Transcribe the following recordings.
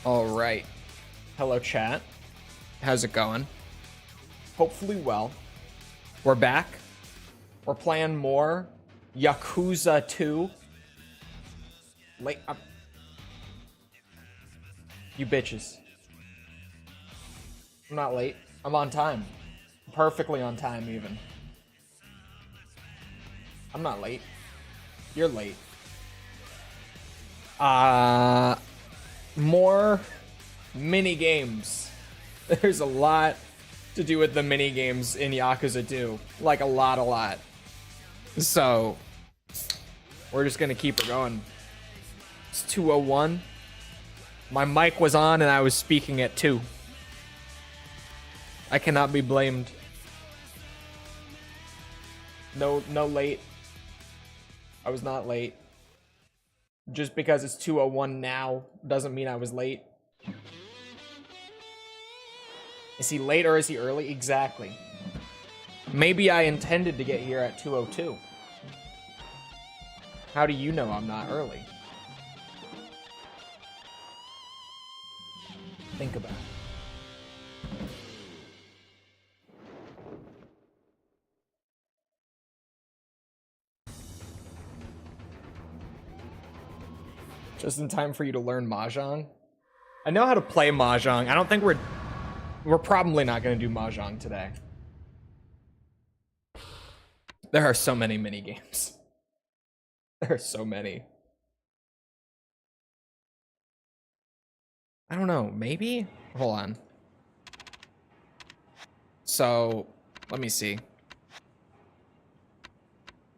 All right. Hello, chat. How's it going? Hopefully well. We're back. We're playing more Yakuza 2. Late. You bitches. I'm not late. I'm on time. Perfectly on time, even. I'm not late. You're late. More mini games. There's a lot to do with the mini games in Yakuza 2. Like a lot. So we're just gonna keep it going. It's 2:01. My mic was on and I was speaking at 2. I cannot be blamed. No late. I was not late. Just because it's 2:01 now doesn't mean I was late. Is he late or is he early? Exactly. Maybe I intended to get here at 2:02. How do you know I'm not early? Think about it. Just in time for you to learn Mahjong. I know how to play Mahjong. I don't think we're probably not going to do Mahjong today. There are so many mini games. There are so many. I don't know, maybe? Hold on. So, let me see.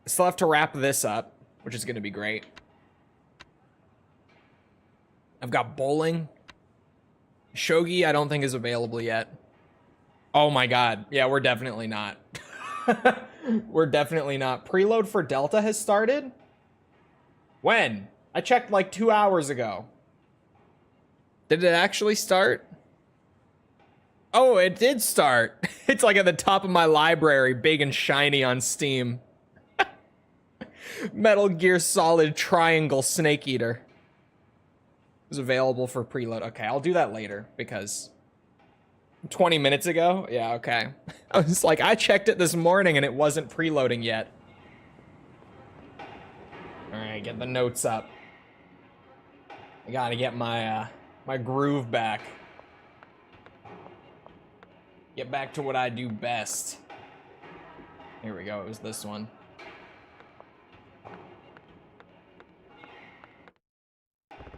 I still have to wrap this up, which is going to be great. I've got bowling. Shogi, I don't think is available yet. Oh my god. Yeah, we're definitely not. We're definitely not. Preload for Delta has started? When? I checked like 2 hours ago. Did it actually start? Oh, it did start. It's like at the top of my library, big and shiny on Steam. Metal Gear Solid Triangle Snake Eater is available for preload. Okay, I'll do that later because 20 minutes ago? Yeah, okay. I was like, I checked it this morning and it wasn't preloading yet. All right, get the notes up. I gotta get my my groove back. Get back to what I do best. Here we go, it was this one.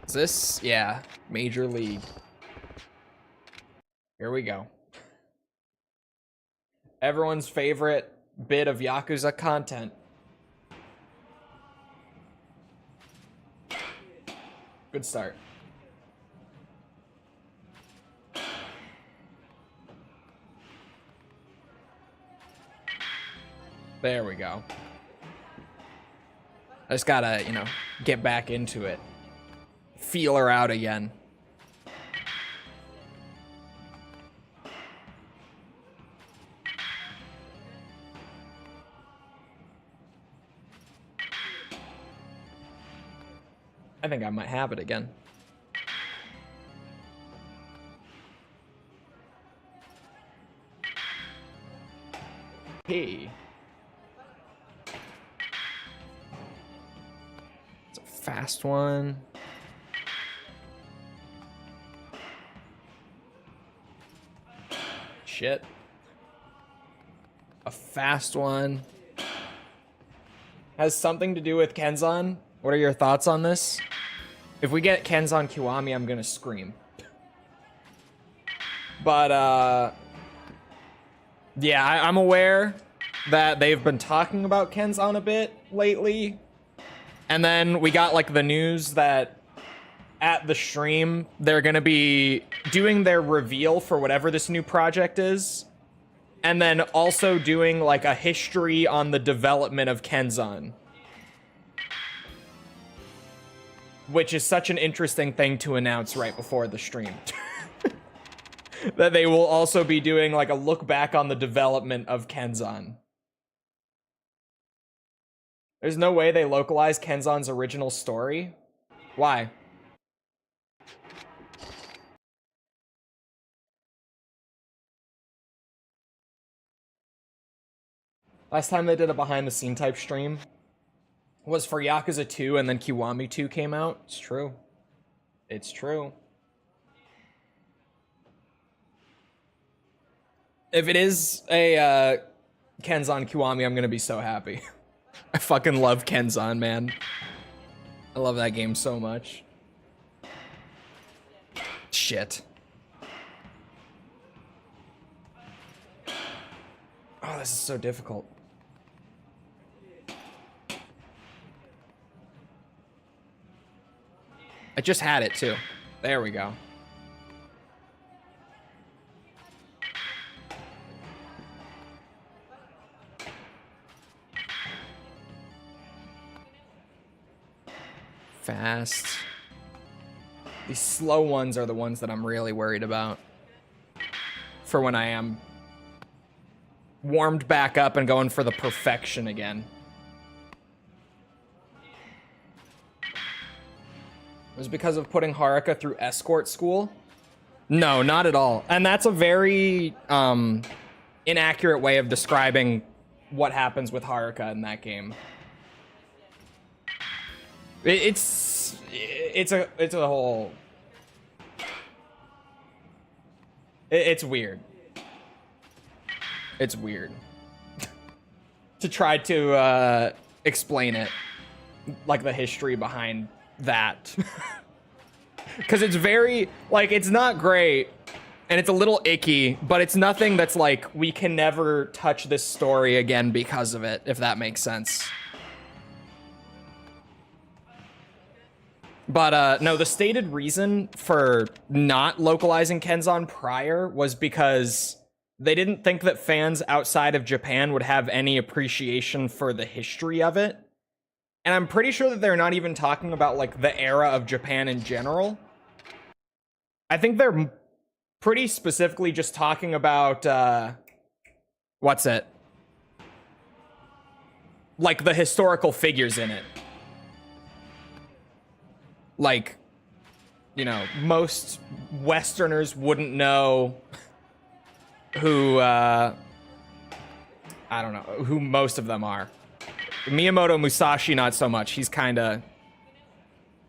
Is this? Yeah, Major League. Here we go. Everyone's favorite bit of Yakuza content. Good start. There we go. I just gotta, you know, get back into it. Feel her out again. I think I might have it again. Hey. It's a fast one. Shit. A fast one. Has something to do with Kenzan. What are your thoughts on this? If we get Kenzan Kiwami, I'm gonna scream. But, yeah, I'm aware that they've been talking about Kenzan a bit lately. And then we got, like, the news that at the stream, they're gonna be doing their reveal for whatever this new project is. And then also doing, like, a history on the development of Kenzan. Which is such an interesting thing to announce right before the stream. That they will also be doing like a look back on the development of Kenzan. There's no way they localize Kenzan's original story. Why? Last time they did a behind-the-scene type stream was for Yakuza 2, and then Kiwami 2 came out. It's true. It's true. If it is a Kenzan Kiwami, I'm gonna be so happy. I fucking love Kenzan, man. I love that game so much. Shit. Oh, this is so difficult. I just had it too. There we go. Fast. These slow ones are the ones that I'm really worried about. For when I am warmed back up and going for the perfection again. It was because of putting Haruka through escort school? No, not at all. And that's a very inaccurate way of describing what happens with Haruka in that game. It's a whole... It's weird. It's weird. To try to explain it. Like the history behind that. Because it's very... Like, it's not great. And it's a little icky. But it's nothing that's like, we can never touch this story again because of it. If that makes sense. But, no, the stated reason for not localizing Kenzan prior was because they didn't think that fans outside of Japan would have any appreciation for the history of it. And I'm pretty sure that they're not even talking about, like, the era of Japan in general. I think they're pretty specifically just talking about, what's it? Like, the historical figures in it. Like, you know, most Westerners wouldn't know who, I don't know, who most of them are. Miyamoto Musashi, not so much. He's kind of...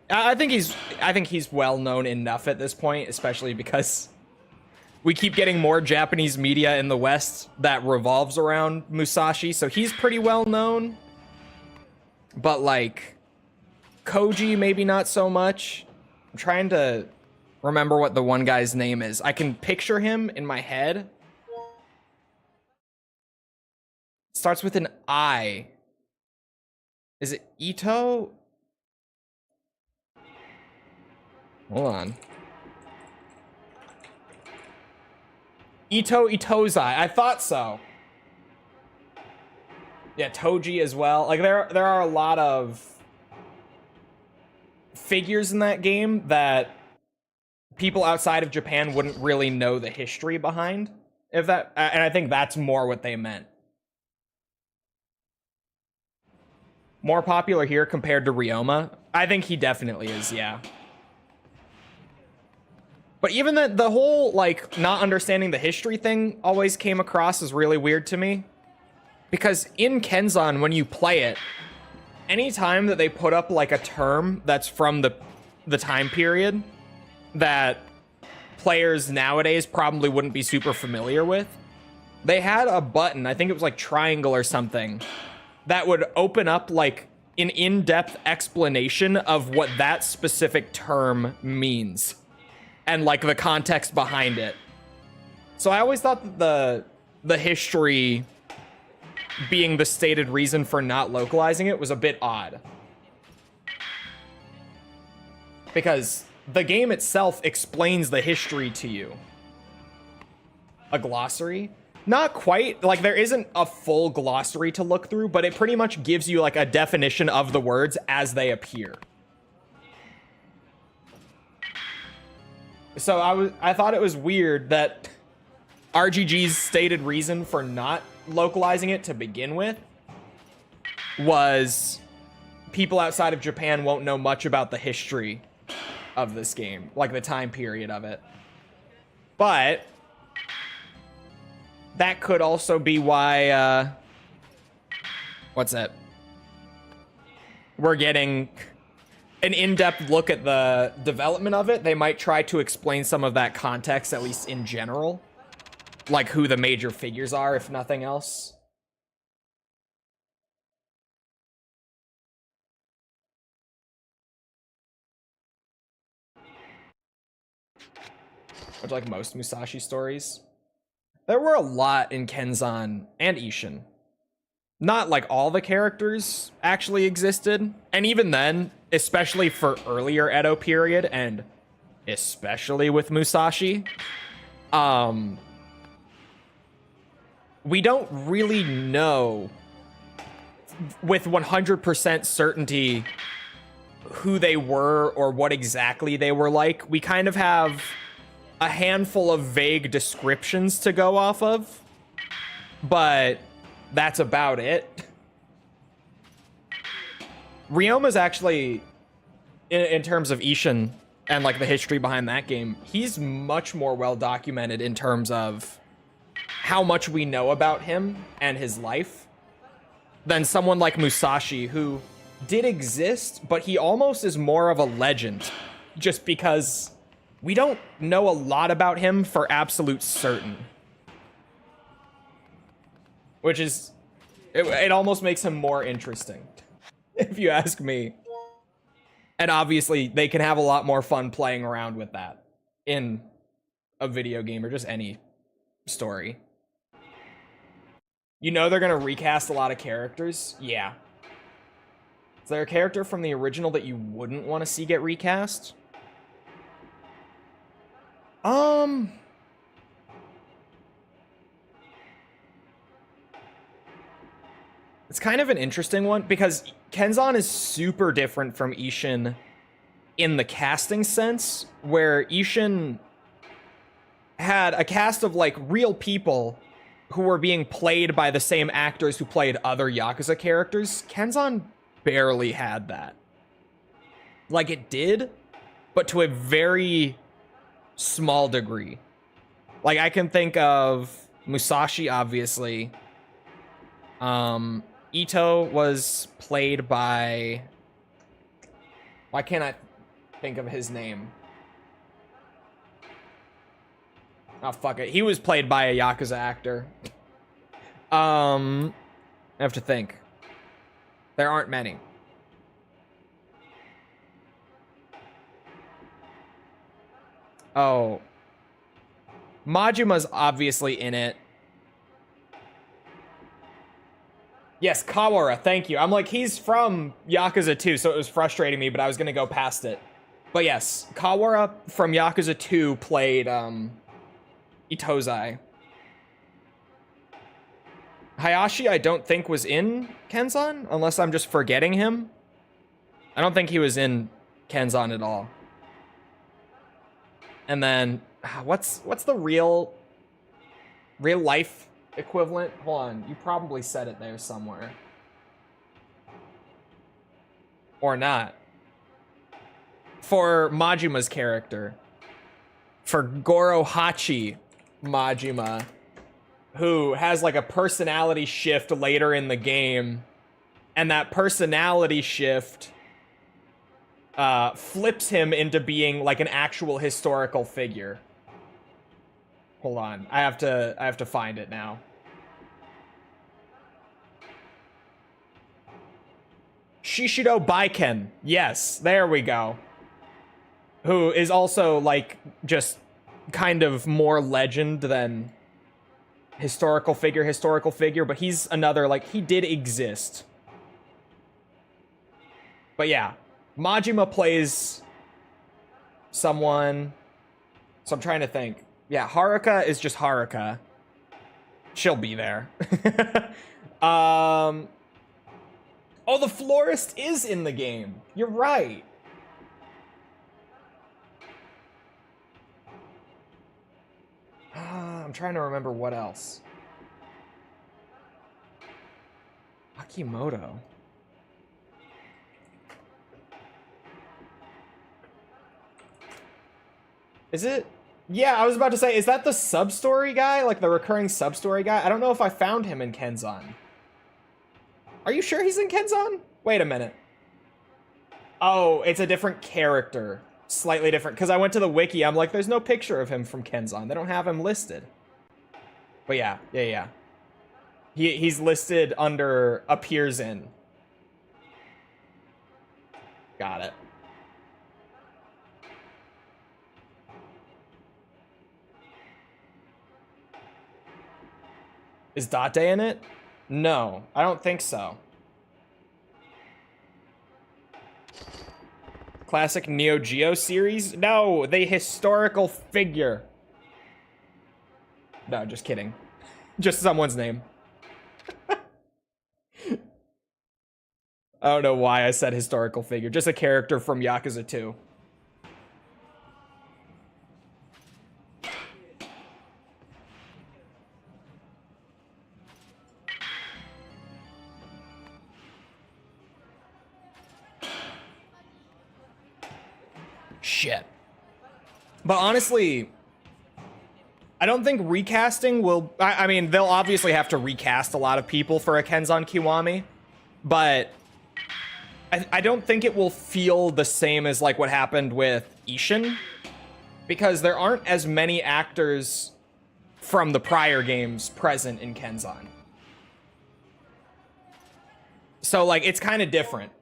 I think he's well known enough at this point, especially because we keep getting more Japanese media in the West that revolves around Musashi, so he's pretty well known. But, like... Koji, maybe not so much. I'm trying to remember what the one guy's name is. I can picture him in my head. Starts with an I. Is it Ito? Hold on. Ito Itozai. I thought so. Yeah, Toji as well. Like, there are a lot of figures in that game that people outside of Japan wouldn't really know the history behind. If that, and I think that's more what they meant. More popular here compared to Ryoma? I think he definitely is, yeah. But even the whole, like, not understanding the history thing always came across as really weird to me. Because in Kenzan, when you play it, anytime that they put up, like, a term that's from the time period that players nowadays probably wouldn't be super familiar with, they had a button, I think it was like triangle or something, that would open up, like, an in-depth explanation of what that specific term means. And, like, the context behind it. So I always thought that the history being the stated reason for not localizing it was a bit odd. Because the game itself explains the history to you. A glossary? Not quite. Like, there isn't a full glossary to look through, but it pretty much gives you, like, a definition of the words as they appear. So I thought it was weird that RGG's stated reason for not localizing it to begin with was people outside of Japan won't know much about the history of this game, like the time period of it. But that could also be why What's that? We're getting an in-depth look at the development of it. They might try to explain some of that context, at least in general. Like who the major figures are, if nothing else. Which, like most Musashi stories. There were a lot in Kenzan and Ishin. Not like all the characters actually existed. And even then, especially for earlier Edo period, and especially with Musashi, we don't really know with 100% certainty who they were or what exactly they were like. We kind of have a handful of vague descriptions to go off of, but that's about it. Ryoma's actually, in terms of Ishin and like the history behind that game, he's much more well documented in terms of how much we know about him and his life than someone like Musashi, who did exist, but he almost is more of a legend just because we don't know a lot about him for absolute certain. Which is, it almost makes him more interesting, if you ask me. And obviously, they can have a lot more fun playing around with that in a video game or just any story. You know they're gonna recast a lot of characters? Yeah. Is there a character from the original that you wouldn't want to see get recast? It's kind of an interesting one because Kenzan is super different from Ishin in the casting sense, where Ishin had a cast of like real people who were being played by the same actors who played other Yakuza characters. Kenzan barely had that. Like it did, but to a very small degree. Like I can think of Musashi, obviously. Ito was played by... Why can't I think of his name? Oh, fuck it. He was played by a Yakuza actor. I have to think. There aren't many. Oh. Majima's obviously in it. Yes, Kawara, thank you. I'm like, he's from Yakuza 2, so it was frustrating me, but I was gonna go past it. But yes, Kawara from Yakuza 2 played, Itozai. Hayashi, I don't think was in Kenzan, unless I'm just forgetting him. I don't think he was in Kenzan at all. And then, what's the real life equivalent? Hold on, you probably said it there somewhere. Or not. For Majima's character. For Goro Hachi Majima, who has like a personality shift later in the game, and that personality shift flips him into being like an actual historical figure. Hold on, I have to find it now. Shishido Baiken, yes, there we go. Who is also like just kind of more legend than historical figure, but he's another, like, he did exist. But yeah, Majima plays someone, so I'm trying to think. Yeah, Haruka is just Haruka. She'll be there. Oh, the florist is in the game. You're right. I'm trying to remember what else. Akimoto. Is it? Yeah, I was about to say, is that the sub-story guy? Like the recurring sub-story guy? I don't know if I found him in Kenzan. Are you sure he's in Kenzan? Wait a minute. Oh, it's a different character. Slightly different. Because I went to the wiki. I'm like, there's no picture of him from Kenzan. They don't have him listed. But yeah. He's listed under appears in. Got it. Is Date in it? No, I don't think so. Classic Neo Geo series? No, the historical figure. No, just kidding. Just someone's name. I don't know why I said historical figure. Just a character from Yakuza 2. Shit. But honestly, I don't think recasting will... I mean, they'll obviously have to recast a lot of people for a Kenzan Kiwami, but I don't think it will feel the same as like what happened with Ishin, because there aren't as many actors from the prior games present in Kenzan. So like it's kind of different,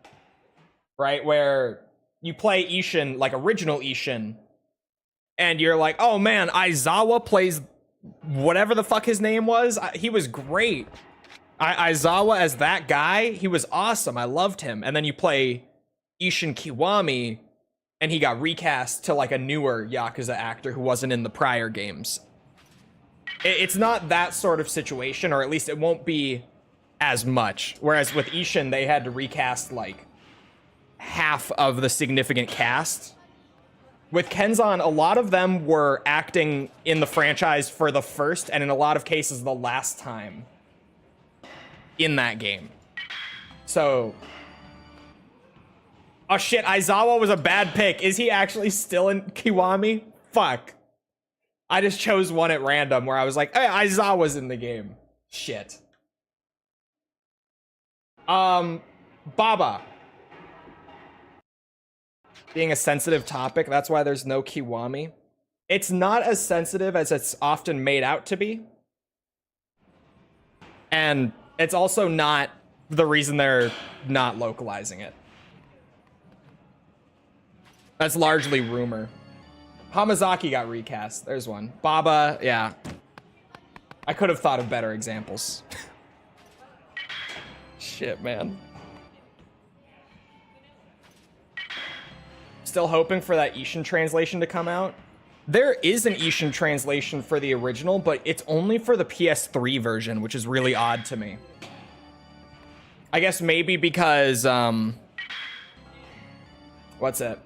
right? Where you play Ishin, like original Ishin, and you're like, oh man, Aizawa plays whatever the fuck his name was. He was great. Aizawa as that guy, he was awesome. I loved him. And then you play Ishin Kiwami, and he got recast to like a newer Yakuza actor who wasn't in the prior games. It's not that sort of situation, or at least it won't be as much. Whereas with Ishin, they had to recast like half of the significant cast. With Kenzan, a lot of them were acting in the franchise for the first, and in a lot of cases, the last time in that game. So... oh shit, Aizawa was a bad pick. Is he actually still in Kiwami? Fuck. I just chose one at random where I was like, hey, Aizawa's in the game. Shit. Baba. Being a sensitive topic, that's why there's no Kiwami. It's not as sensitive as it's often made out to be. And it's also not the reason they're not localizing it. That's largely rumor. Hamazaki got recast. There's one. Baba, yeah. I could have thought of better examples. Shit, man. Still hoping for that Ishin translation to come out. There is an Ishin translation for the original, but it's only for the PS3 version, which is really odd to me. I guess maybe because, what's it?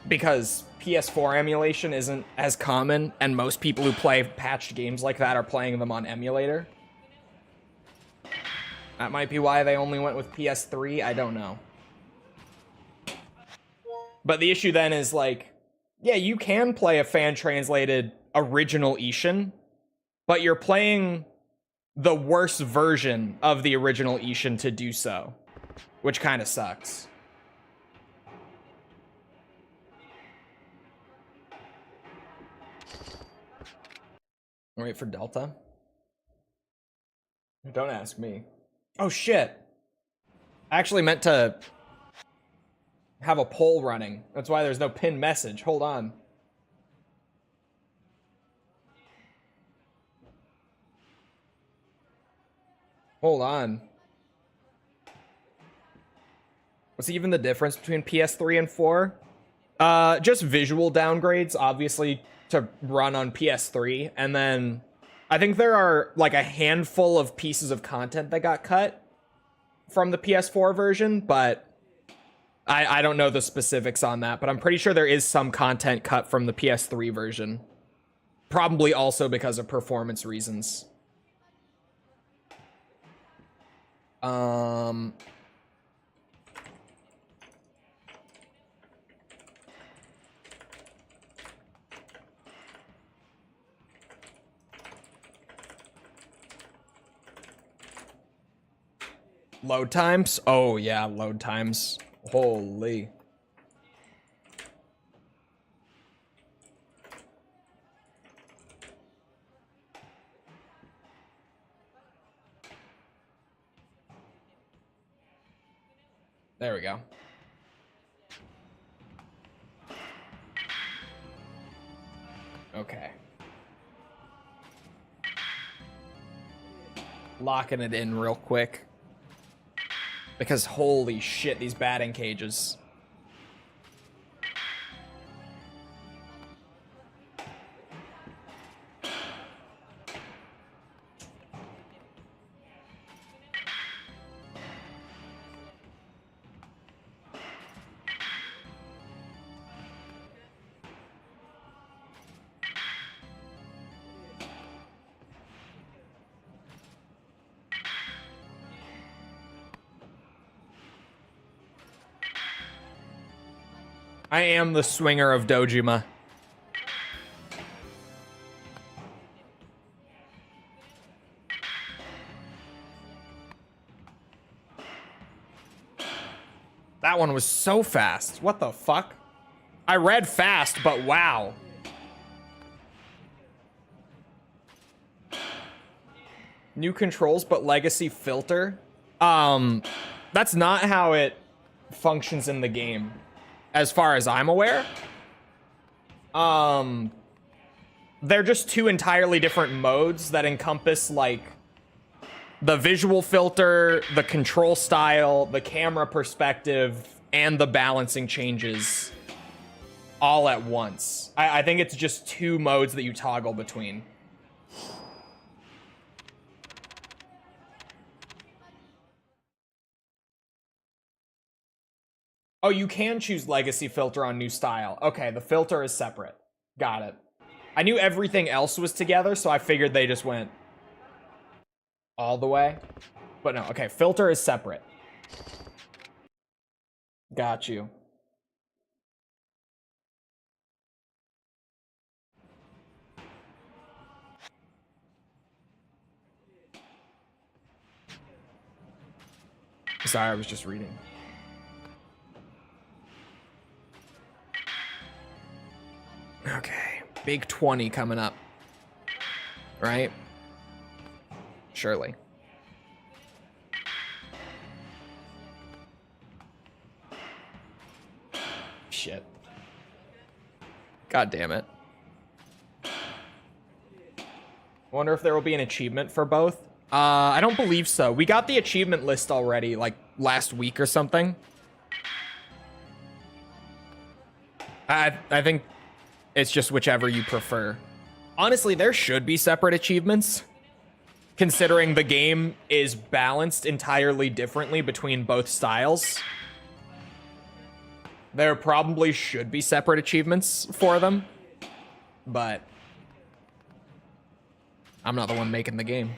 Because PS4 emulation isn't as common, and most people who play patched games like that are playing them on emulator. That might be why they only went with PS3, I don't know. But the issue then is like, yeah, you can play a fan-translated original Ishin, but you're playing the worst version of the original Ishin to do so, which kind of sucks. Wait for Delta. Don't ask me. Oh shit. I actually meant to have a poll running. That's why there's no pinned message. Hold on. Hold on. What's even the difference between PS3 and 4? Just visual downgrades, obviously, to run on PS3. And then I think there are like a handful of pieces of content that got cut from the PS4 version, but I don't know the specifics on that, but I'm pretty sure there is some content cut from the PS3 version. Probably also because of performance reasons. Load times? Oh, yeah, load times. Holy. There we go. Okay. Locking it in real quick. Because holy shit, these batting cages. I am the swinger of Dojima. That one was so fast. What the fuck? I read fast, but wow. New controls, but legacy filter? That's not how it functions in the game. As far as I'm aware. They're just two entirely different modes that encompass, like, the visual filter, the control style, the camera perspective, and the balancing changes all at once. I think it's just two modes that you toggle between. Oh, you can choose legacy filter on new style. Okay, the filter is separate. Got it. I knew everything else was together, so I figured they just went all the way. But no, okay, filter is separate. Got you. Sorry, I was just reading. Okay, big 20 coming up. Right? Surely. Shit. God damn it. I wonder if there will be an achievement for both. I don't believe so. We got the achievement list already, like, last week or something. I think it's just whichever you prefer. Honestly, there should be separate achievements, considering the game is balanced entirely differently between both styles. There probably should be separate achievements for them, but I'm not the one making the game.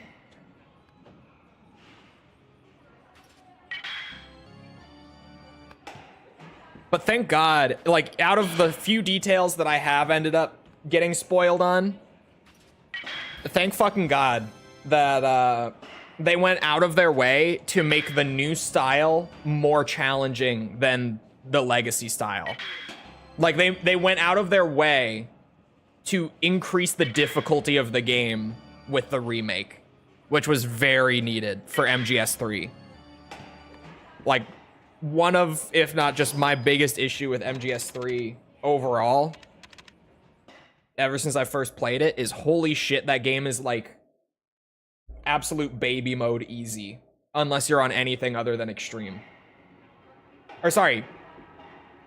But thank God, like, out of the few details that I have ended up getting spoiled on, thank fucking God that they went out of their way to make the new style more challenging than the legacy style. Like, they went out of their way to increase the difficulty of the game with the remake, which was very needed for MGS3. Like, one of, if not just my biggest issue with MGS3 overall, ever since I first played it, is holy shit, that game is like absolute baby mode easy, unless you're on anything other than extreme. Or sorry,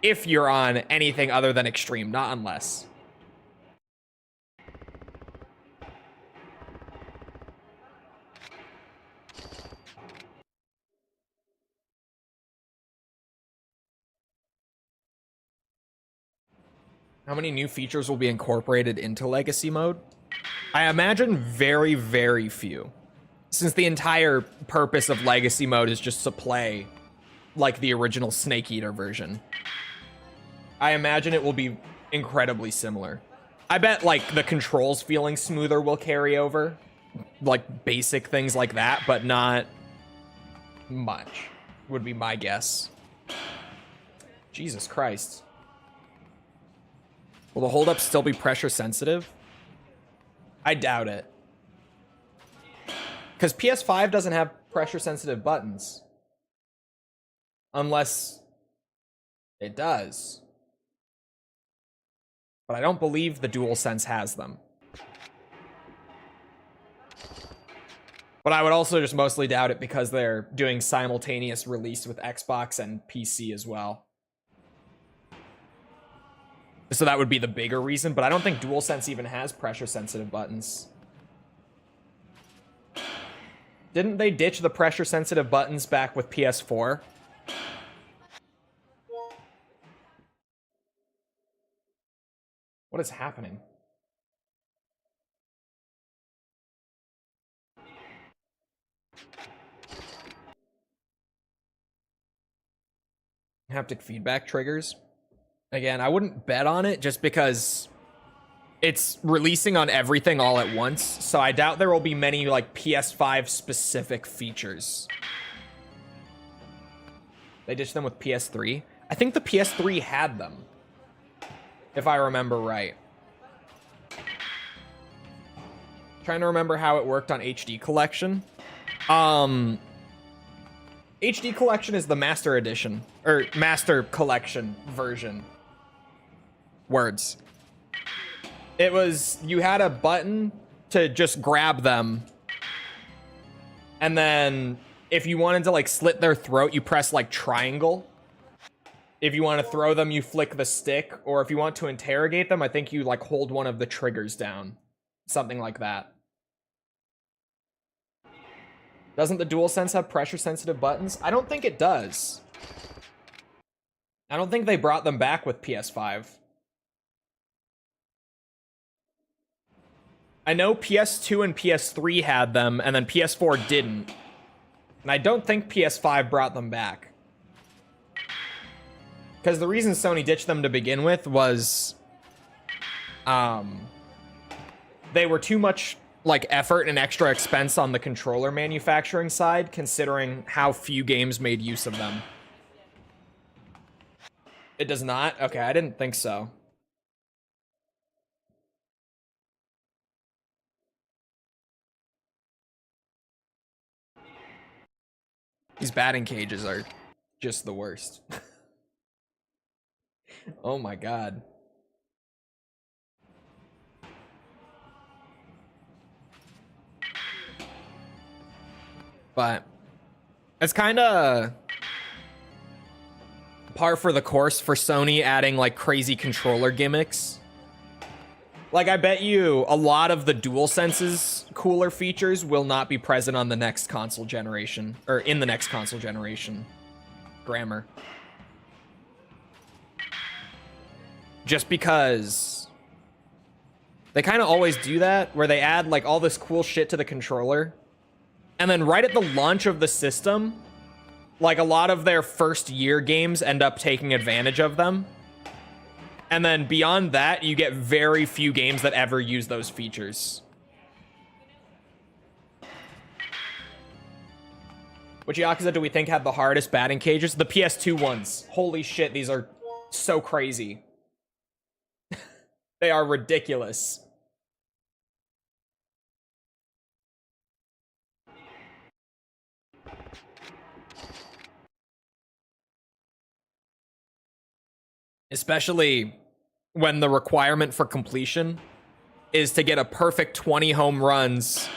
if you're on anything other than extreme, not unless. How many new features will be incorporated into Legacy mode? I imagine very, very few. Since the entire purpose of Legacy mode is just to play like the original Snake Eater version. I imagine it will be incredibly similar. I bet like the controls feeling smoother will carry over. Like basic things like that, but not much, would be my guess. Jesus Christ. Will the hold-up still be pressure sensitive? I doubt it. Because PS5 doesn't have pressure sensitive buttons. Unless it does. But I don't believe the DualSense has them. But I would also just mostly doubt it because they're doing simultaneous release with Xbox and PC as well. So that would be the bigger reason, but I don't think DualSense even has pressure-sensitive buttons. Didn't they ditch the pressure-sensitive buttons back with PS4? What is happening? Haptic feedback triggers. Again, I wouldn't bet on it just because it's releasing on everything all at once, so I doubt there will be many like PS5 specific features. They ditched them with PS3. I think the PS3 had them, if I remember right. Trying to remember how it worked on HD Collection. HD Collection is the Master Edition, or Master Collection version. Words. It was, you had a button to just grab them, and then if you wanted to like slit their throat, you press like triangle. If you want to throw them, you flick the stick, or if you want to interrogate them, I think you like hold one of the triggers down. Something like that. Doesn't the DualSense have pressure-sensitive buttons? I don't think it does. I don't think they brought them back with PS5. I know PS2 and PS3 had them, and then PS4 didn't. And I don't think PS5 brought them back. Because the reason Sony ditched them to begin with was... they were too much, like, effort and extra expense on the controller manufacturing side, considering how few games made use of them. It does not? Okay, I didn't think so. These batting cages are just the worst. Oh my god. But it's kind of par for the course for Sony adding like crazy controller gimmicks. Like, I bet you a lot of the DualSense's cooler features will not be present on the next console generation, or in the next console generation. Grammar. Just because they kind of always do that, where they add like all this cool shit to the controller, and then right at the launch of the system, like a lot of their first year games end up taking advantage of them. And then beyond that, you get very few games that ever use those features. Which Yakuza do we think had the hardest batting cages? The PS2 ones. Holy shit, these are so crazy. They are ridiculous. Especially when the requirement for completion is to get a perfect 20 home runs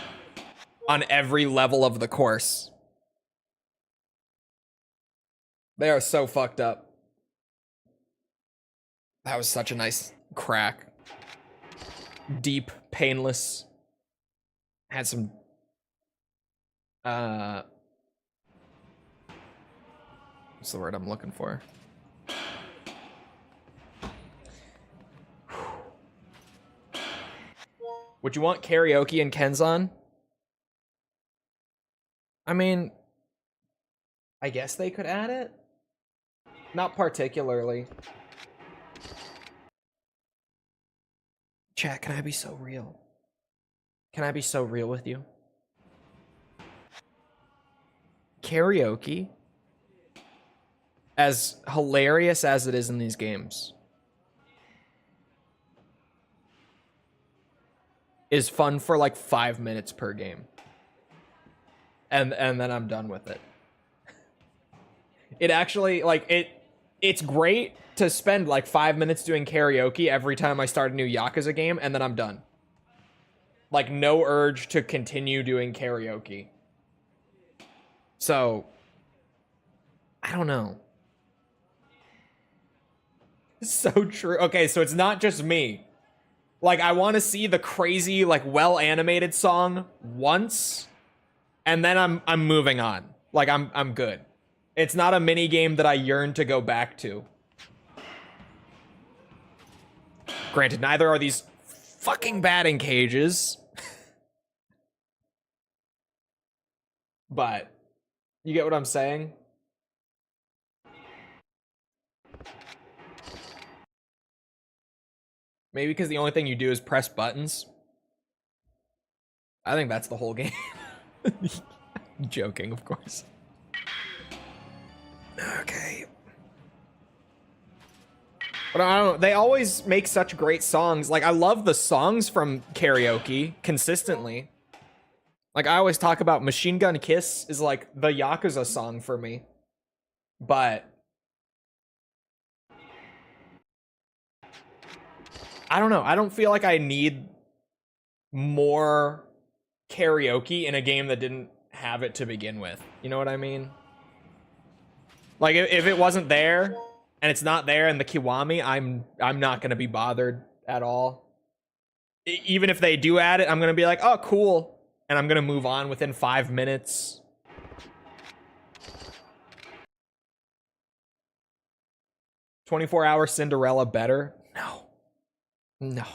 on every level of the course. They are so fucked up. That was such a nice crack. Deep, painless. Had some... what's the word I'm looking for? Would you want karaoke and Kenzan? I mean, I guess they could add it. Not particularly. Chat, can I be so real? Can I be so real with you? Karaoke, as hilarious as it is in these games, is fun for like 5 minutes per game. And then I'm done with it. It actually, like, it's great to spend like 5 minutes doing karaoke every time I start a new Yakuza game, and then I'm done. Like, no urge to continue doing karaoke. So, I don't know. So true. Okay, so it's not just me. Like, I want to see the crazy, like, well-animated song once, and then I'm moving on. Like, I'm good. It's not a mini game that I yearn to go back to. Granted, neither are these fucking batting cages. But you get what I'm saying? Maybe because the only thing you do is press buttons. I think that's the whole game. Joking, of course. Okay. But I don't know, they always make such great songs. Like, I love the songs from karaoke consistently. Like, I always talk about Machine Gun Kiss is like the Yakuza song for me. But I don't know. I don't feel like I need more karaoke in a game that didn't have it to begin with. You know what I mean? Like, if it wasn't there and it's not there in the Kiwami, I'm not going to be bothered at all. Even if they do add it, I'm going to be like, "Oh, cool." And I'm going to move on within 5 minutes. "24-Hour Cinderella" better? No. No.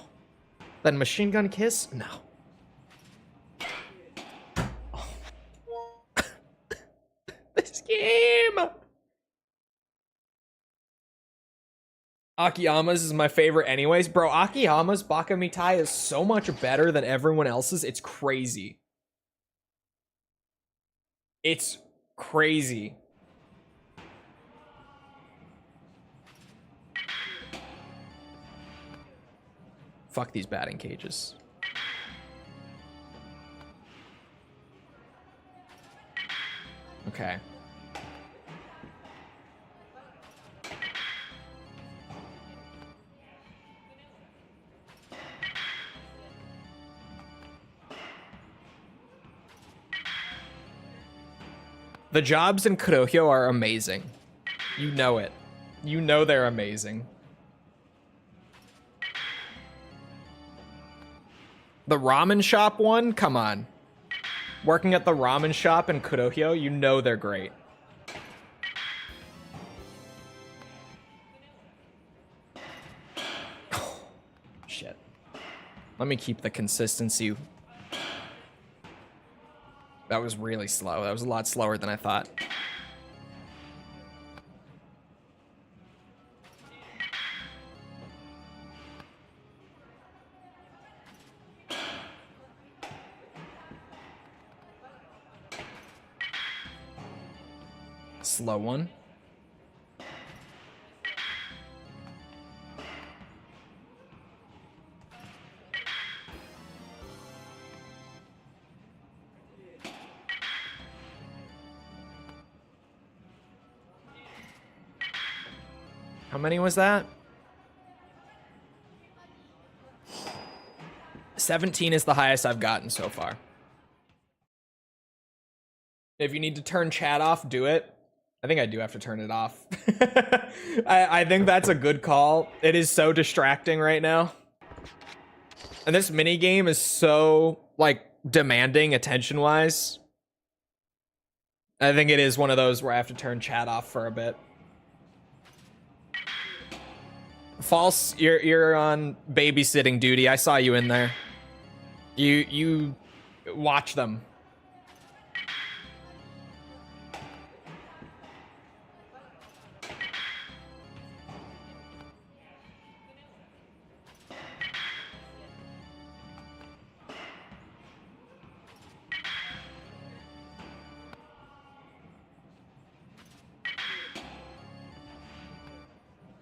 Then Machine Gun Kiss? No. Oh. This game! Akiyama's is my favorite anyways. Bro, Akiyama's Baka Mitai is so much better than everyone else's. It's crazy. It's crazy. Fuck these batting cages. Okay. The jobs in Kurohyou are amazing. You know it. You know they're amazing. The ramen shop one? Come on. Working at the ramen shop in Kurohyou, you know they're great. Shit. Let me keep the consistency. That was really slow. That was a lot slower than I thought. Slow one. How many was that? 17 is the highest I've gotten so far. If you need to turn chat off, do it. I think I do have to turn it off. I think that's a good call. It is so distracting right now. And this mini game is so, like, demanding attention-wise. I think it is one of those where I have to turn chat off for a bit. False, you're on babysitting duty. I saw you in there. You watch them.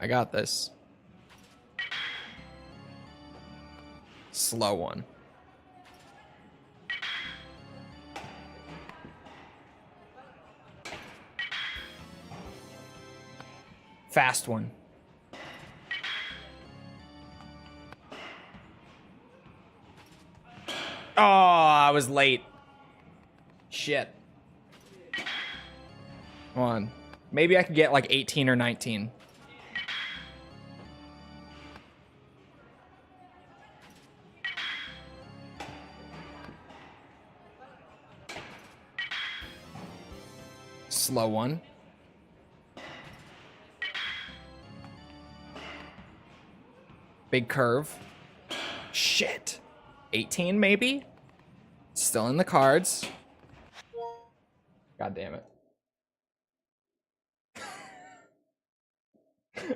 I got this. Slow one. Fast one. Oh, I was late. Shit. Come on. Maybe I could get like 18 or 19. Slow one. Big curve. Shit. 18 maybe? Still in the cards. God damn it.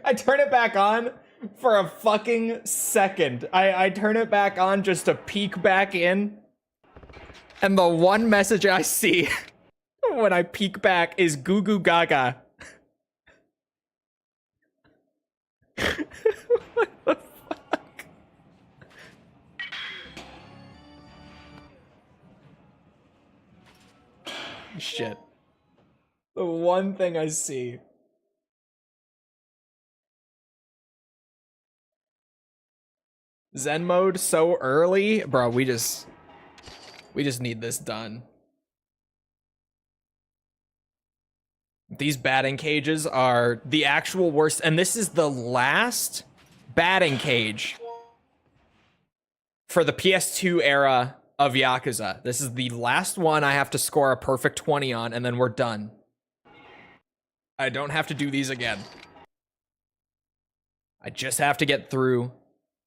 I turn it back on for a fucking second. I turn it back on just to peek back in. And the one message I see when I peek back is goo goo gaga. What the fuck? Shit. The one thing I see. Zen mode so early? Bro, we just need this done. These batting cages are the actual worst, and this is the last batting cage for the PS2 era of Yakuza. This is the last one I have to score a perfect 20 on, and then we're done. I don't have to do these again. I just have to get through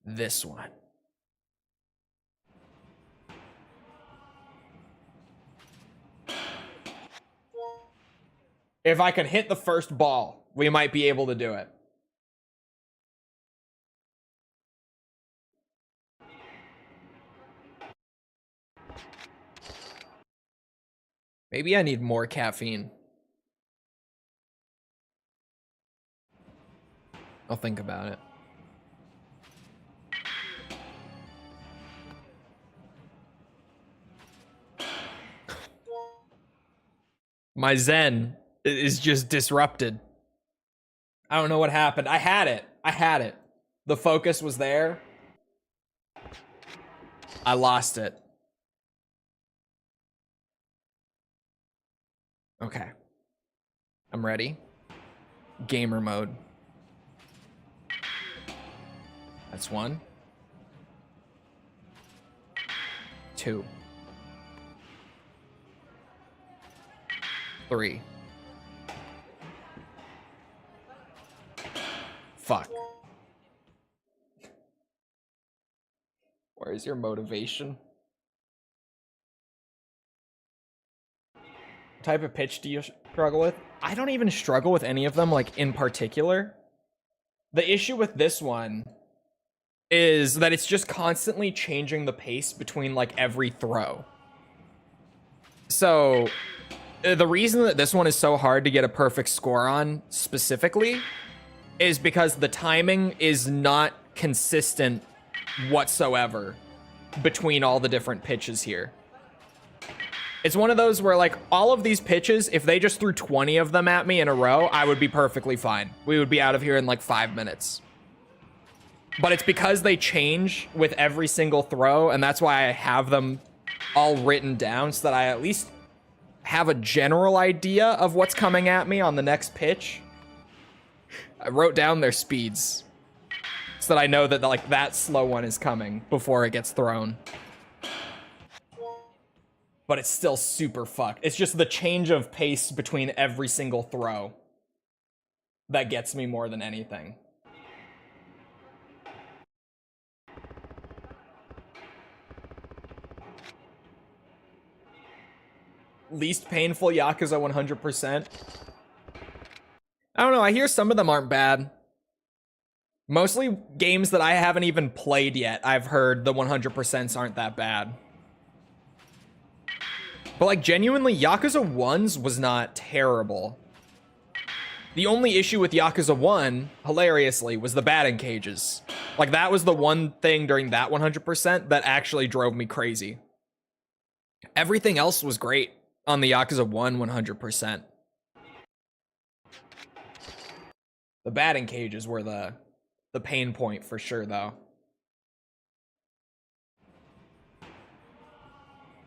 this one. If I can hit the first ball, we might be able to do it. Maybe I need more caffeine. I'll think about it. My Zen is just disrupted. I don't know what happened. I had it. The focus was there. I lost it. Okay. I'm ready. Gamer mode. That's 1. 2. 3. Fuck. Where is your motivation? What type of pitch do you struggle with? I don't even struggle with any of them, like, in particular. The issue with this one is that it's just constantly changing the pace between, like, every throw. So, the reason that this one is so hard to get a perfect score on, specifically, is because the timing is not consistent whatsoever between all the different pitches here. It's one of those where, like, all of these pitches, if they just threw 20 of them at me in a row, I would be perfectly fine. We would be out of here in, like, 5 minutes. But it's because they change with every single throw, and that's why I have them all written down, so that I at least have a general idea of what's coming at me on the next pitch. I wrote down their speeds so that I know that, like, that slow one is coming before it gets thrown. But it's still super fucked. It's just the change of pace between every single throw that gets me more than anything. Least painful Yakuza 100%. I don't know, I hear some of them aren't bad. Mostly games that I haven't even played yet, I've heard the 100%s aren't that bad. But, like, genuinely, Yakuza 1's was not terrible. The only issue with Yakuza 1, hilariously, was the batting cages. Like, that was the one thing during that 100% that actually drove me crazy. Everything else was great on the Yakuza 1 100%. The batting cages were the pain point for sure, though.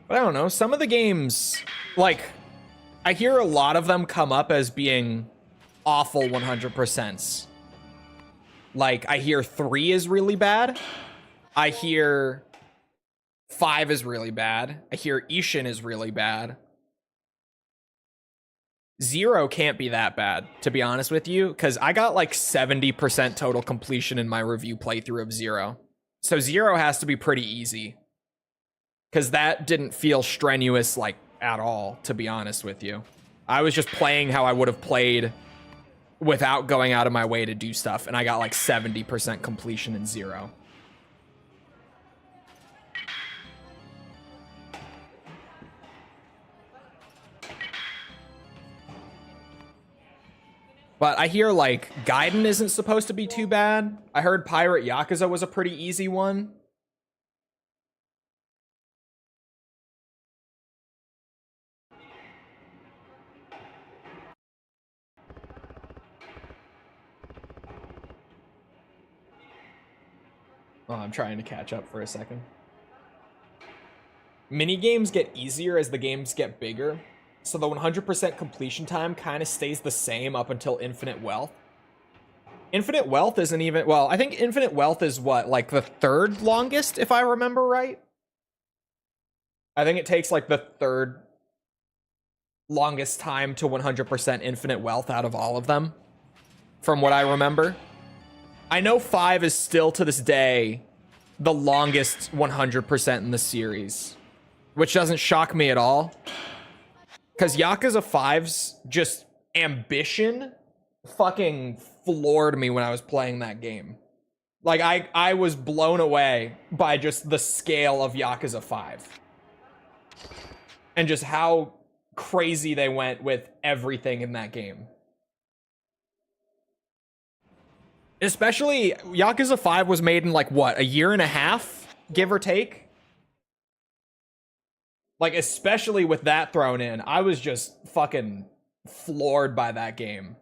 But I don't know, some of the games, like, I hear a lot of them come up as being awful 100%. Like, I hear 3 is really bad. I hear 5 is really bad. I hear Ishin is really bad. 0 can't be that bad, to be honest with you, because I got like 70% total completion in my review playthrough of 0. So 0 has to be pretty easy. Because that didn't feel strenuous, like, at all, to be honest with you. I was just playing how I would have played without going out of my way to do stuff, and I got like 70% completion in 0. But I hear, like, Gaiden isn't supposed to be too bad. I heard Pirate Yakuza was a pretty easy one. Oh, I'm trying to catch up for a second. Minigames get easier as the games get bigger. So the 100% completion time kind of stays the same up until Infinite Wealth. Infinite Wealth isn't even... Well, I think Infinite Wealth is what? Like the 3rd longest, if I remember right? I think it takes like the 3rd longest time to 100% Infinite Wealth out of all of them. From what I remember. I know 5 is still to this day the longest 100% in the series. Which doesn't shock me at all. Because Yakuza 5's just ambition fucking floored me when I was playing that game. Like, I was blown away by just the scale of Yakuza 5. And just how crazy they went with everything in that game. Especially, Yakuza 5 was made in, like, what, a year and a half? Give or take? Like, especially with that thrown in, I was just fucking floored by that game.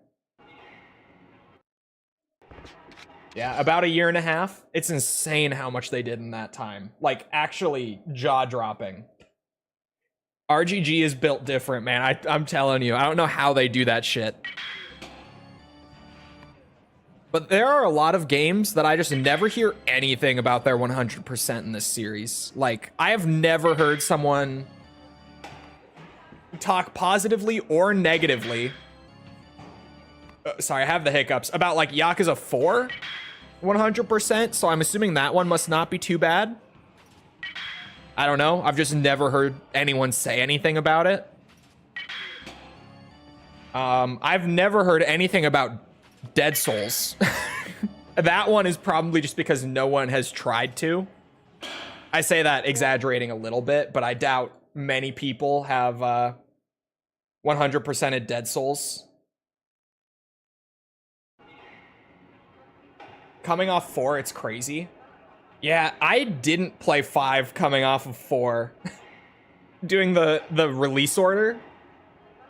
Yeah, about a year and a half. It's insane how much they did in that time. Like, actually jaw-dropping. RGG is built different, man. I'm telling you. I don't know how they do that shit. But there are a lot of games that I just never hear anything about their 100% in this series. Like, I have never heard someone talk positively or negatively. Sorry, I have the hiccups. About, like, Yakuza 4 100%, so I'm assuming that one must not be too bad. I don't know. I've just never heard anyone say anything about it. I've never heard anything about Dead Souls. That one is probably just because no one has tried to. I say that exaggerating a little bit, but I doubt many people have 100%ed Dead Souls. Coming off 4, it's crazy. Yeah, I didn't play 5 coming off of 4. Doing the release order.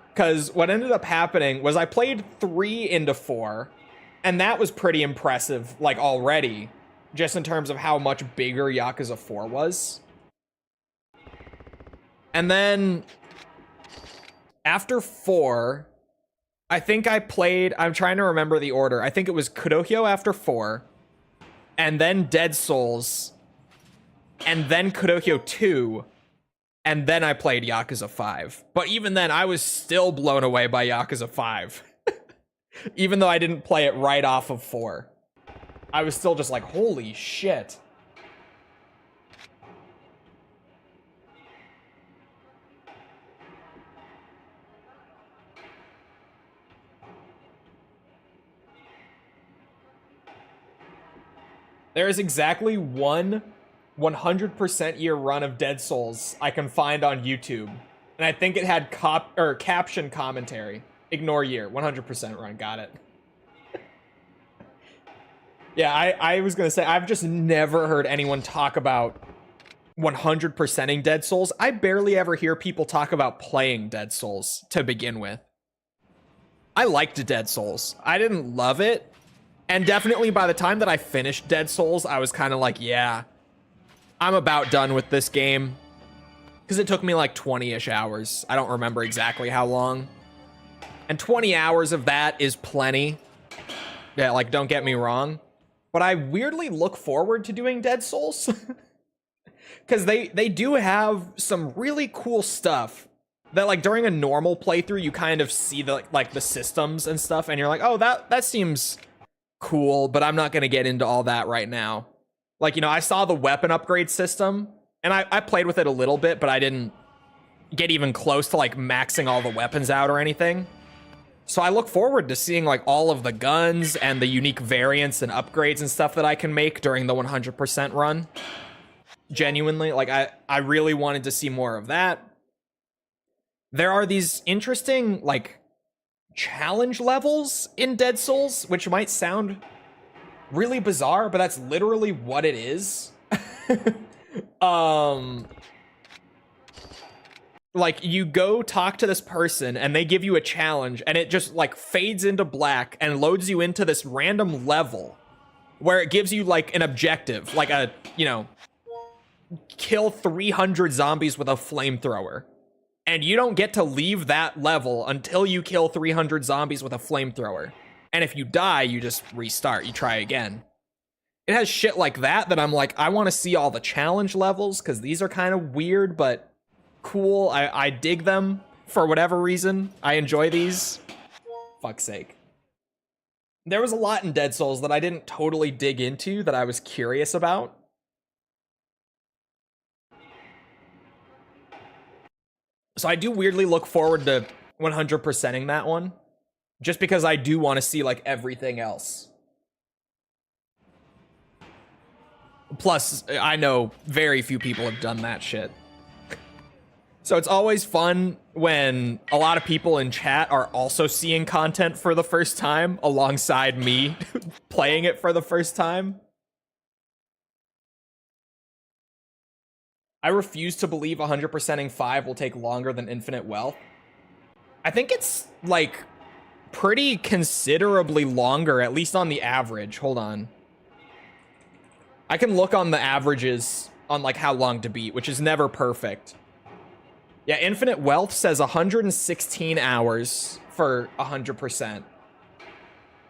Because what ended up happening was I played 3 into 4, and that was pretty impressive, like, already, just in terms of how much bigger Yakuza 4 was. And then, after 4, I think I played, I'm trying to remember the order, I think it was Kudohyo after 4, and then Dead Souls, and then Kudohyo 2, and then I played Yakuza 5. But even then, I was still blown away by Yakuza 5. Even though I didn't play it right off of 4. I was still just like, holy shit. There is exactly one 100% year run of Dead Souls I can find on YouTube. And I think it had caption commentary. Ignore year. 100% run. Got it. Yeah, I was gonna say, I've just never heard anyone talk about 100%ing Dead Souls. I barely ever hear people talk about playing Dead Souls to begin with. I liked Dead Souls. I didn't love it. And definitely by the time that I finished Dead Souls, I was kind of like, yeah, I'm about done with this game. Because it took me like 20-ish hours. I don't remember exactly how long. And 20 hours of that is plenty. Yeah, like, don't get me wrong. But I weirdly look forward to doing Dead Souls. Because they do have some really cool stuff that, like, during a normal playthrough, you kind of see the, like, the systems and stuff, and you're like, oh, that seems cool, but I'm not going to get into all that right now. Like, you know, I saw the weapon upgrade system, and I played with it a little bit, but I didn't get even close to, like, maxing all the weapons out or anything. So I look forward to seeing, like, all of the guns and the unique variants and upgrades and stuff that I can make during the 100% run. Genuinely, like, I really wanted to see more of that. There are these interesting, like, challenge levels in Dead Souls, which might sound really bizarre, but that's literally what it is. Like, you go talk to this person and they give you a challenge, and it just, like, fades into black and loads you into this random level where it gives you, like, an objective, like a, you know, kill 300 zombies with a flamethrower. And you don't get to leave that level until you kill 300 zombies with a flamethrower. And if you die, you just restart. You try again. It has shit like that I'm like, I want to see all the challenge levels, because these are kind of weird, but cool. I dig them for whatever reason. I enjoy these. Fuck's sake. There was a lot in Dead Souls that I didn't totally dig into that I was curious about. So I do weirdly look forward to 100%ing that one, just because I do want to see, like, everything else. Plus, I know very few people have done that shit. So it's always fun when a lot of people in chat are also seeing content for the first time alongside me playing it for the first time. I refuse to believe 100%ing 5 will take longer than Infinite Wealth. I think it's, like, pretty considerably longer, at least on the average. Hold on. I can look on the averages on, like, how long to beat, which is never perfect. Yeah, Infinite Wealth says 116 hours for 100%.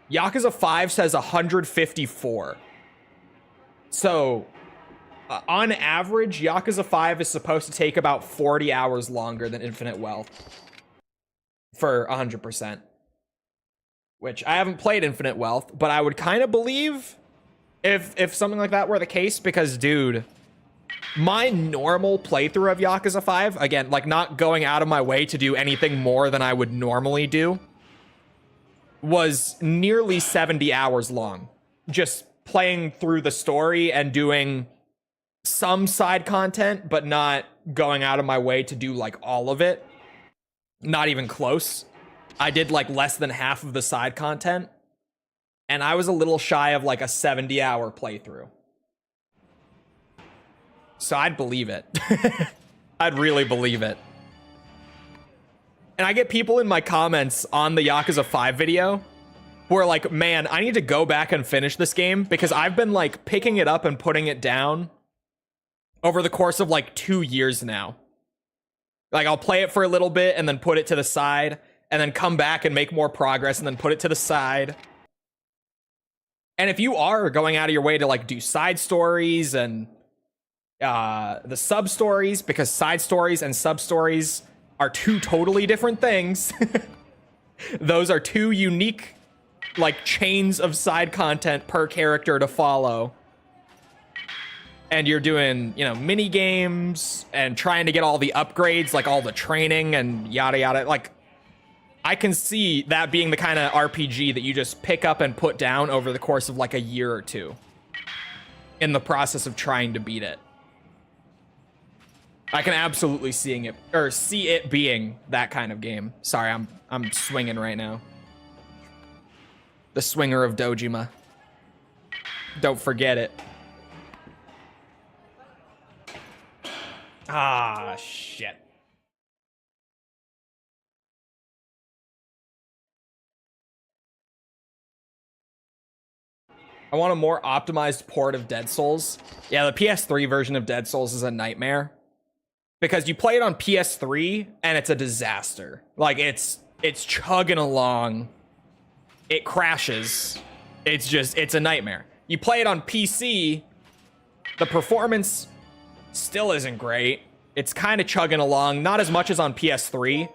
Yakuza 5 says 154. So, on average, Yakuza 5 is supposed to take about 40 hours longer than Infinite Wealth for 100%. Which, I haven't played Infinite Wealth, but I would kind of believe if something like that were the case, because, dude, my normal playthrough of Yakuza 5, again, like, not going out of my way to do anything more than I would normally do, was nearly 70 hours long. Just playing through the story and doing some side content, but not going out of my way to do, like, all of it. Not even close. I did, like, less than half of the side content, and I was a little shy of, like, a 70-hour playthrough. So I'd believe it. I'd really believe it. And I get people in my comments on the Yakuza 5 video who are like, man, I need to go back and finish this game, because I've been, like, picking it up and putting it down over the course of, like, 2 years now. Like, I'll play it for a little bit and then put it to the side, and then come back and make more progress and then put it to the side. And if you are going out of your way to, like, do side stories and the sub stories, because side stories and sub stories are two totally different things. Those are two unique, like, chains of side content per character to follow. And you're doing, you know, mini games and trying to get all the upgrades, like all the training and yada yada. Like, I can see that being the kind of RPG that you just pick up and put down over the course of, like, a year or two in the process of trying to beat it. I can absolutely see it being that kind of game. Sorry, I'm swinging right now. The swinger of Dojima. Don't forget it. Ah, shit. I want a more optimized port of Dead Souls. Yeah, the PS3 version of Dead Souls is a nightmare. Because you play it on PS3 and it's a disaster. Like it's chugging along. It crashes. It's a nightmare. You play it on PC, the performance still isn't great. It's kind of chugging along, not as much as on PS3,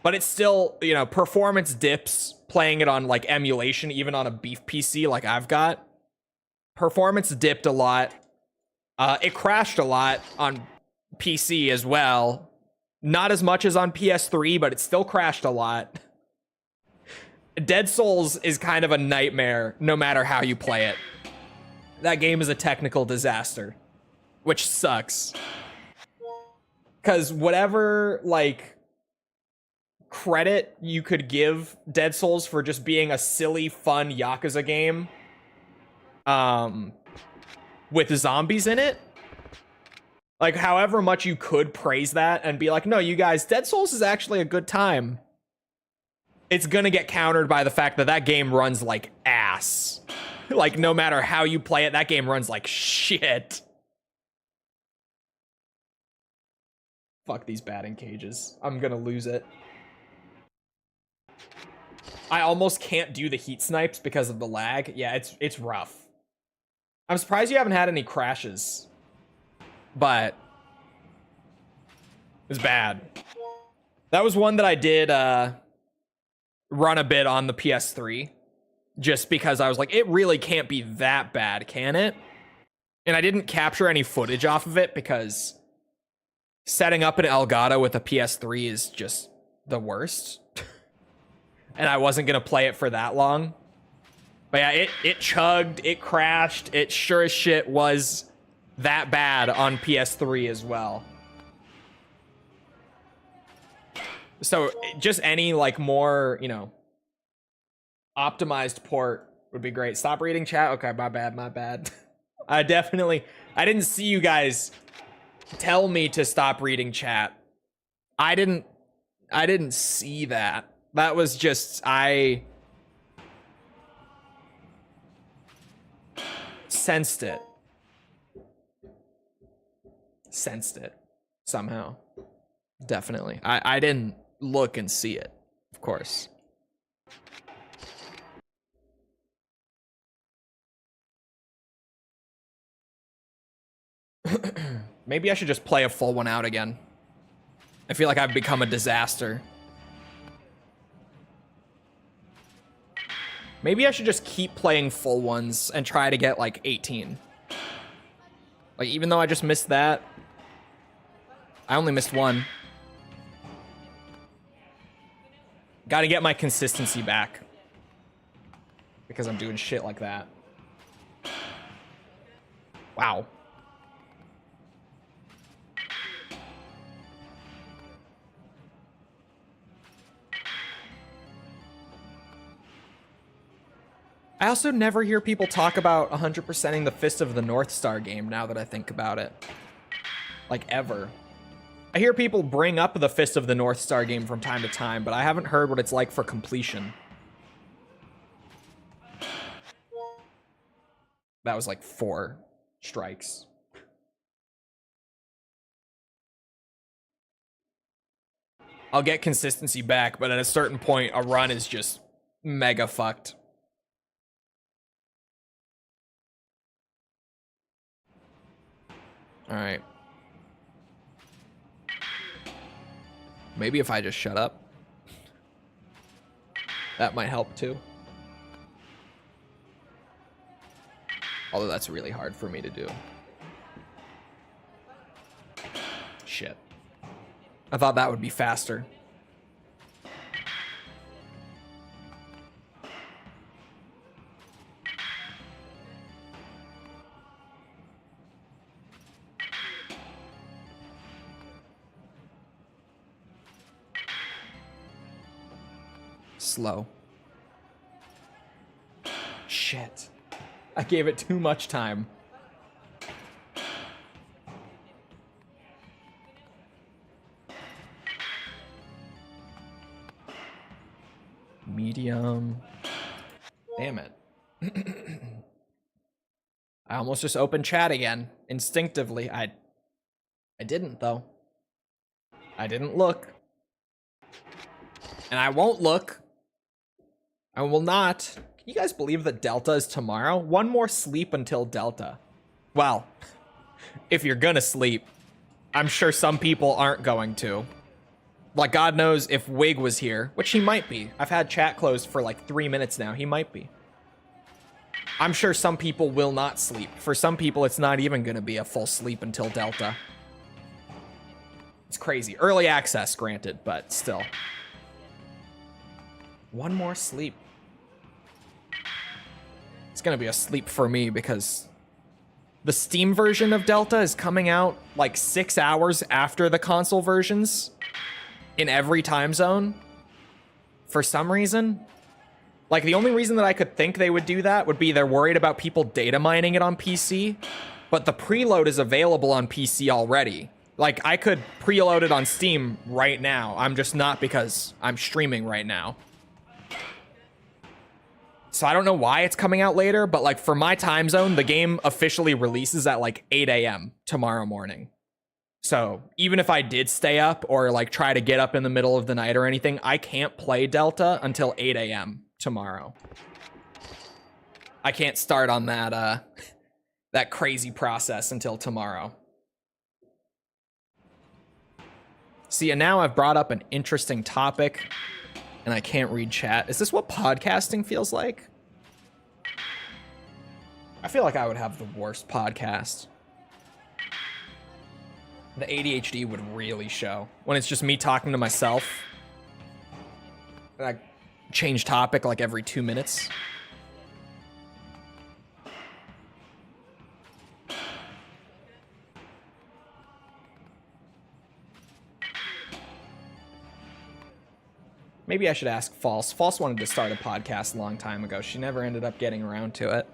but it's still, you know, performance dips playing it on like emulation, even on a beef PC like I've got. Performance dipped a lot. It crashed a lot on PC as well. Not as much as on PS3, but it still crashed a lot. Dead Souls is kind of a nightmare no matter how you play it. That game is a technical disaster, which sucks. Because whatever, like, credit you could give Dead Souls for just being a silly, fun Yakuza game with zombies in it, like, however much you could praise that and be like, no, you guys, Dead Souls is actually a good time, it's gonna get countered by the fact that that game runs like ass. Like, no matter how you play it, that game runs like shit. Fuck these batting cages. I'm gonna lose it. I almost can't do the heat snipes because of the lag. Yeah, it's rough. I'm surprised you haven't had any crashes. But it's bad. That was one that I did run a bit on the PS3. Just because I was like, it really can't be that bad, can it? And I didn't capture any footage off of it because setting up an Elgato with a PS3 is just the worst. And I wasn't gonna play it for that long. But yeah, it chugged, it crashed, it sure as shit was that bad on PS3 as well. So just any like more, you know, optimized port would be great. Stop reading chat. Okay, my bad. I didn't see you guys tell me to stop reading chat. I didn't see that. That was just, I sensed it. Sensed it somehow. Definitely. I didn't look and see it, of course. Maybe I should just play a full one out again. I feel like I've become a disaster. Maybe I should just keep playing full ones and try to get like 18. Like, even though I just missed that, I only missed one. Gotta get my consistency back. Because I'm doing shit like that. Wow. I also never hear people talk about 100%ing the Fist of the North Star game now that I think about it. Like, ever. I hear people bring up the Fist of the North Star game from time to time, but I haven't heard what it's like for completion. That was like 4 strikes. I'll get consistency back, but at a certain point, a run is just mega fucked. All right. Maybe if I just shut up. That might help too. Although that's really hard for me to do. Shit. I thought that would be faster. slow. Shit. I gave it too much time. Medium. Damn it. I almost just opened chat again. Instinctively. I didn't, though. I didn't look. And I won't look. I will not. Can you guys believe that Delta is tomorrow? One more sleep until Delta. Well, if you're gonna sleep, I'm sure some people aren't going to. Like, God knows if Wig was here, which he might be. I've had chat closed for like 3 minutes now. He might be. I'm sure some people will not sleep. For some people, it's not even gonna be a full sleep until Delta. It's crazy. Early access, granted, but still. One more sleep. It's gonna be a sleep for me because the Steam version of Delta is coming out like 6 hours after the console versions in every time zone. For some reason. Like, the only reason that I could think they would do that would be they're worried about people data mining it on PC, but the preload is available on PC already. Like, I could preload it on Steam right now. I'm just not because I'm streaming right now. So I don't know why it's coming out later, but like for my time zone, the game officially releases at like 8 a.m. tomorrow morning. So even if I did stay up or like try to get up in the middle of the night or anything, I can't play Delta until 8 a.m. tomorrow. I can't start on that that crazy process until tomorrow. See, and now I've brought up an interesting topic and I can't read chat. Is this what podcasting feels like? I feel like I would have the worst podcast. The ADHD would really show when it's just me talking to myself. And I change topic like every 2 minutes. Maybe I should ask False. False wanted to start a podcast a long time ago. She never ended up getting around to it.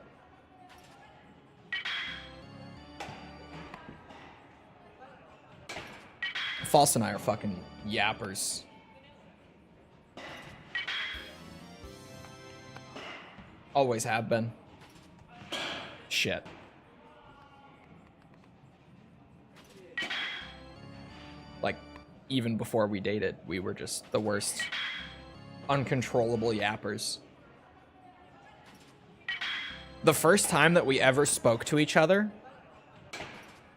False and I are fucking yappers. Always have been. Shit. Like, even before we dated, we were just the worst. Uncontrollable yappers. The first time that we ever spoke to each other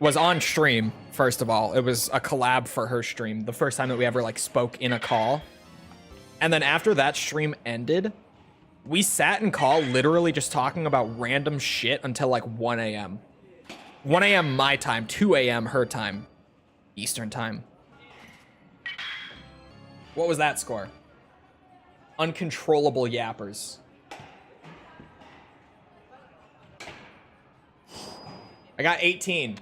was on stream, first of all. It was a collab for her stream. The first time that we ever like spoke in a call. And then after that stream ended, we sat in call literally just talking about random shit until like 1 a.m. 1 a.m. my time, 2 a.m. her time. Eastern time. What was that score? Uncontrollable yappers. I got 18.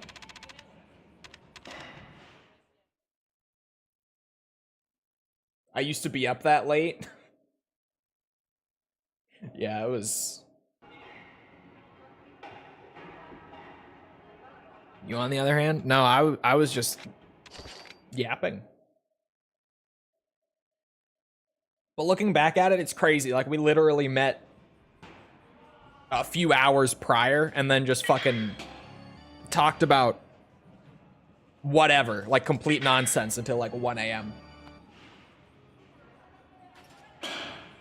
I used to be up that late. Yeah, it was... You on the other hand? No, I was just yapping. But looking back at it, it's crazy. Like, we literally met a few hours prior and then just fucking talked about whatever, like complete nonsense until like 1 a.m.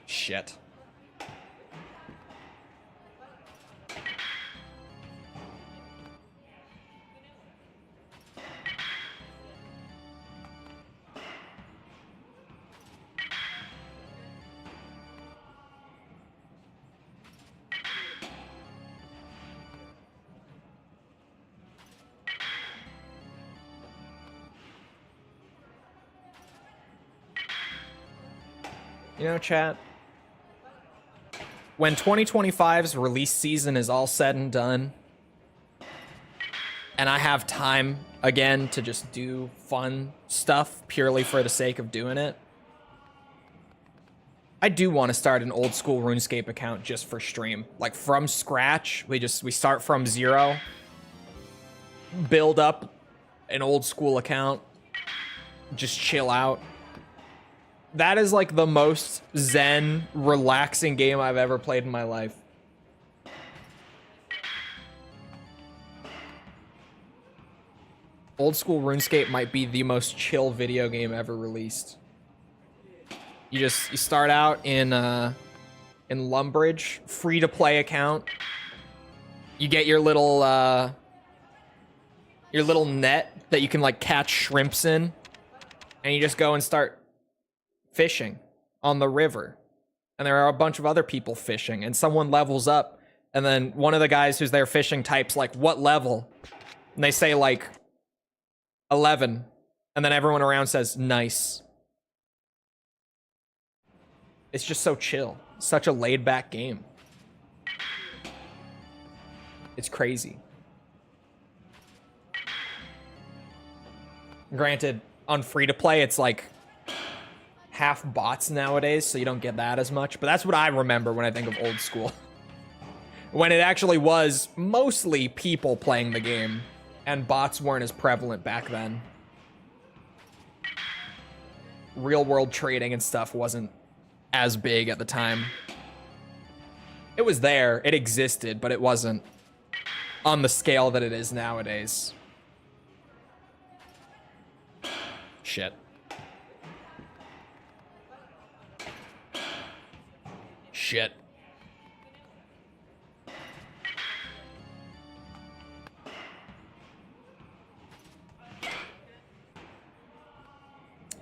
Shit. You know, chat, when 2025's release season is all said and done, and I have time again to just do fun stuff purely for the sake of doing it, I do want to start an old school RuneScape account just for stream. Like from scratch, we start from 0, build up an old school account, just chill out. That is like the most zen, relaxing game I've ever played in my life. Old school RuneScape might be the most chill video game ever released. You start out in Lumbridge, free to play account. You get your little net that you can like catch shrimps in, and you just go and start fishing on the river. And there are a bunch of other people fishing, and someone levels up, and then one of the guys who's there fishing types like, what level? And they say like 11, and then everyone around says nice. It's just so chill. Such a laid-back game. It's crazy. Granted, on free-to-play, it's like half bots nowadays, so you don't get that as much. But that's what I remember when I think of old school. When it actually was mostly people playing the game, and bots weren't as prevalent back then. Real-world trading and stuff wasn't as big at the time. It was there, it existed, but it wasn't on the scale that it is nowadays. Shit. Shit.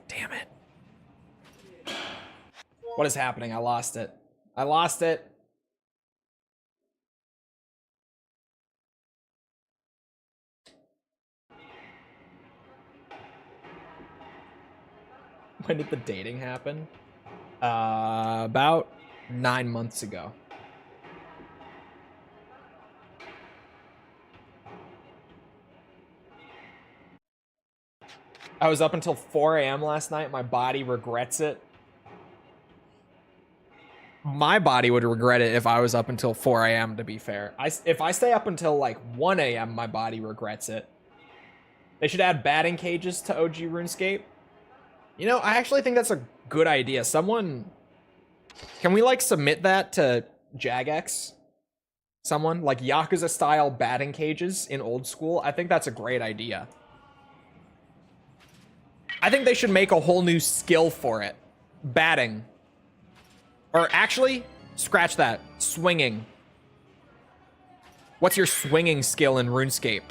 Damn it. What is happening? I lost it. I lost it. When did the dating happen? About 9 months ago. I was up until 4 a.m. last night. My body regrets it. My body would regret it if I was up until 4 a.m., to be fair. If I stay up until like 1 a.m., my body regrets it. They should add batting cages to OG RuneScape. You know, I actually think that's a good idea. Someone... Can we, like, submit that to Jagex? Someone? Like, Yakuza-style batting cages in old school? I think that's a great idea. I think they should make a whole new skill for it. Batting. Or actually, scratch that. Swinging. What's your swinging skill in RuneScape?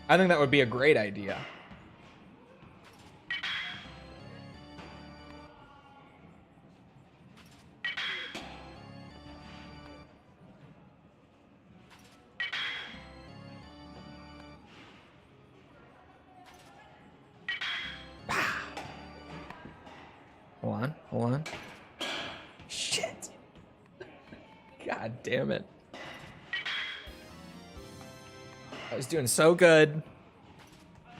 I think that would be a great idea. Hold on. Shit. God damn it. I was doing so good.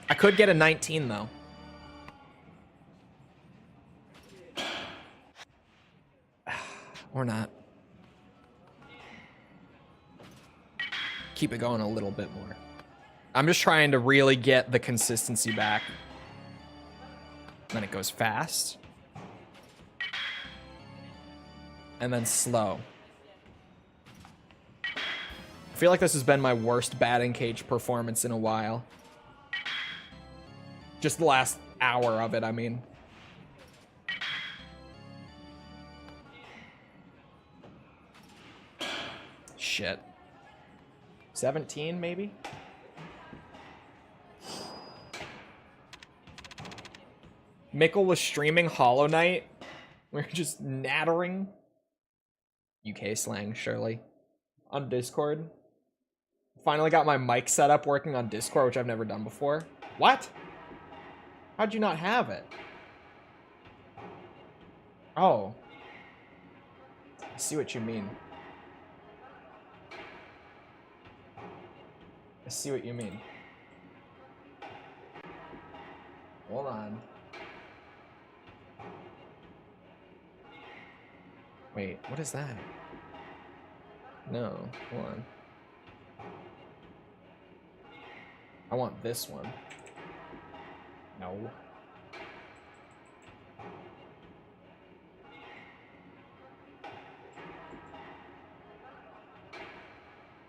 I could get a 19 though. Or not. Keep it going a little bit more. I'm just trying to really get the consistency back. Then it goes fast. And then slow. I feel like this has been my worst batting cage performance in a while. Just the last hour of it, I mean. Shit. 17, maybe? Mikkel was streaming Hollow Knight. We were just nattering. UK slang, surely. On Discord. Finally got my mic set up working on Discord, which I've never done before. What? How'd you not have it? Oh. I see what you mean. I see what you mean. Hold on. Wait, what is that? No, hold on. I want this one. No.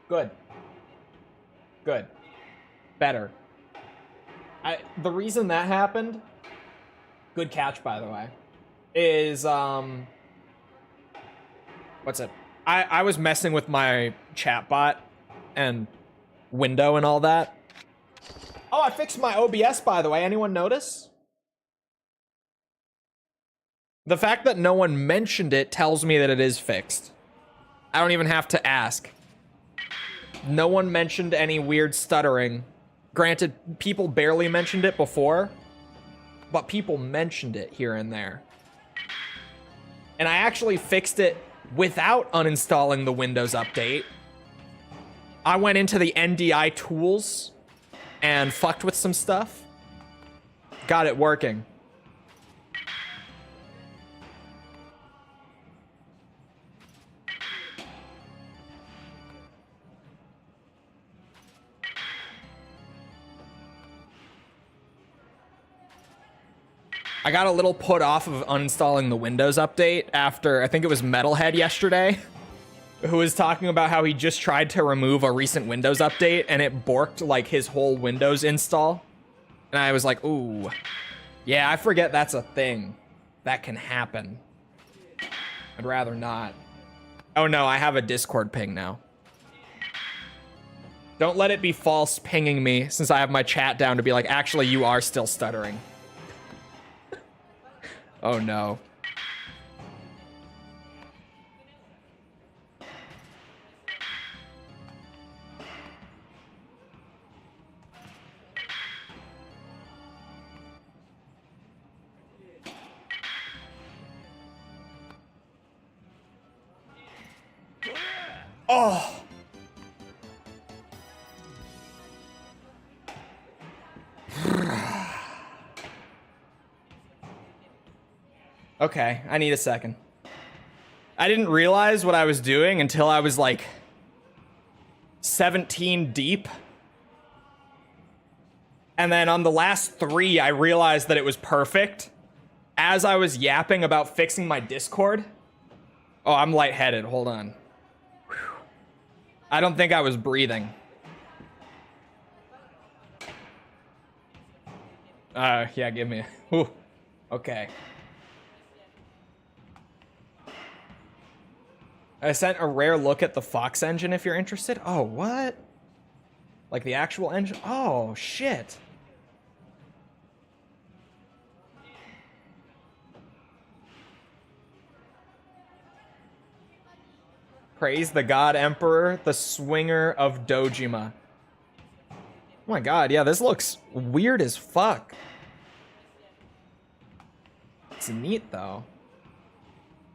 Good. Good. Better. The reason that happened, good catch by the way, is what's it? I was messing with my chatbot and window and all that. Oh, I fixed my OBS by the way. Anyone notice? The fact that no one mentioned it tells me that it is fixed. I don't even have to ask. No one mentioned any weird stuttering. Granted, people barely mentioned it before, but people mentioned it here and there. And I actually fixed it without uninstalling the Windows update. I went into the NDI tools and fucked with some stuff. Got it working. I got a little put off of uninstalling the Windows update after, I think it was Metalhead yesterday, who was talking about how he just tried to remove a recent Windows update and it borked like his whole Windows install. And I was like, ooh, yeah, I forget that's a thing that can happen. I'd rather not. Oh no, I have a Discord ping now. Don't let it be false pinging me since I have my chat down to be like, actually, you are still stuttering. Oh no. Oh. Okay, I need a second. I didn't realize what I was doing until I was like 17 deep. And then on the last 3, I realized that it was perfect. As I was yapping about fixing my Discord. Oh, I'm lightheaded. Hold on. Whew. I don't think I was breathing. Yeah, give me. Whew. Okay. I sent a rare look at the Fox engine if you're interested. Oh, what? Like the actual engine? Oh, shit. Praise the God Emperor, the swinger of Dojima. Oh my god, yeah, this looks weird as fuck. It's neat though.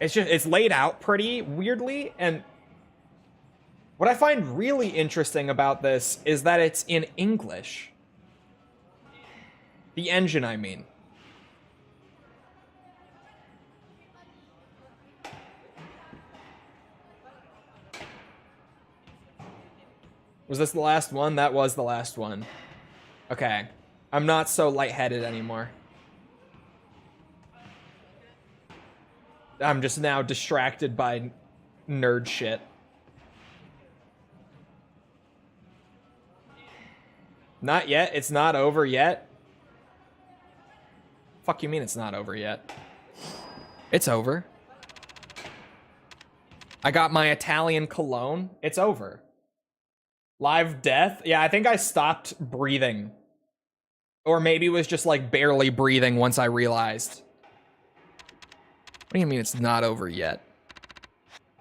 It's laid out pretty weirdly, and what I find really interesting about this is that it's in English. The engine, I mean. Was this the last one? That was the last one. Okay. I'm not so lightheaded anymore. I'm just now distracted by nerd shit. Not yet? It's not over yet? Fuck you mean it's not over yet? It's over. I got my Italian cologne. It's over. Live death? Yeah, I think I stopped breathing. Or maybe was just like barely breathing once I realized. What do you mean it's not over yet?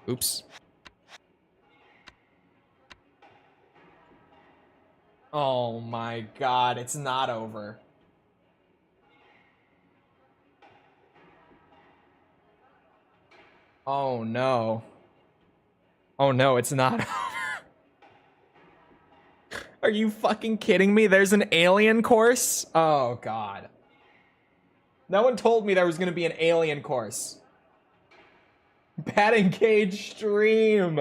Oops. Oh my god, it's not over. Oh no. Oh no, it's not over. Are you fucking kidding me? There's an alien course? Oh god. No one told me there was gonna be an alien course. Batting cage stream.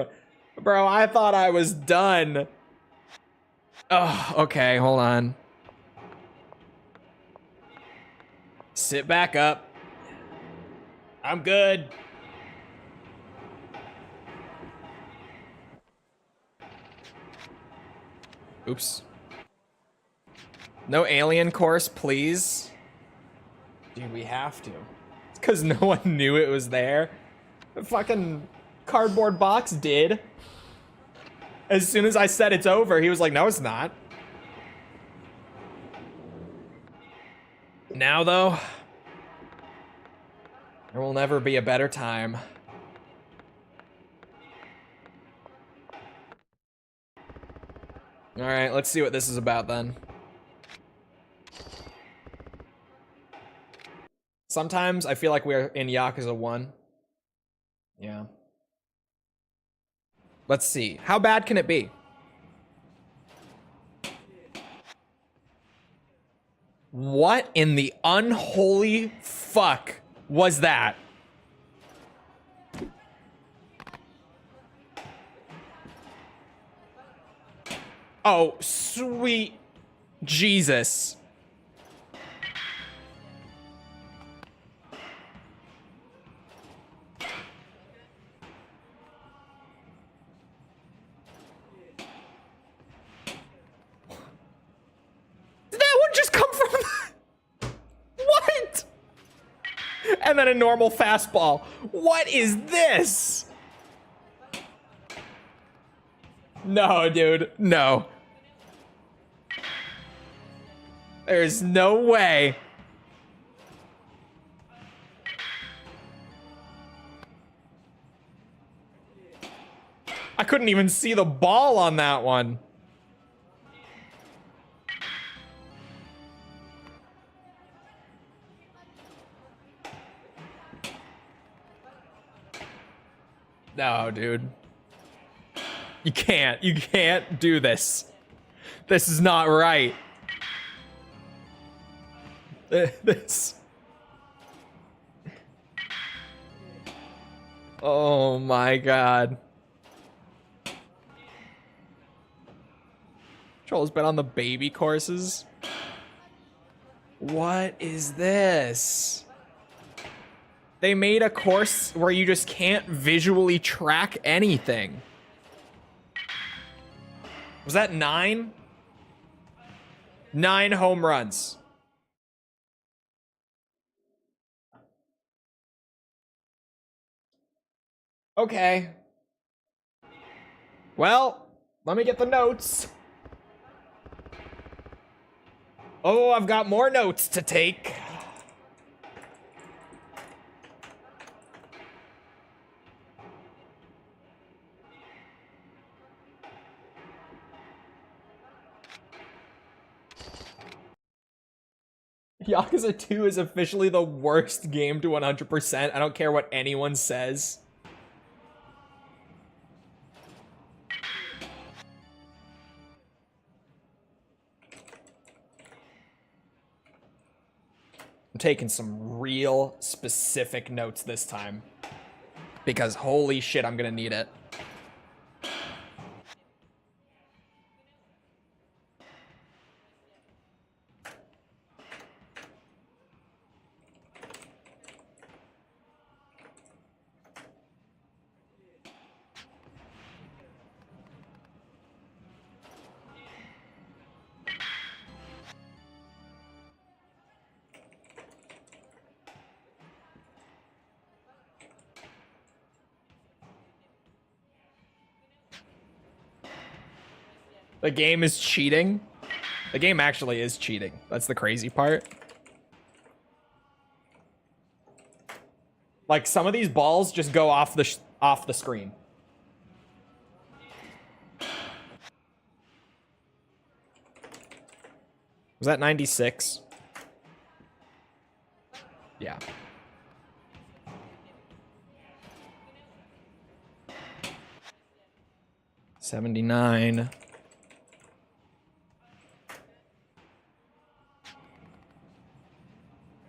Bro, I thought I was done. Oh, okay, hold on. Sit back up. I'm good. Oops. No alien course, please. Dude, we have to. It's because no one knew it was there. The fucking cardboard box did. As soon as I said it's over, he was like, no, it's not. Now, though, there will never be a better time. All right, let's see what this is about then. Sometimes I feel like we're in Yakuza 1. Yeah. Let's see. How bad can it be? What in the unholy fuck was that? Oh, sweet Jesus. Did that one just come from what? And then a normal fastball. What is this? No, dude. No. There's no way. I couldn't even see the ball on that one. No, dude. You can't do this. This is not right. This. Oh my god. Chole's been on the baby courses. What is this? They made a course where you just can't visually track anything. Was that 9? 9 home runs. Okay. Well, let me get the notes. Oh, I've got more notes to take. Yakuza 2 is officially the worst game to 100%. I don't care what anyone says. I'm taking some real specific notes this time. Because holy shit, I'm gonna need it. The game is cheating. The game actually is cheating. That's the crazy part. Like some of these balls just go off the screen. Was that 96? Yeah. $79.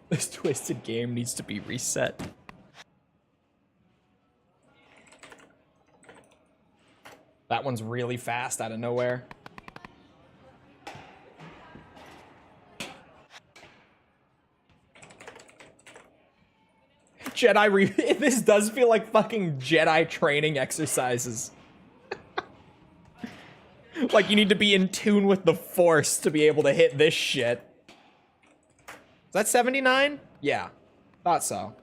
This twisted game needs to be reset. That one's really fast out of nowhere. This does feel like fucking Jedi training exercises. Like you need to be in tune with the Force to be able to hit this shit. Is that 79? Yeah, thought so.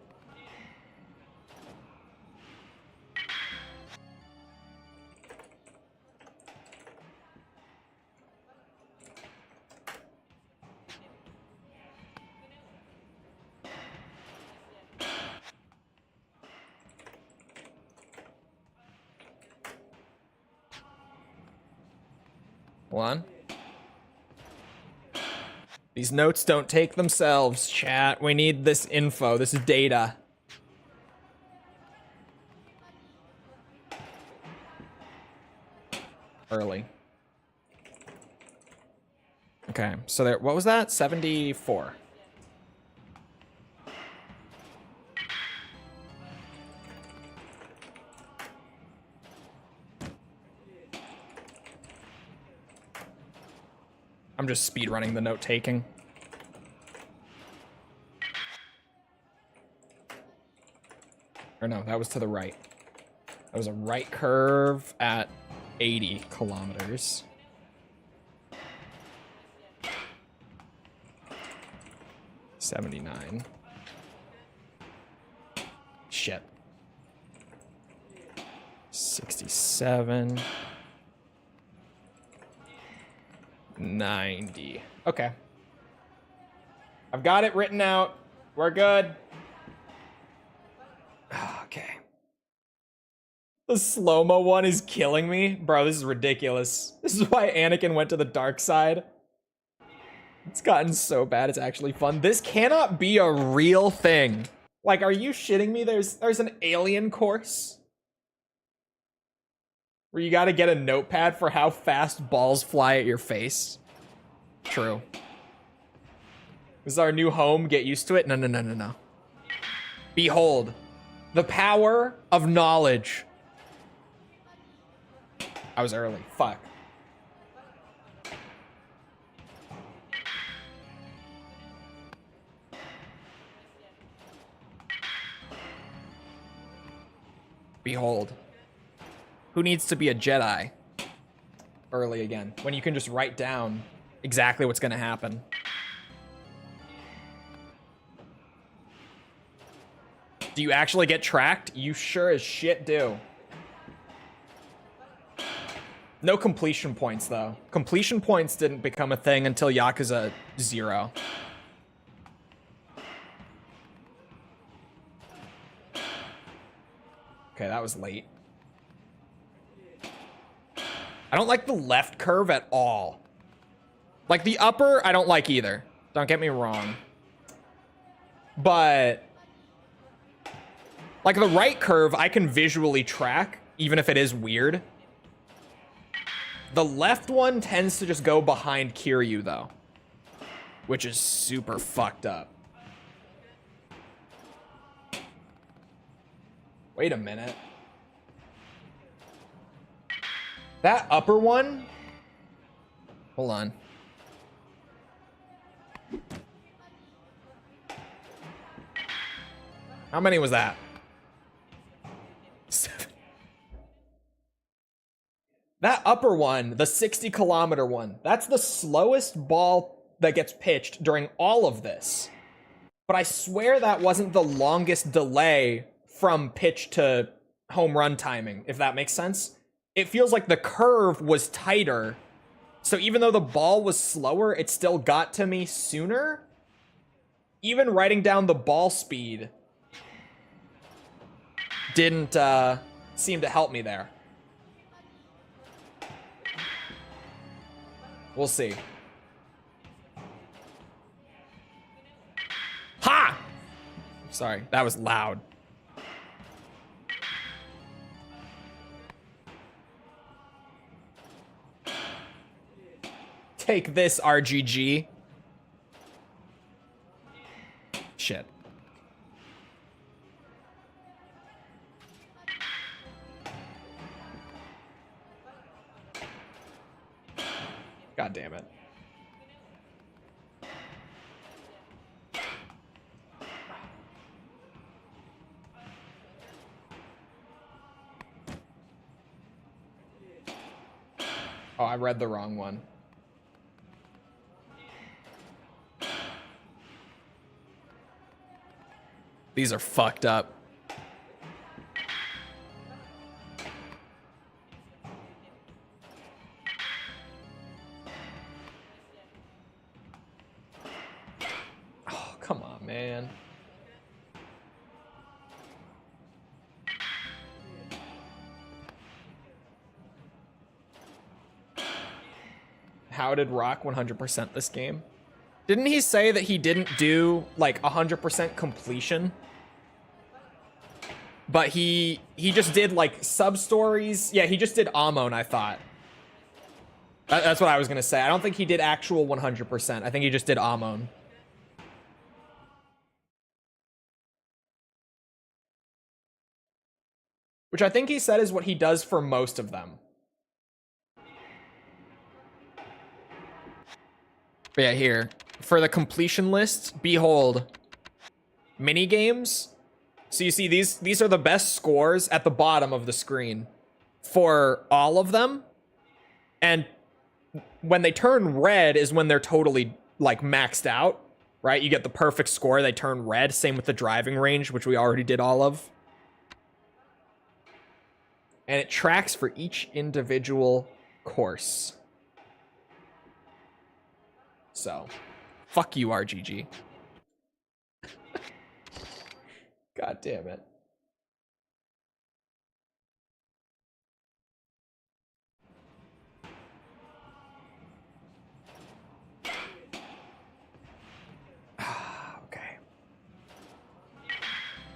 One. These notes don't take themselves, chat. We need this info. This is data. Early. Okay, so there, what was that? 74. I'm just speedrunning the note taking. Or no, that was to the right. That was a right curve at 80 kilometers. $79. Shit. 67. 90. Okay. I've got it written out. We're good. Okay. The slow-mo one is killing me. Bro, this is ridiculous. This is why Anakin went to the dark side. It's gotten so bad, it's actually fun. This cannot be a real thing. Like, are you shitting me? There's an alien course where you gotta get a notepad for how fast balls fly at your face. True. This is our new home. Get used to it. No, no, no, no, no. Behold, the power of knowledge. I was early. Fuck. Behold. Who needs to be a Jedi? Early again. When you can just write down exactly what's gonna happen. Do you actually get tracked? You sure as shit do. No completion points, though. Completion points didn't become a thing until Yakuza 0. Okay, that was late. I don't like the left curve at all. Like, the upper, I don't like either. Don't get me wrong. But like, the right curve, I can visually track, even if it is weird. The left one tends to just go behind Kiryu, though, which is super fucked up. Wait a minute. That upper one? Hold on. How many was that? 7. That upper one, the 60-kilometer one, that's the slowest ball that gets pitched during all of this. But I swear that wasn't the longest delay from pitch to home run timing, if that makes sense. It feels like the curve was tighter, so even though the ball was slower, it still got to me sooner. Even writing down the ball speed didn't seem to help me there. We'll see. Ha! Sorry, that was loud. Take this, RGG. Shit. God damn it. Oh, I read the wrong one. These are fucked up. Oh, come on, man. How did Rock 100% this game? Didn't he say that he didn't do like 100% completion? But he just did like sub-stories. Yeah, he just did Amon, I thought. That's what I was gonna say. I don't think he did actual 100%. I think he just did Amon. Which I think he said is what he does for most of them. But yeah, here. For the completion list, behold. Minigames. So you see, these are the best scores at the bottom of the screen for all of them. And when they turn red is when they're totally, like, maxed out, right? You get the perfect score, they turn red. Same with the driving range, which we already did all of. And it tracks for each individual course. So, fuck you, RGG. God damn it. Okay.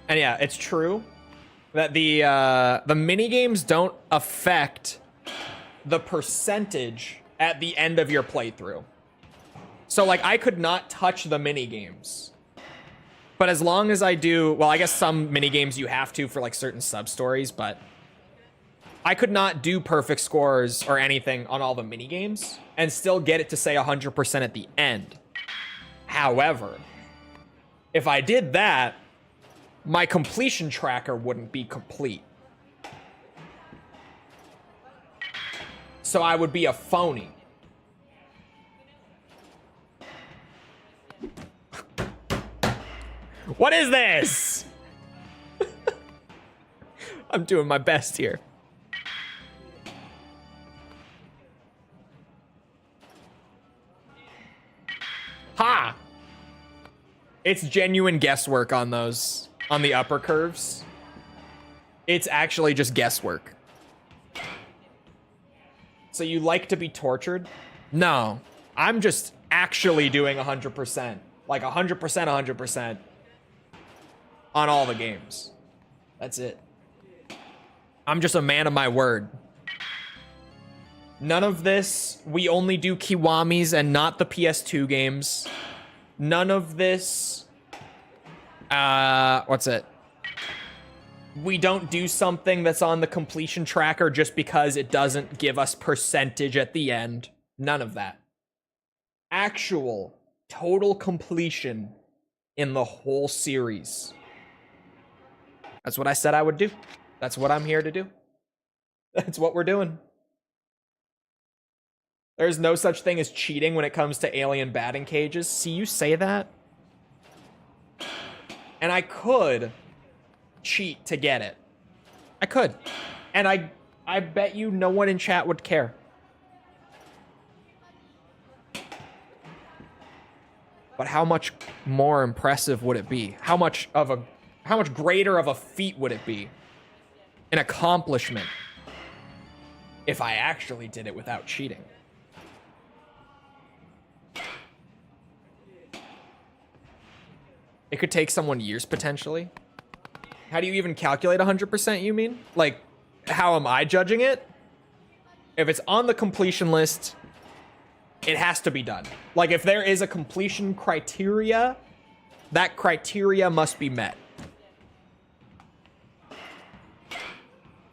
And yeah, it's true that the mini games don't affect the percentage at the end of your playthrough. So like I could not touch the mini games. But as long as I do, well, I guess some mini games you have to for like certain sub-stories, but I could not do perfect scores or anything on all the mini games and still get it to say 100% at the end. However, if I did that, my completion tracker wouldn't be complete. So I would be a phony. What is this? I'm doing my best here. Ha! It's genuine guesswork on those, on the upper curves. It's actually just guesswork. So you like to be tortured? No, I'm just actually doing 100%. Like 100%, 100%. On all the games. That's it. I'm just a man of my word. None of this, we only do Kiwamis and not the PS2 games. None of this, what's it? We don't do something that's on the completion tracker just because it doesn't give us percentage at the end. None of that. Actual, total completion in the whole series. That's what I said I would do. That's what I'm here to do. That's what we're doing. There's no such thing as cheating when it comes to alien batting cages. See, you say that? And I could cheat to get it. I could. And I bet you no one in chat would care. But how much more impressive would it be? How much greater of a feat would it be? An accomplishment if I actually did it without cheating. It could take someone years potentially. How do you even calculate 100%, you mean? Like, how am I judging it? If it's on the completion list, it has to be done. Like, if there is a completion criteria, That criteria must be met.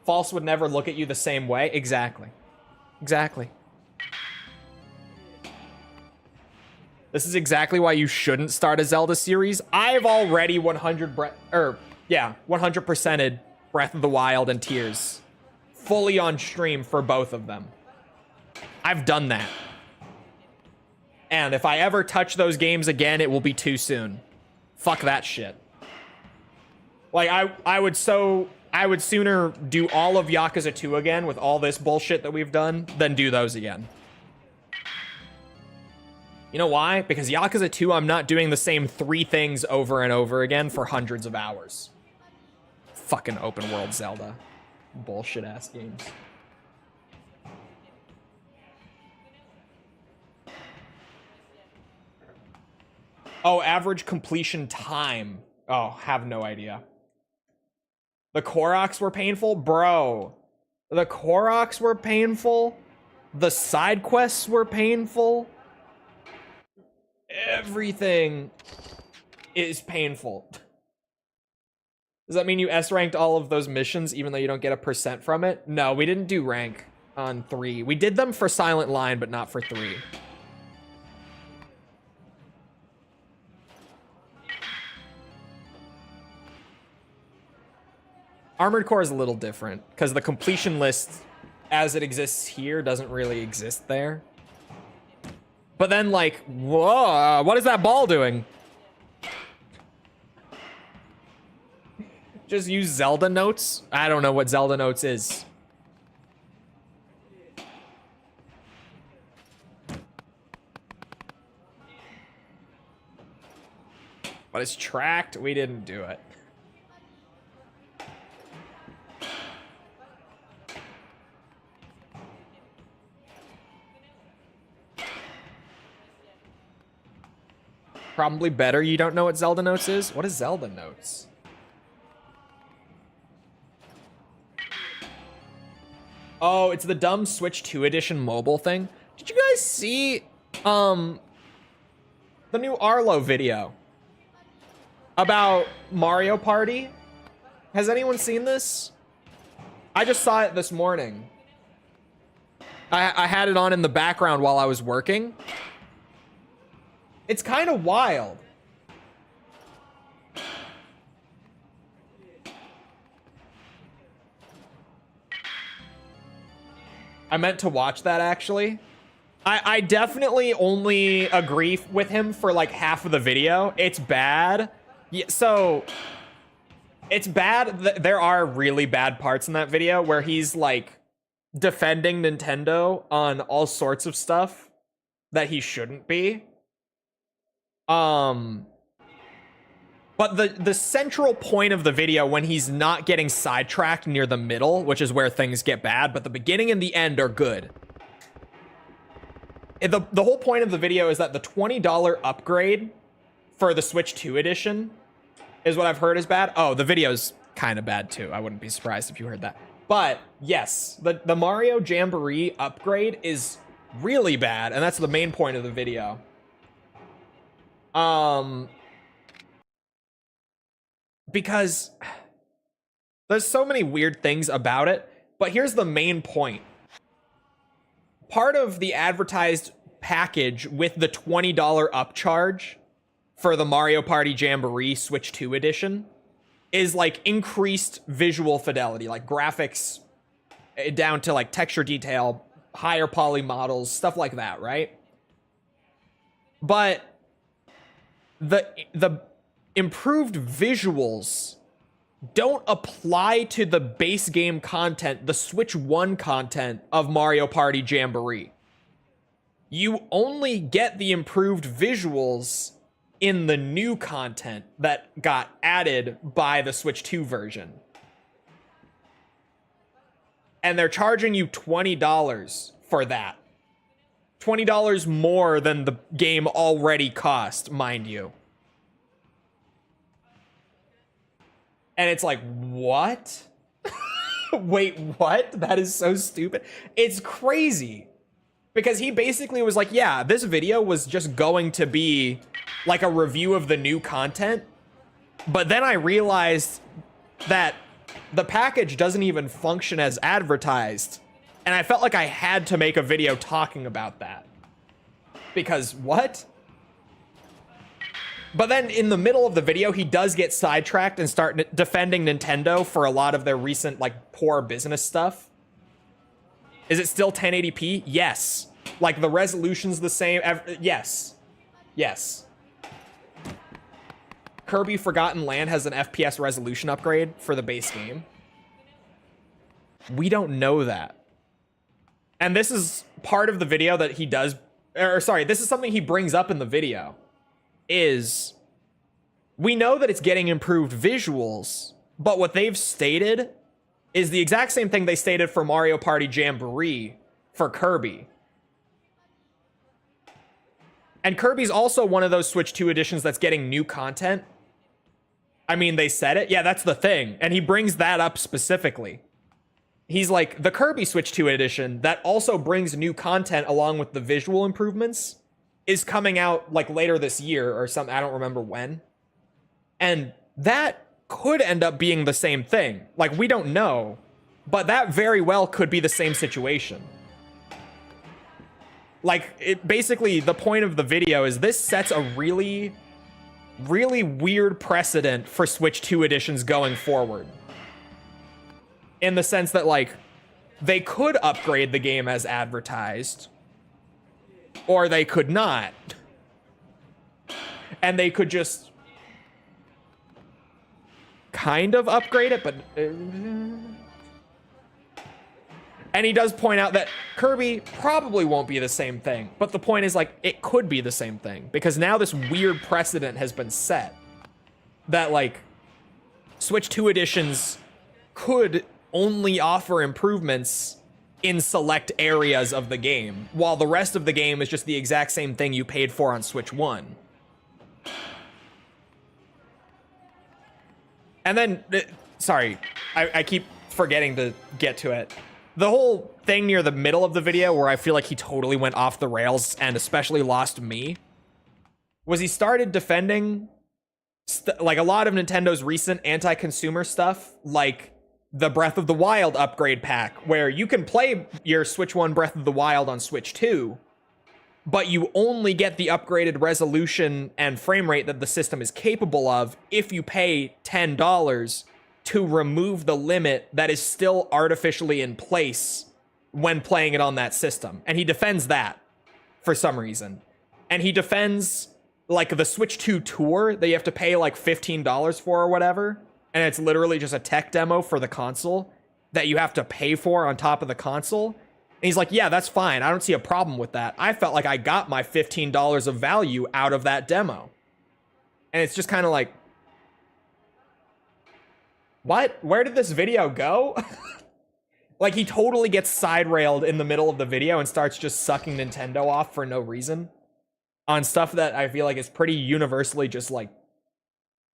False would never look at you the same way. Exactly. Exactly. This is exactly why you shouldn't start a Zelda series. I've already 100%ed Breath of the Wild and Tears. Fully on stream for both of them. I've done that. And if I ever touch those games again, it will be too soon. Fuck that shit. Like, I would sooner do all of Yakuza 2 again with all this bullshit that we've done than do those again. You know why? Because Yakuza 2, I'm not doing the same 3 things over and over again for hundreds of hours. Fucking open world Zelda. Bullshit ass games. Oh, average completion time. Oh, have no idea. The Koroks were painful? Bro. The Koroks were painful. The side quests were painful. Everything is painful. Does that mean you S-ranked all of those missions even though you don't get a % from it? No, we didn't do rank on 3. We did them for Silent Line, but not for 3. Armored Core is a little different because the completion list as it exists here doesn't really exist there. But then, like, whoa, what is that ball doing? Just use Zelda notes? I don't know what Zelda notes is. But it's tracked. We didn't do it. Probably better you don't know what Zelda Notes is. What is Zelda Notes? Oh, it's the dumb Switch 2 edition mobile thing. Did you guys see the new Arlo video about Mario Party? Has anyone seen this? I just saw it this morning. I had it on in the background while I was working. It's kind of wild. I meant to watch that, actually. I definitely only agree with him for like half of the video. It's bad. Yeah, so it's bad. There are really bad parts in that video where he's like defending Nintendo on all sorts of stuff that he shouldn't be. But the central point of the video, when he's not getting sidetracked near the middle, which is where things get bad, but the beginning and the end are good. The whole point of the video is that the $20 upgrade for the Switch 2 edition is what I've heard is bad. Oh, the video's kind of bad too. I wouldn't be surprised if you heard that. But yes, the Mario Jamboree upgrade is really bad, and that's the main point of the video. Because there's so many weird things about it, but here's the main point. Part of the advertised package with the $20 upcharge for the Mario Party Jamboree Switch 2 edition is like increased visual fidelity, like graphics down to like texture detail, higher poly models, stuff like that, right? But the improved visuals don't apply to the base game content, the Switch 1 content of Mario Party Jamboree. You only get the improved visuals in the new content that got added by the Switch 2 version. And they're charging you $20 for that. $20 more than the game already cost, mind you. And it's like, what? Wait, what? That is so stupid. It's crazy. Because he basically was like, yeah, this video was just going to be like a review of the new content. But then I realized that the package doesn't even function as advertised. And I felt like I had to make a video talking about that. Because what? But then in the middle of the video, he does get sidetracked and start defending Nintendo for a lot of their recent, like, poor business stuff. Is it still 1080p? Yes. Like, the resolution's the same. Yes. Yes. Kirby Forgotten Land has an FPS resolution upgrade for the base game. We don't know that. And this is part of the video that he does, or sorry, this is something he brings up in the video, is we know that it's getting improved visuals, but what they've stated is the exact same thing they stated for Mario Party Jamboree for Kirby. And Kirby's also one of those Switch 2 editions that's getting new content. I mean, they said it. Yeah, that's the thing. And he brings that up specifically. He's like, the Kirby Switch 2 edition that also brings new content along with the visual improvements is coming out like later this year or something. I don't remember when. And that could end up being the same thing. Like, we don't know, but that very well could be the same situation. Like, it basically, the point of the video is this sets a really, really weird precedent for Switch 2 editions going forward. In the sense that, like, they could upgrade the game as advertised, or they could not. And they could just kind of upgrade it, but... And he does point out that Kirby probably won't be the same thing. But the point is, like, it could be the same thing. Because now this weird precedent has been set. That, like, Switch 2 editions could only offer improvements in select areas of the game, while the rest of the game is just the exact same thing you paid for on Switch 1. And then, sorry, I keep forgetting to get to it. The whole thing near the middle of the video where I feel like he totally went off the rails and especially lost me was he started defending like a lot of Nintendo's recent anti-consumer stuff, like the Breath of the Wild upgrade pack, where you can play your Switch 1 Breath of the Wild on Switch 2, but you only get the upgraded resolution and frame rate that the system is capable of if you pay $10 to remove the limit that is still artificially in place when playing it on that system. And he defends that for some reason. And he defends, like, the Switch 2 Tour that you have to pay, like, $15 for or whatever. And it's literally just a tech demo for the console that you have to pay for on top of the console. And he's like, yeah, that's fine. I don't see a problem with that. I felt like I got my $15 of value out of that demo. And it's just kind of like, what? Where did this video go? Like, he totally gets side-railed in the middle of the video and starts just sucking Nintendo off for no reason on stuff that I feel like is pretty universally just like,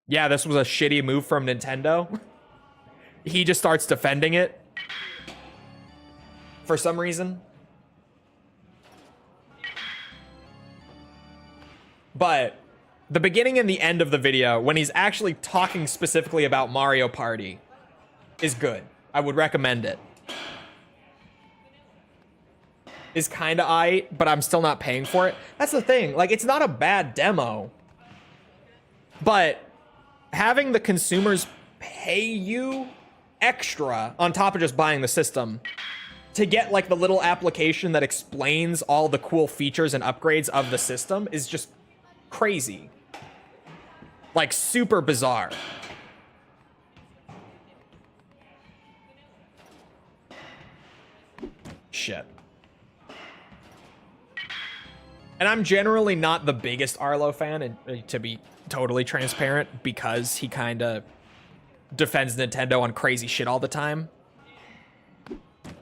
yeah, this was a shitty move from Nintendo. He just starts defending it for some reason. But the beginning and the end of the video, when he's actually talking specifically about Mario Party, is good. I would recommend it. Is kind of aight, but I'm still not paying for it. That's the thing. Like, it's not a bad demo, but having the consumers pay you extra on top of just buying the system to get, like, the little application that explains all the cool features and upgrades of the system is just crazy. Like, super bizarre. Shit. And I'm generally not the biggest Arlo fan, and to be totally transparent, because he kind of defends Nintendo on crazy shit all the time.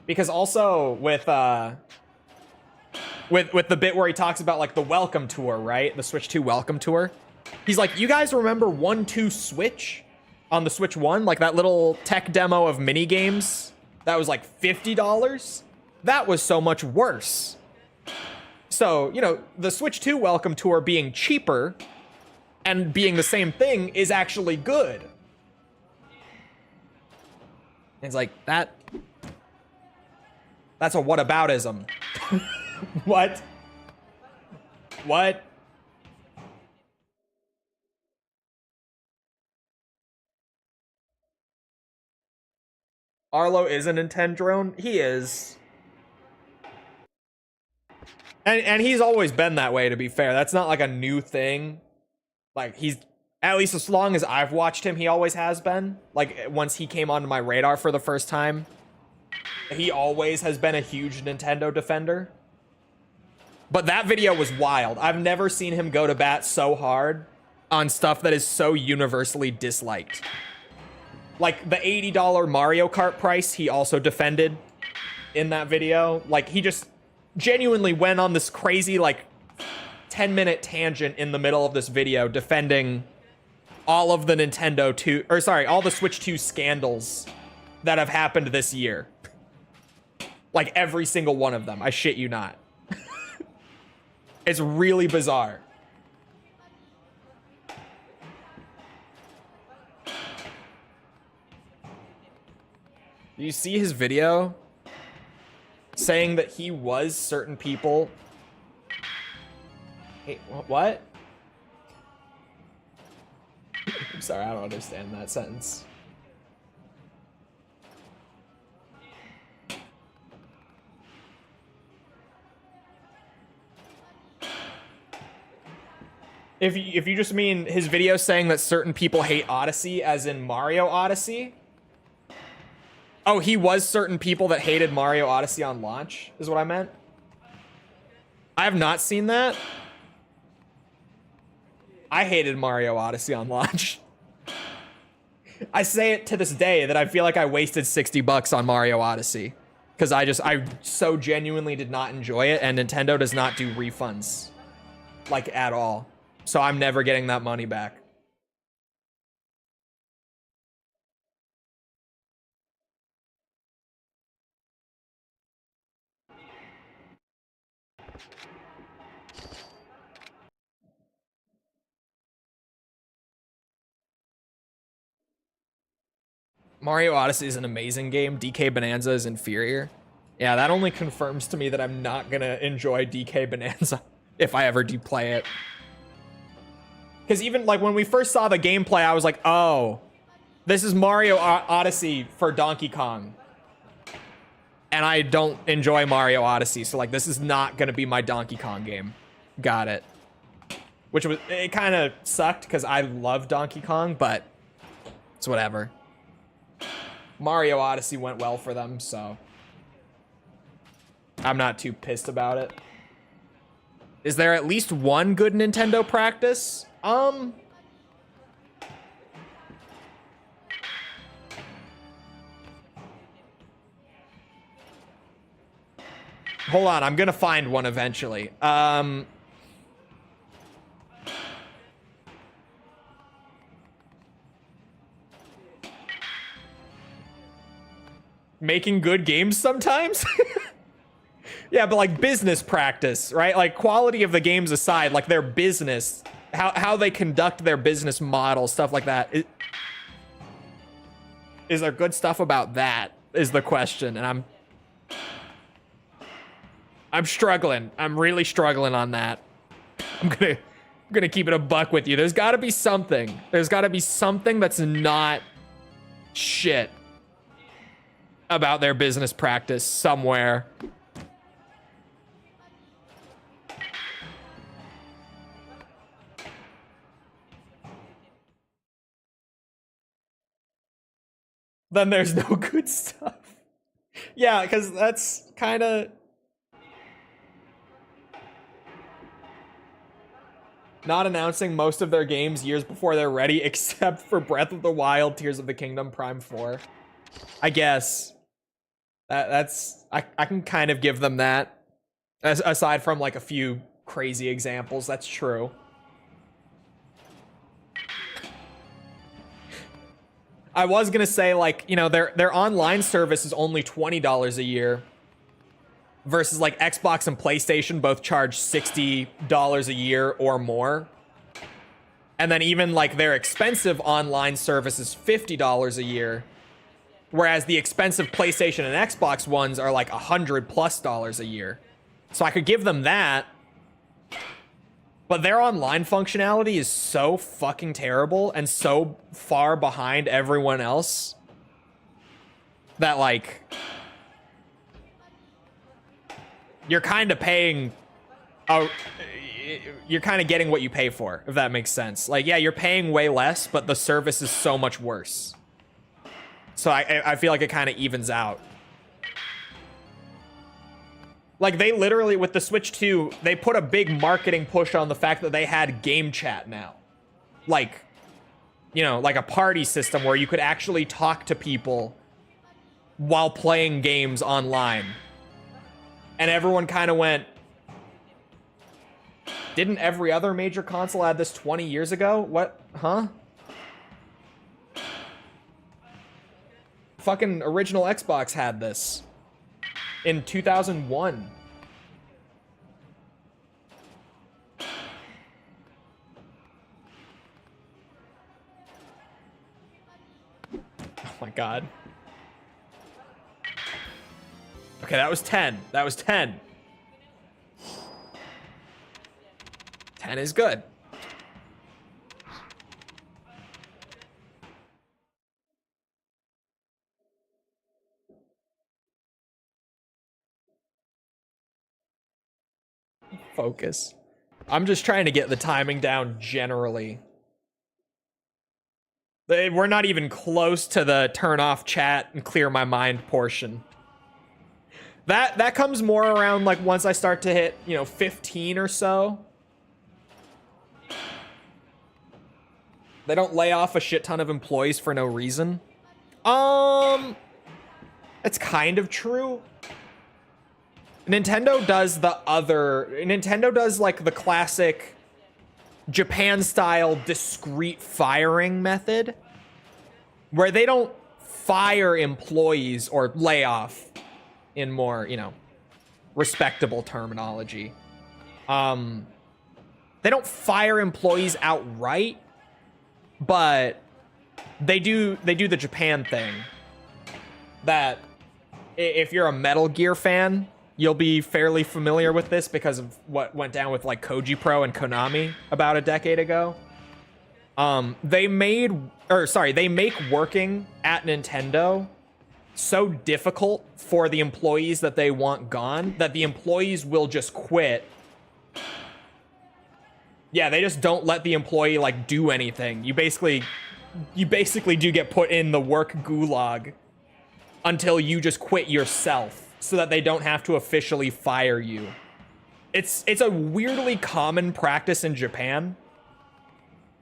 Because also with the bit where he talks about, like, the welcome tour, right? The Switch 2 welcome tour. He's like, you guys remember 1-2 Switch on the Switch 1? Like that little tech demo of minigames that was like $50? That was so much worse. So, you know, the Switch 2 Welcome Tour being cheaper and being the same thing is actually good. It's like, that's a whataboutism. What? What? Arlo is a Nintendo drone? He is. And he's always been that way, to be fair. That's not like a new thing. Like, he's, at least as long as I've watched him, he always has been. Like, once he came onto my radar for the first time, he always has been a huge Nintendo defender. But that video was wild. I've never seen him go to bat so hard on stuff that is so universally disliked. Like, the $80 Mario Kart price, he also defended in that video. Like, he just genuinely went on this crazy, like, 10-minute tangent in the middle of this video defending all of the Nintendo 2, or sorry, all the Switch 2 scandals that have happened this year. Like, every single one of them. I shit you not. It's really bizarre. Do you see his video saying that he was certain people? Hey, what? I'm sorry, I don't understand that sentence. If you just mean his video saying that certain people hate Odyssey, as in Mario Odyssey. Oh, he was certain people that hated Mario Odyssey on launch, is what I meant. I have not seen that. I hated Mario Odyssey on launch. I say it to this day that I feel like I wasted $60 on Mario Odyssey. Because I so genuinely did not enjoy it, and Nintendo does not do refunds. Like, at all. So I'm never getting that money back. Mario Odyssey is an amazing game. DK Bonanza is inferior. Yeah, that only confirms to me that I'm not gonna enjoy DK Bonanza if I ever do play it. Because even, like, when we first saw the gameplay, I was like, oh, this is Mario Odyssey for Donkey Kong. And I don't enjoy Mario Odyssey, so, like, this is not gonna be my Donkey Kong game. Got it. Which was, it kind of sucked, because I love Donkey Kong, but it's whatever. Mario Odyssey went well for them, so I'm not too pissed about it. Is there at least one good Nintendo practice? Hold on, I'm gonna find one eventually. Making good games sometimes? Yeah, but like business practice, right? Like quality of the games aside, like their business, how they conduct their business model, stuff like that. Is there good stuff about that is the question, and I'm struggling. I'm really struggling on that. I'm gonna keep it a buck with you. There's gotta be something. There's gotta be something that's not shit about their business practice somewhere. Then there's no good stuff. Yeah, because that's kind of not announcing most of their games years before they're ready, except for Breath of the Wild, Tears of the Kingdom, Prime 4. I guess. That's I can kind of give them that. Aside from like a few crazy examples, that's true. I was gonna say, like, you know, their online service is only $20 a year. versus like Xbox and PlayStation both charge $60 a year or more. And then even like their expensive online service is $50 a year. Whereas the expensive PlayStation and Xbox ones are like $100+ a year. So I could give them that. But their online functionality is so fucking terrible and so far behind everyone else that like you're kind of paying you're kind of getting what you pay for, if that makes sense. Like, yeah, you're paying way less, but the service is so much worse. So I feel like it kind of evens out. Like, they literally, with the Switch 2, they put a big marketing push on the fact that they had game chat now. Like, you know, like a party system where you could actually talk to people while playing games online. And everyone kind of went, didn't every other major console add this 20 years ago? What? Huh? Fucking original Xbox had this in 2001. Oh my god. Okay, that was 10. That was 10. 10 is good. Focus. I'm just trying to get the timing down generally. We're not even close to the turn off chat and clear my mind portion. That comes more around like once I start to hit, you know, 15 or so. They don't lay off a shit ton of employees for no reason. It's kind of true. Nintendo does like the classic Japan-style discrete firing method, where they don't fire employees or lay off in more, you know, respectable terminology. They don't fire employees outright, but they do the Japan thing. That if you're a Metal Gear fan, you'll be fairly familiar with this because of what went down with like Koji Pro and Konami about a decade ago. They make working at Nintendo so difficult for the employees that they want gone that the employees will just quit. Yeah, they just don't let the employee like do anything. You basically do get put in the work gulag until you just quit yourself, so that they don't have to officially fire you. It's a weirdly common practice in Japan.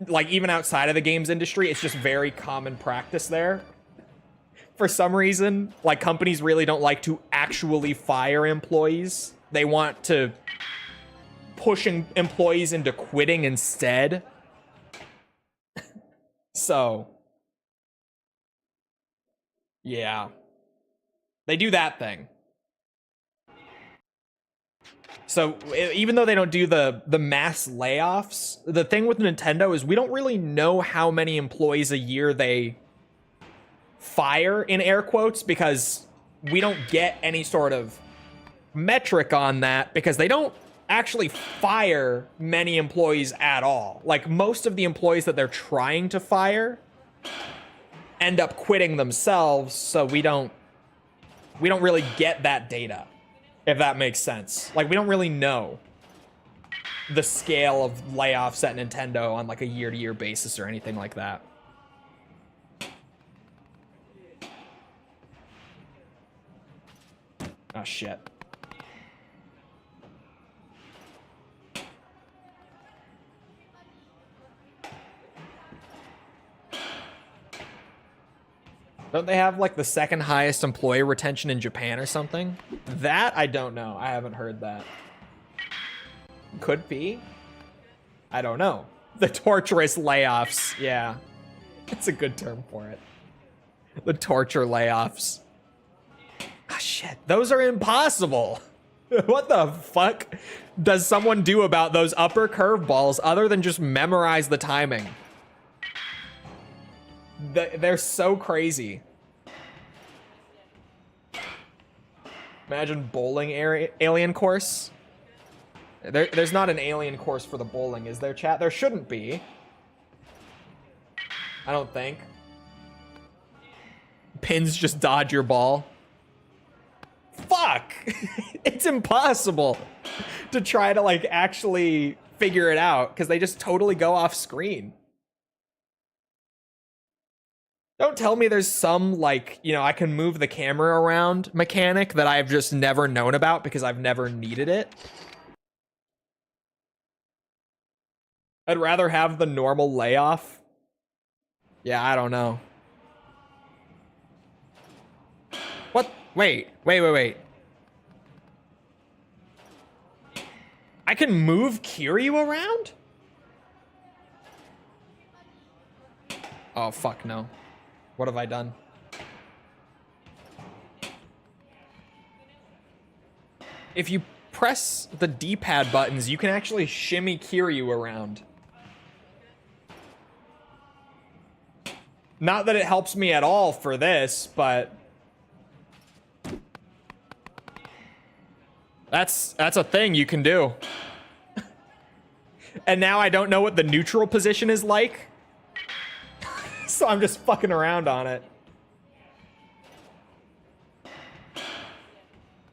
Like, even outside of the games industry, it's just very common practice there. For some reason, like, companies really don't like to actually fire employees. They want to push employees into quitting instead. So, yeah. They do that thing. So even though they don't do the mass layoffs, the thing with Nintendo is we don't really know how many employees a year they fire, in air quotes, because we don't get any sort of metric on that, because they don't actually fire many employees at all. Like, most of the employees that they're trying to fire end up quitting themselves, so we don't really get that data, if that makes sense. Like, we don't really know the scale of layoffs at Nintendo on like a year-to-year basis or anything like that. Oh, shit. Don't they have like the second highest employee retention in Japan or something? That I don't know. I haven't heard that. Could be. I don't know. The torturous layoffs. Yeah. It's a good term for it. The torture layoffs. Ah, shit. Those are impossible. What the fuck does someone do about those upper curveballs other than just memorize the timing? They're so crazy. Imagine bowling alien course. There's not an alien course for the bowling, is there, chat? There shouldn't be. I don't think. Pins just dodge your ball. Fuck! It's impossible to try to, like, actually figure it out because they just totally go off screen. Don't tell me there's some, like, you know, I can move the camera around mechanic that I've just never known about because I've never needed it. I'd rather have the normal layoff. Yeah, I don't know. What? Wait. I can move Kiryu around? Oh, fuck no. What have I done? If you press the D-pad buttons, you can actually shimmy Kiryu around. Not that it helps me at all for this, but that's a thing you can do. And now I don't know what the neutral position is like. So I'm just fucking around on it.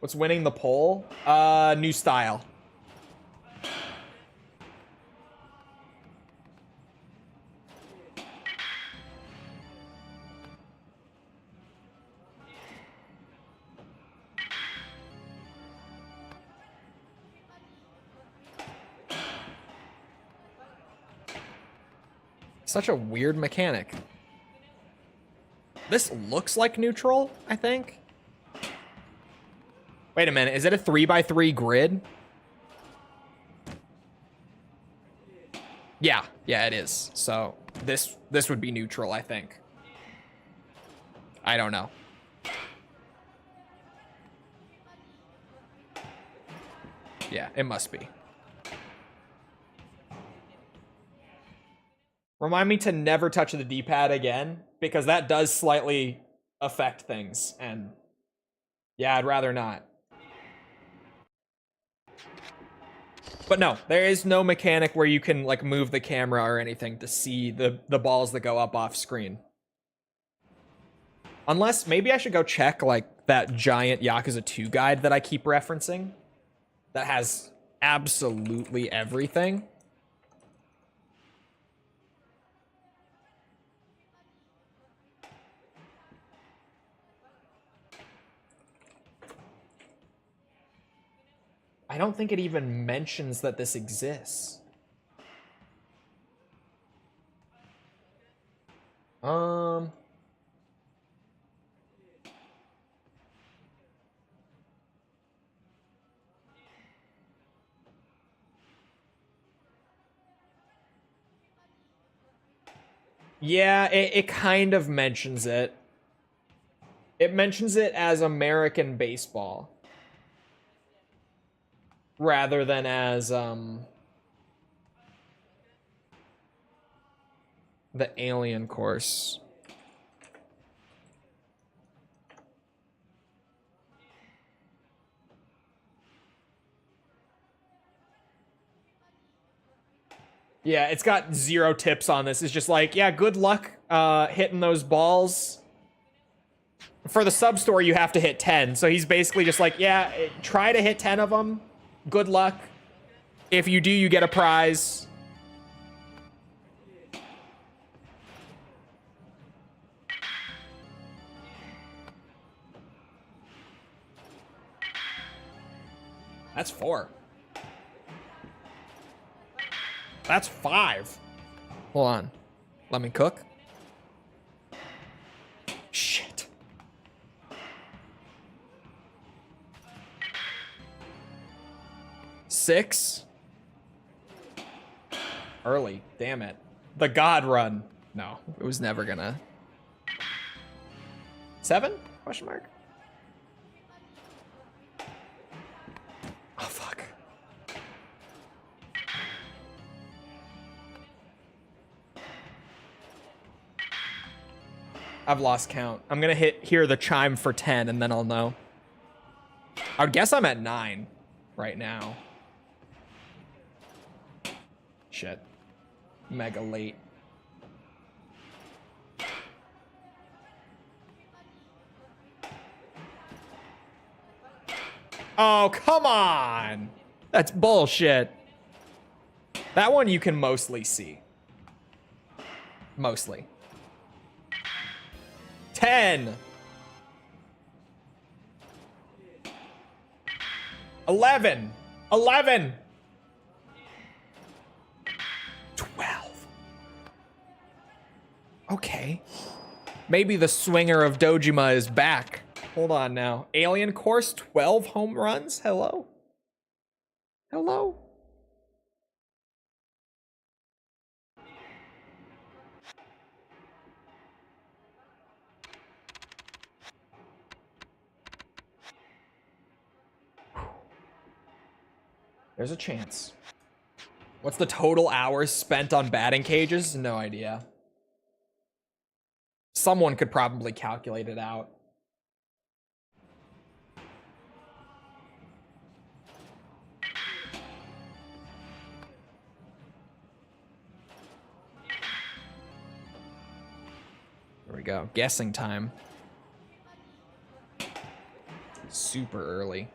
What's winning the poll? New style. Such a weird mechanic. This looks like neutral, I think. Wait a minute, is it a 3x3 grid? Yeah, it is. So this would be neutral, I think. I don't know. Yeah, it must be. Remind me to never touch the D-pad again, because that does slightly affect things, and yeah, I'd rather not. But no, there is no mechanic where you can, like, move the camera or anything to see the balls that go up off screen. Unless, maybe I should go check, like, that giant Yakuza 2 guide that I keep referencing. That has absolutely everything. I don't think it even mentions that this exists. Yeah, it kind of mentions it. It mentions it as American baseball. Rather than as, the alien course. Yeah, it's got 0 tips on this. It's just like, yeah, good luck hitting those balls. For the sub-story, you have to hit 10. So he's basically just like, yeah, try to hit 10 of them. Good luck. If you do, you get a prize. That's 4. That's 5. Hold on. Let me cook. Shit. Six. Early. Damn it. The God run. No, it was never gonna. 7? Question mark. I've lost count. I'm gonna hear the chime for 10 and then I'll know. I would guess I'm at 9 right now. Shit. Mega late. Oh, come on. That's bullshit. That one you can mostly see. Mostly. 10. 11. 11. 12. Okay. Maybe the swinger of Dojima is back. Hold on now. Alien Course, 12 home runs? Hello? Hello? There's a chance. What's the total hours spent on batting cages? No idea. Someone could probably calculate it out. There we go. Guessing time. Super early.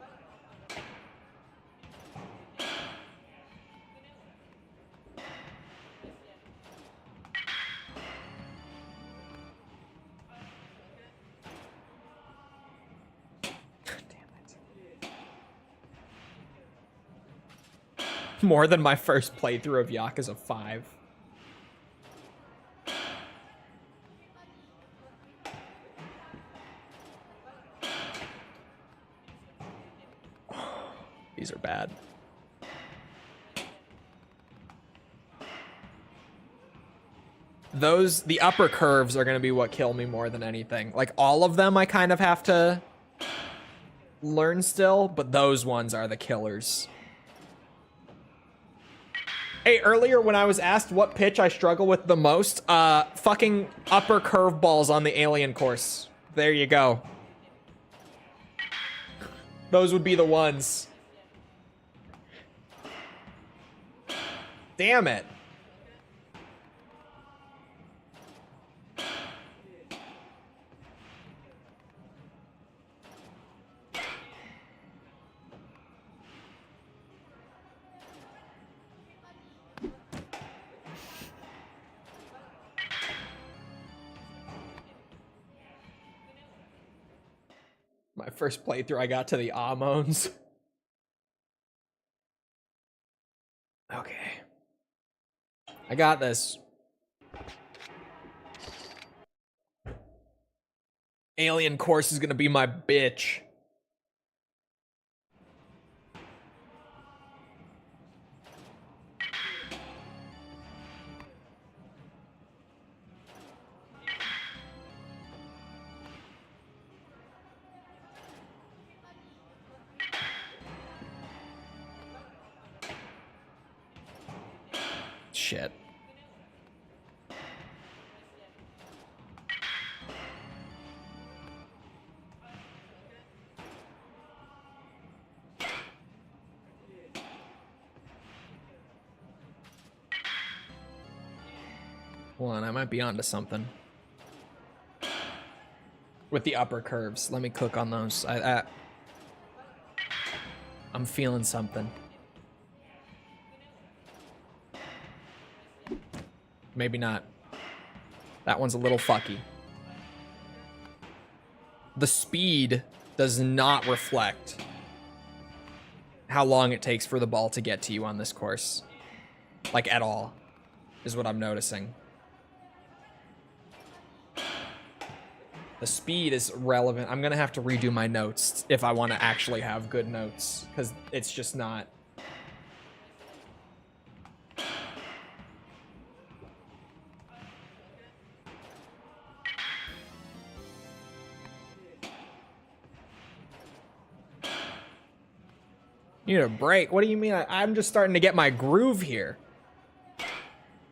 More than my first playthrough of Yakuza 5. These are bad. The upper curves are going to be what kill me more than anything. Like, all of them I kind of have to learn still, but those ones are the killers. Hey, earlier when I was asked what pitch I struggle with the most, fucking upper curveballs on the Alien Course. There you go. Those would be the ones. Damn it. My first playthrough, I got to the Amones. Okay. I got this. Alien Course is gonna be my bitch. Shit. Hold on, I might be onto something. With the upper curves. Let me click on those. I'm feeling something. Maybe not. That one's a little fucky. The speed does not reflect how long it takes for the ball to get to you on this course. Like, at all, is what I'm noticing. The speed is relevant. I'm gonna have to redo my notes if I want to actually have good notes, because it's just not. You need a break? What do you mean? I'm just starting to get my groove here.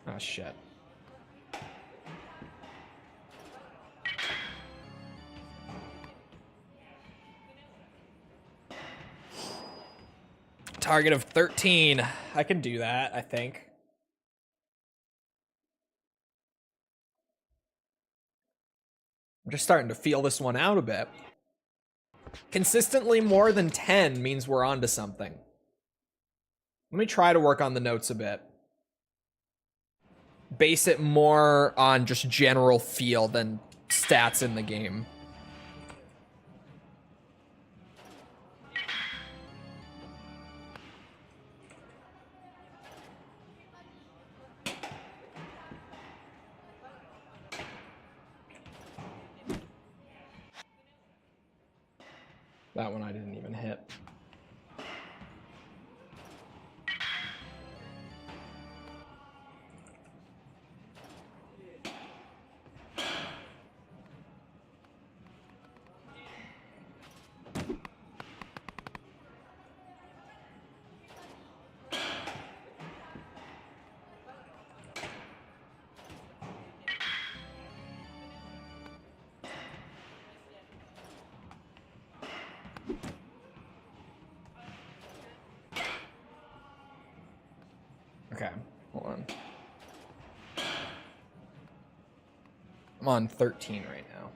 Oh, shit. Target of 13. I can do that, I think. I'm just starting to feel this one out a bit. Consistently more than 10 means we're onto something. Let me try to work on the notes a bit. Base it more on just general feel than stats in the game. That one I didn't even hit. Okay, hold on. I'm on 13 right now.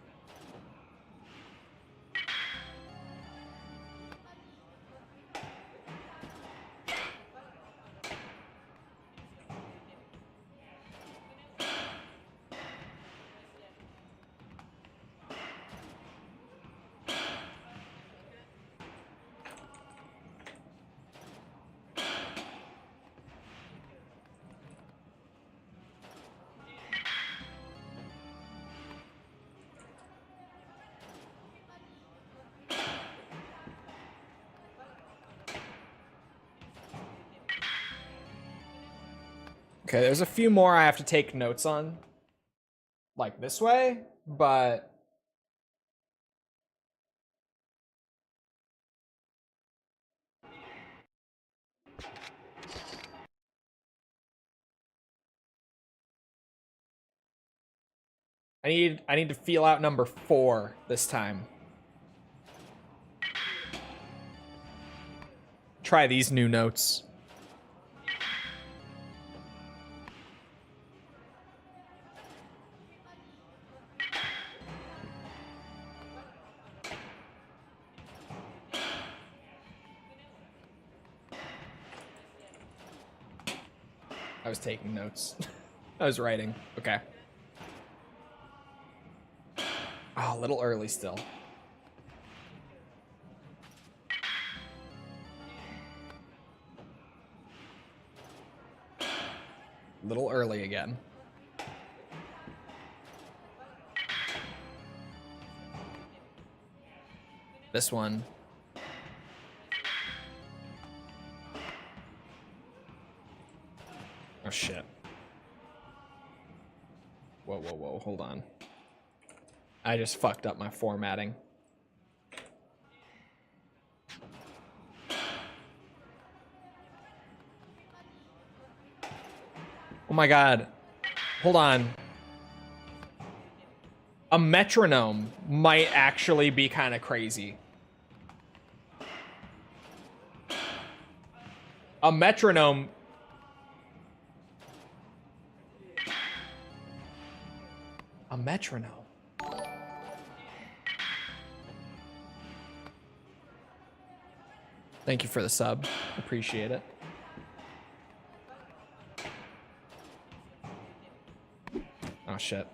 Okay, there's a few more I have to take notes on, like this way, but I need to feel out number 4 this time. Try these new notes. I was taking notes. I was writing. Okay. Oh, a little early still. A little early again. This one. Oh, shit. Whoa, whoa, whoa. Hold on. I just fucked up my formatting. Oh my god. Hold on. A metronome might actually be kind of crazy. A metronome... A metronome. Thank you for the sub. Appreciate it. Oh shit.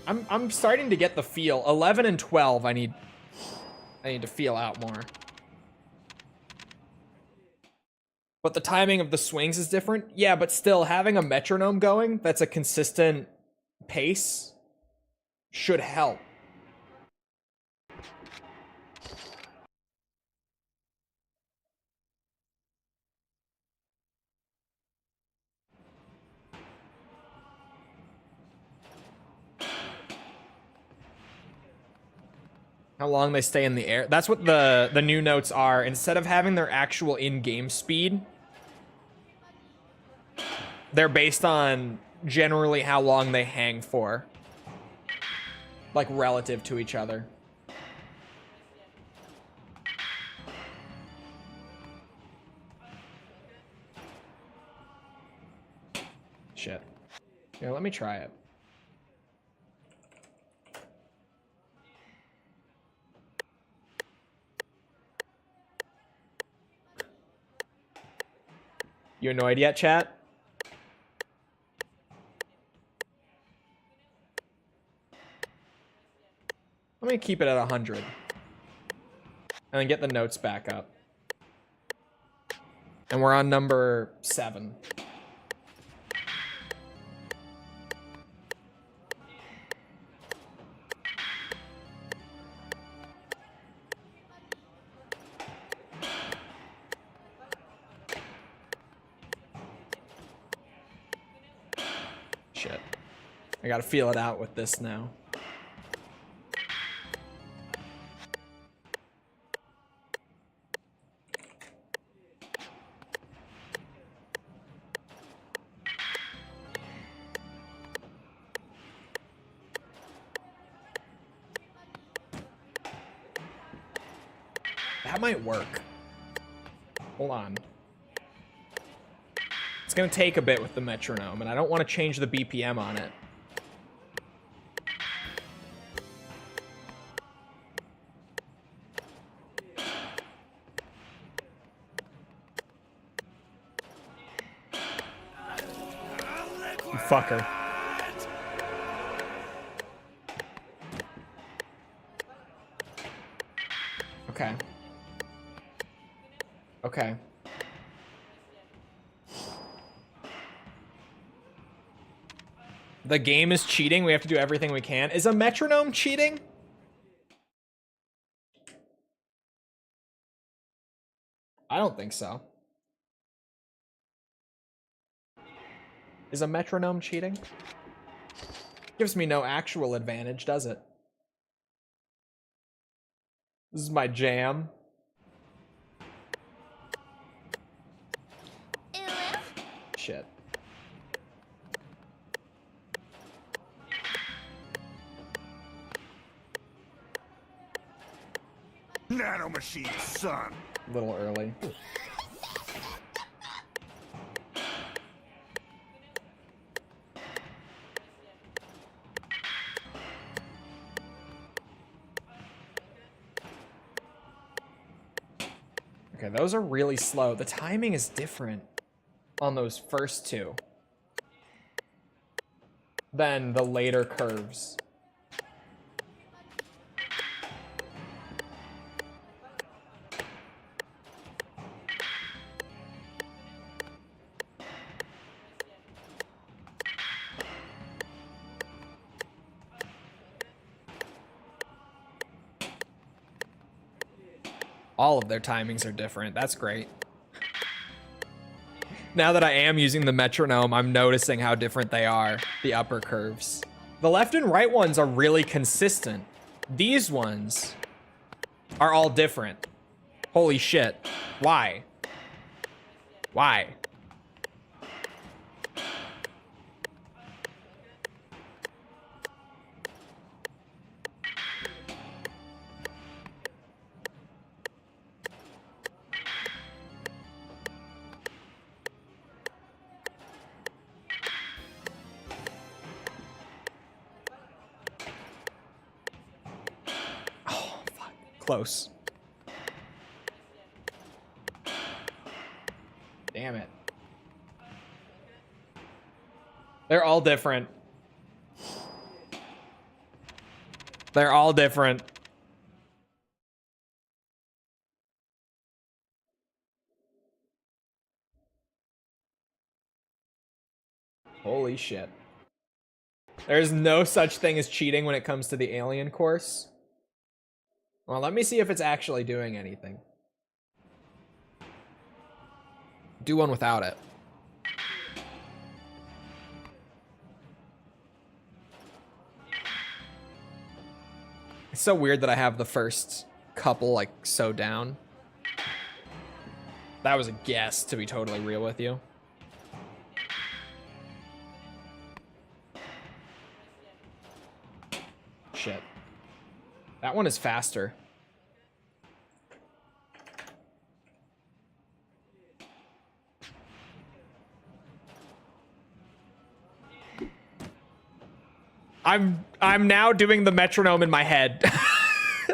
I'm starting to get the feel. 11 and 12 I need to feel out more. But the timing of the swings is different. Yeah, but still having a metronome going that's a consistent pace should help. How long they stay in the air. That's what the new notes are. Instead of having their actual in-game speed, they're based on generally how long they hang for. Like relative to each other. Here, let me try it. You annoyed yet, chat? Let me keep it at 100. And then get the notes back up. And we're on number 7. Shit. I gotta feel it out with this now. That might work. Hold on. It's gonna take a bit with the metronome, and I don't want to change the BPM on it. You fucker. Okay. Okay. The game is cheating. We have to do everything we can. Is a metronome cheating? I don't think so. Is a metronome cheating? Gives me no actual advantage, does it? This is my jam. Shit. Nanomachine, son. A little early. Okay, those are really slow. The timing is different on those first two than the later curves. All of their timings are different. That's great. Now that I am using the metronome, I'm noticing how different they are, the upper curves. The left and right ones are really consistent. These ones are all different. Holy shit. Why? Why? Close. Damn it. They're all different. They're all different. Holy shit. There's no such thing as cheating when it comes to the alien course. Well, let me see if it's actually doing anything. Do one without it. It's so weird that I have the first couple like so down. That was a guess, to be totally real with you. Shit. That one is faster. I'm now doing the metronome in my head.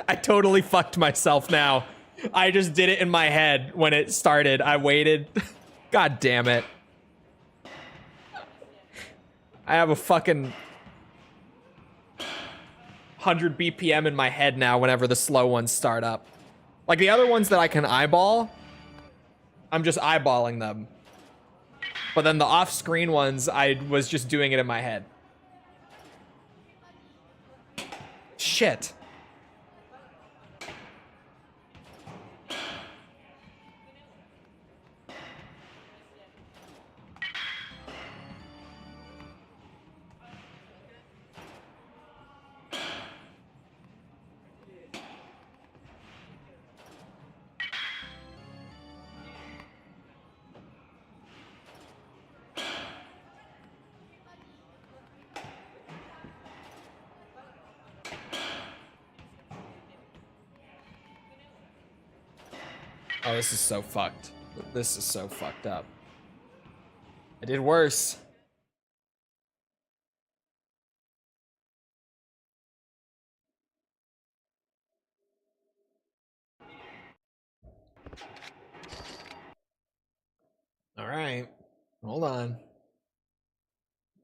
I totally fucked myself now. I just did it in my head when it started. I waited. God damn it. I have a fucking 100 BPM in my head now whenever the slow ones start up. Like the other ones that I can eyeball, I'm just eyeballing them. But then the off-screen ones, I was just doing it in my head. Shit. Oh, this is so fucked. This is so fucked up. I did worse. All right. Hold on.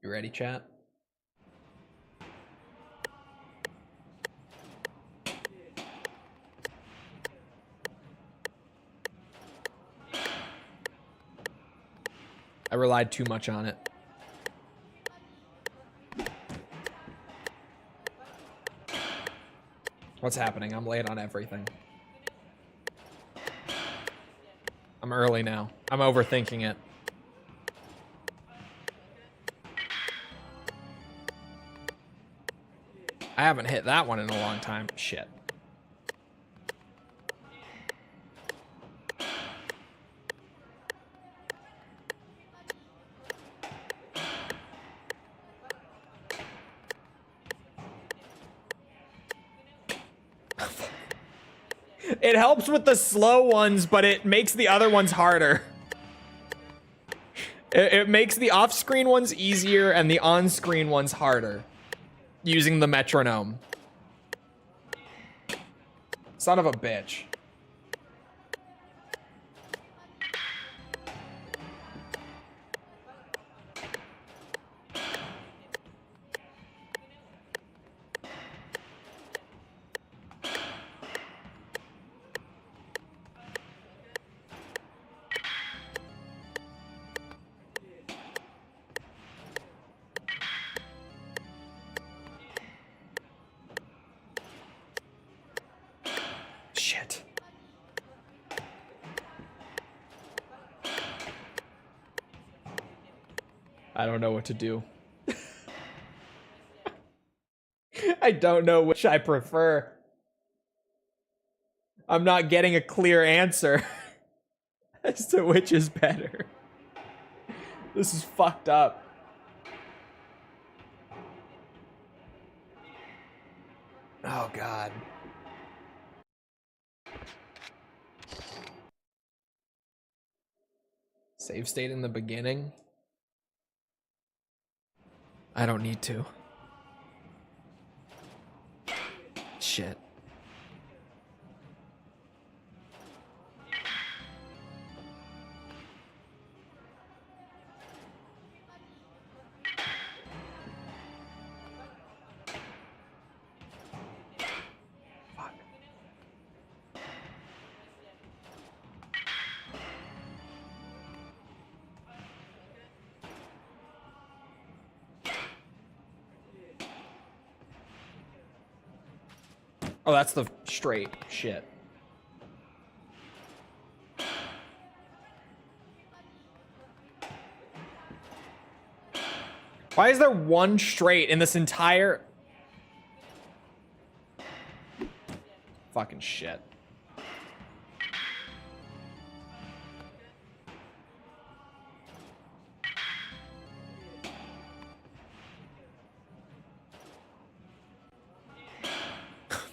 You ready, chat? I relied too much on it. What's happening? I'm late on everything. I'm early now. I'm overthinking it. I haven't hit that one in a long time. Shit. It helps with the slow ones, but it makes the other ones harder. It makes the off-screen ones easier and the on-screen ones harder. Using the metronome. Son of a bitch. Shit. I don't know what to do. I don't know which I prefer. I'm not getting a clear answer as to which is better. This is fucked up. Oh, God. Save state in the beginning? I don't need to. Shit. Fuck. Oh, that's the straight shit. Why is there one straight in this entire... Fucking shit.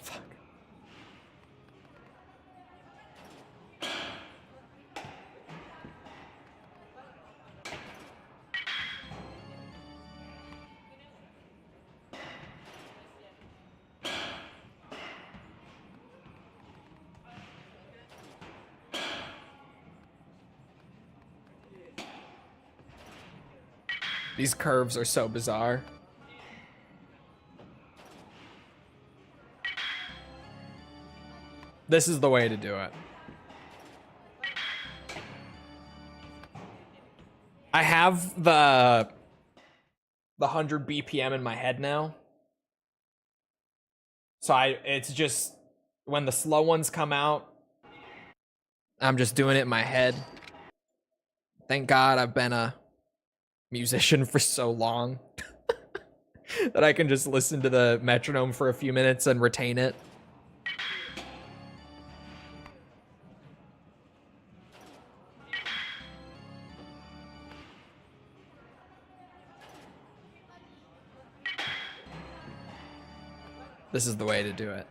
Fuck. These curves are so bizarre. This is the way to do it. I have the 100 BPM in my head now. So it's just when the slow ones come out, I'm just doing it in my head. Thank God I've been a musician for so long that I can just listen to the metronome for a few minutes and retain it. This is the way to do it.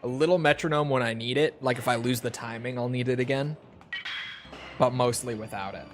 A little metronome when I need it. Like if I lose the timing, I'll need it again. But mostly without it.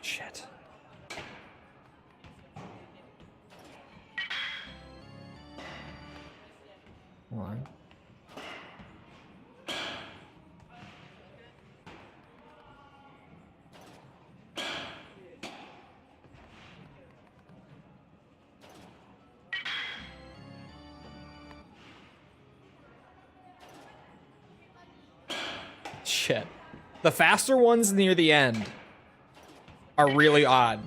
Shit. Hold on. Shit. The faster ones near the end are really odd.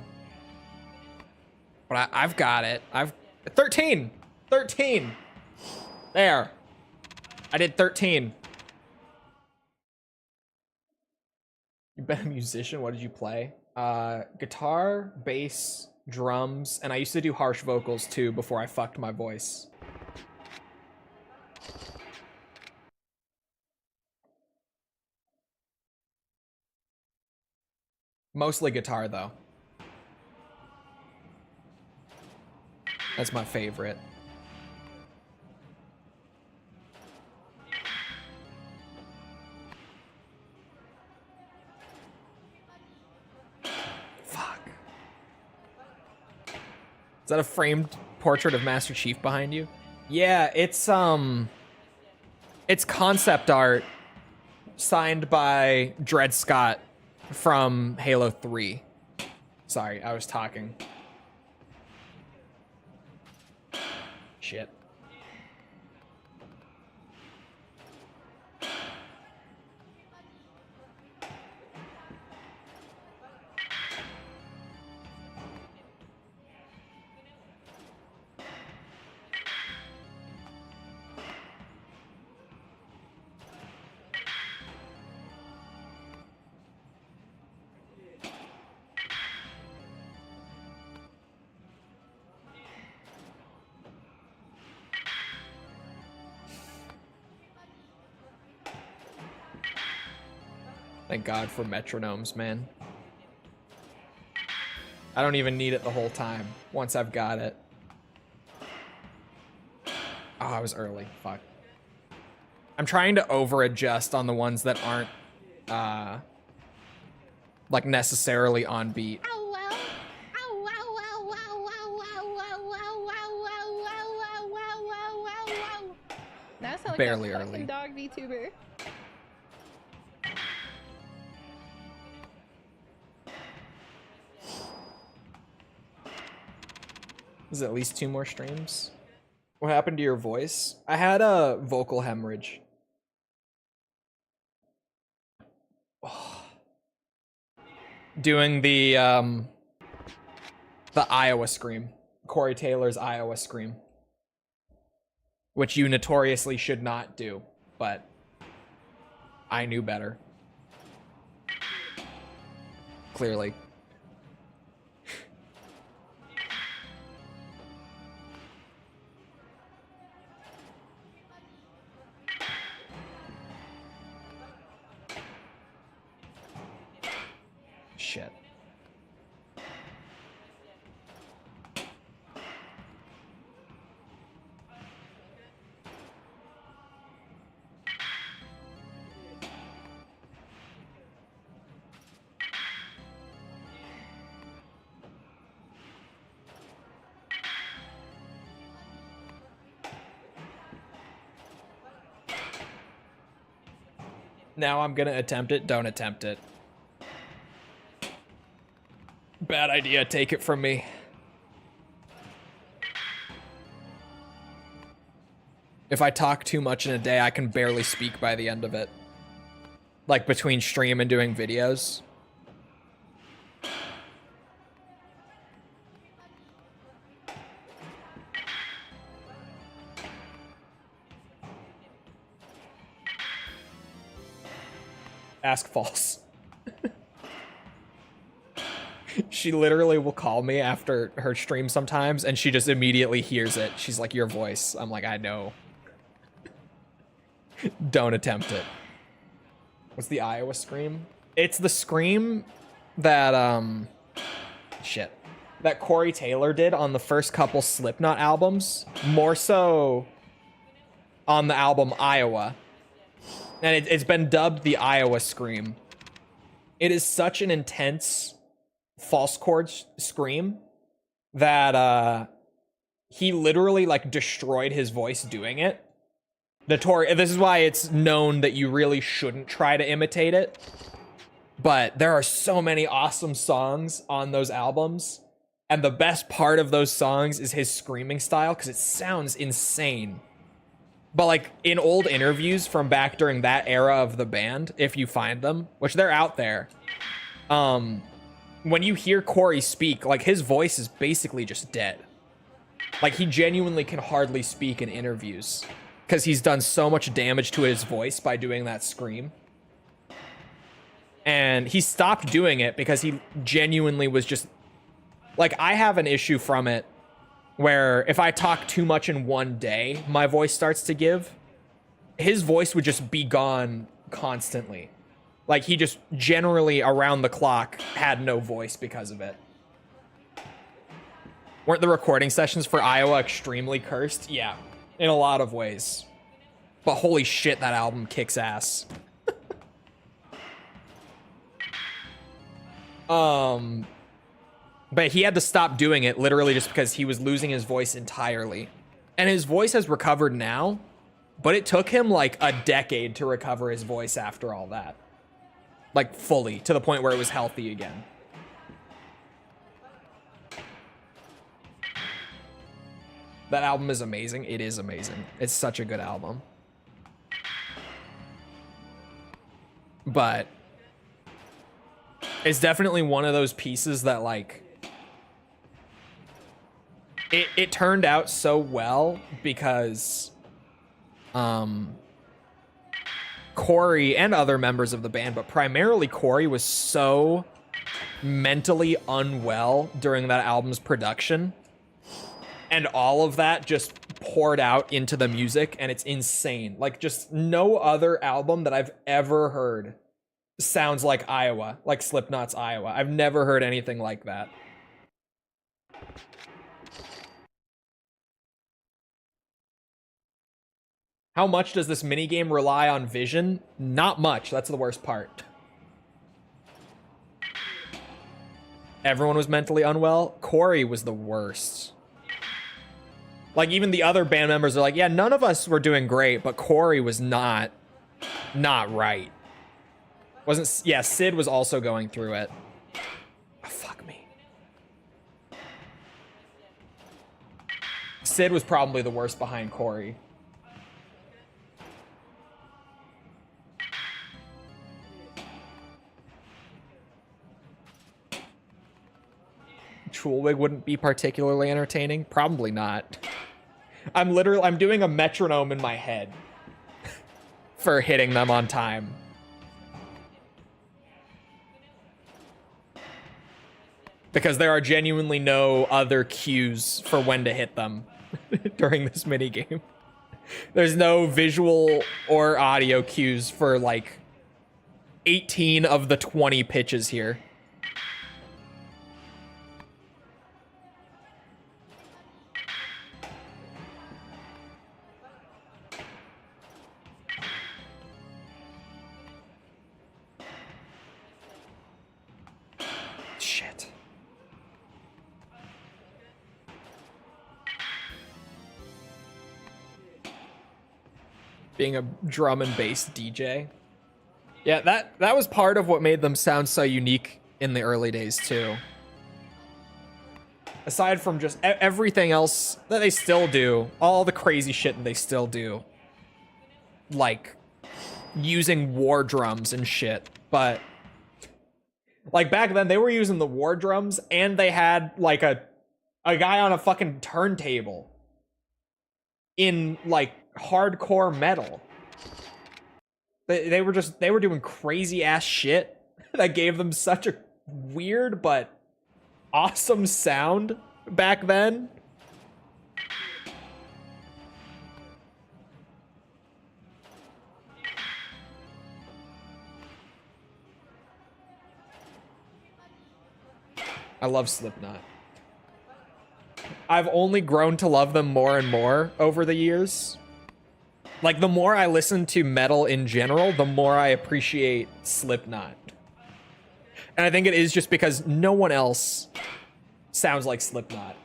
But I've got it. 13! 13! There. I did 13. You've been a musician? What did you play? Guitar, bass, drums, and I used to do harsh vocals too before I fucked my voice. Mostly guitar, though. That's my favorite. Fuck. Is that a framed portrait of Master Chief behind you? Yeah, it's concept art signed by Dred Scott from Halo 3. Sorry, I was talking. Shit. Thank God for metronomes, man. I don't even need it the whole time, once I've got it. Oh, I was early. Fuck. I'm trying to over-adjust on the ones that aren't, like, necessarily on beat. That sounds like Barely a fucking early. dog VTuber. Is it at least 2 more streams? What happened to your voice? I had a vocal hemorrhage. Doing the Iowa Scream. Corey Taylor's Iowa Scream. Which you notoriously should not do, but I knew better. shit. Now I'm gonna attempt it. Don't attempt it. Bad idea. Take it from me. If I talk too much in a day, I can barely speak by the end of it. Like between stream and doing videos. Ask false. She literally will call me after her stream sometimes, and she just immediately hears it. She's like, your voice. I'm like, I know. Don't attempt it. What's the Iowa scream? It's the scream that, shit. That Corey Taylor did on the first couple Slipknot albums. More so on the album Iowa. And it's been dubbed the Iowa Scream. It is such an intense false chord scream that he literally like destroyed his voice doing it. This is why it's known that you really shouldn't try to imitate it. But there are so many awesome songs on those albums. And the best part of those songs is his screaming style because it sounds insane. But like in old interviews from back during that era of the band, if you find them, which they're out there, when you hear Corey speak, like his voice is basically just dead. Like he genuinely can hardly speak in interviews because he's done so much damage to his voice by doing that scream. And he stopped doing it because he genuinely was just like, I have an issue from it where if I talk too much in one day, my voice starts to give. His voice would just be gone constantly. Like he just generally around the clock had no voice because of it. Weren't the recording sessions for Iowa extremely cursed? Yeah, in a lot of ways. But holy shit, that album kicks ass. But he had to stop doing it literally just because he was losing his voice entirely. And his voice has recovered now, but it took him like a decade to recover his voice after all that. Like fully, to the point where it was healthy again. That album is amazing. It is amazing. It's such a good album. But it's definitely one of those pieces that like, it turned out so well because Corey and other members of the band, but primarily Corey, was so mentally unwell during that album's production. And all of that just poured out into the music, and it's insane. Like, just no other album that I've ever heard sounds like Iowa, like Slipknot's Iowa. I've never heard anything like that. How much does this minigame rely on vision? Not much. That's the worst part. Everyone was mentally unwell. Corey was the worst. Like, even the other band members are like, yeah, none of us were doing great, but Corey was not right. Yeah, Sid was also going through it. Oh, fuck me. Sid was probably the worst behind Corey. Chole wouldn't be particularly entertaining. Probably not. I'm doing a metronome in my head for hitting them on time. Because there are genuinely no other cues for when to hit them during this minigame. There's no visual or audio cues for like 18 of the 20 pitches here. being a drum and bass DJ. Yeah, that was part of what made them sound so unique in the early days too. Aside from just everything else that they still do, all the crazy shit that they still do, like using war drums and shit, but like back then they were using the war drums and they had like a guy on a fucking turntable in like hardcore metal. They were doing crazy ass shit that gave them such a weird but awesome sound back then. I love Slipknot. I've only grown to love them more and more over the years. Like, the more I listen to metal in general, the more I appreciate Slipknot. And I think it is just because no one else sounds like Slipknot.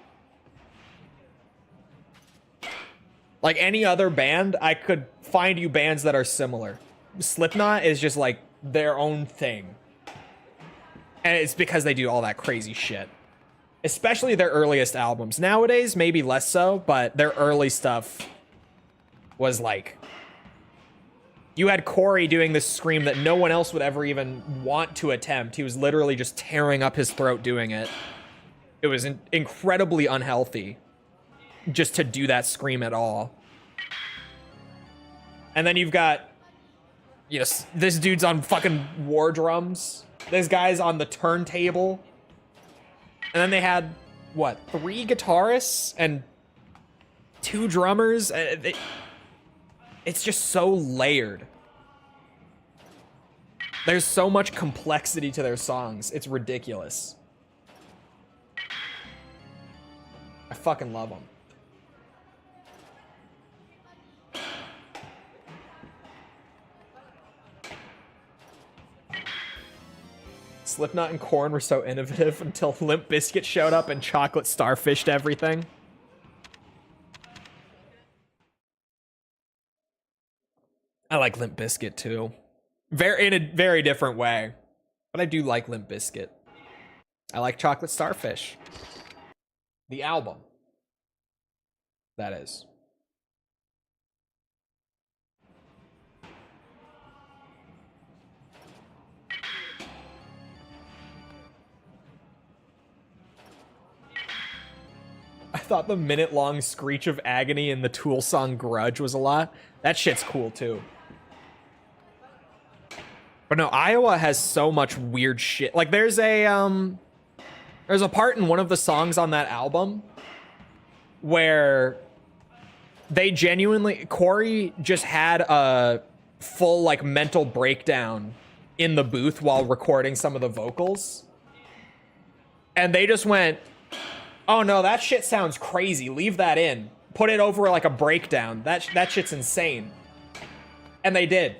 Like any other band, I could find you bands that are similar. Slipknot is just like their own thing. And it's because they do all that crazy shit. Especially their earliest albums. Nowadays, maybe less so, but their early stuff was like... You had Corey doing this scream that no one else would ever even want to attempt. He was literally just tearing up his throat doing it. It was incredibly unhealthy just to do that scream at all. And then you've got, you know, this dude's on fucking war drums. This guy's on the turntable. And then they had, what, 3 guitarists and 2 drummers? It's just so layered. There's so much complexity to their songs. It's ridiculous. I fucking love them. Slipknot and Korn were so innovative until Limp Bizkit showed up and Chocolate Starfished everything. I like Limp Bizkit too. In a very different way. But I do like Limp Bizkit. I like Chocolate Starfish. The album. That is. I thought the minute-long screech of agony in the Tool song Grudge was a lot. That shit's cool too. But no, Iowa has so much weird shit. Like there's a part in one of the songs on that album where they genuinely, Corey just had a full like mental breakdown in the booth while recording some of the vocals. And they just went, oh no, that shit sounds crazy. Leave that in. Put it over like a breakdown. That shit's insane. And they did.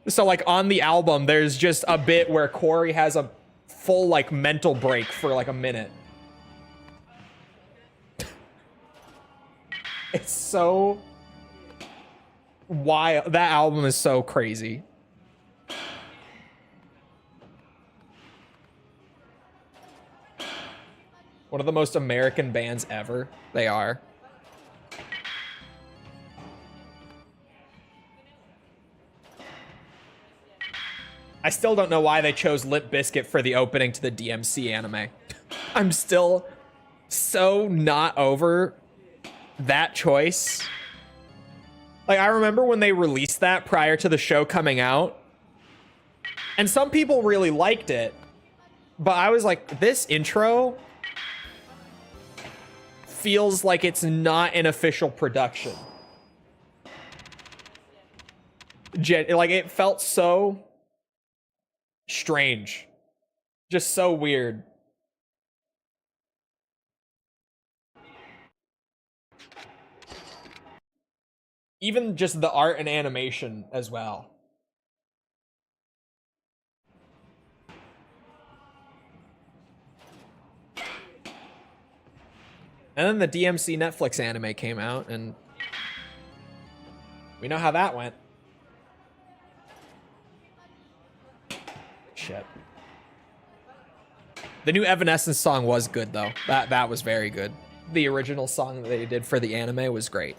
So like on the album, there's just a bit where Corey has a full like mental break for like a minute. It's so wild. That album is so crazy. One of the most American bands ever. They are. I still don't know why they chose Limp Bizkit for the opening to the DMC anime. I'm still so not over that choice. Like, I remember when they released that prior to the show coming out, and some people really liked it, but I was like, this intro feels like it's not an official production. Like, it felt so strange. Just so weird. Even just the art and animation as well. And then the DMC Netflix anime came out, and We know how that went. Shit. The new Evanescence song was good, though. That was very good. The original song that they did for the anime was great.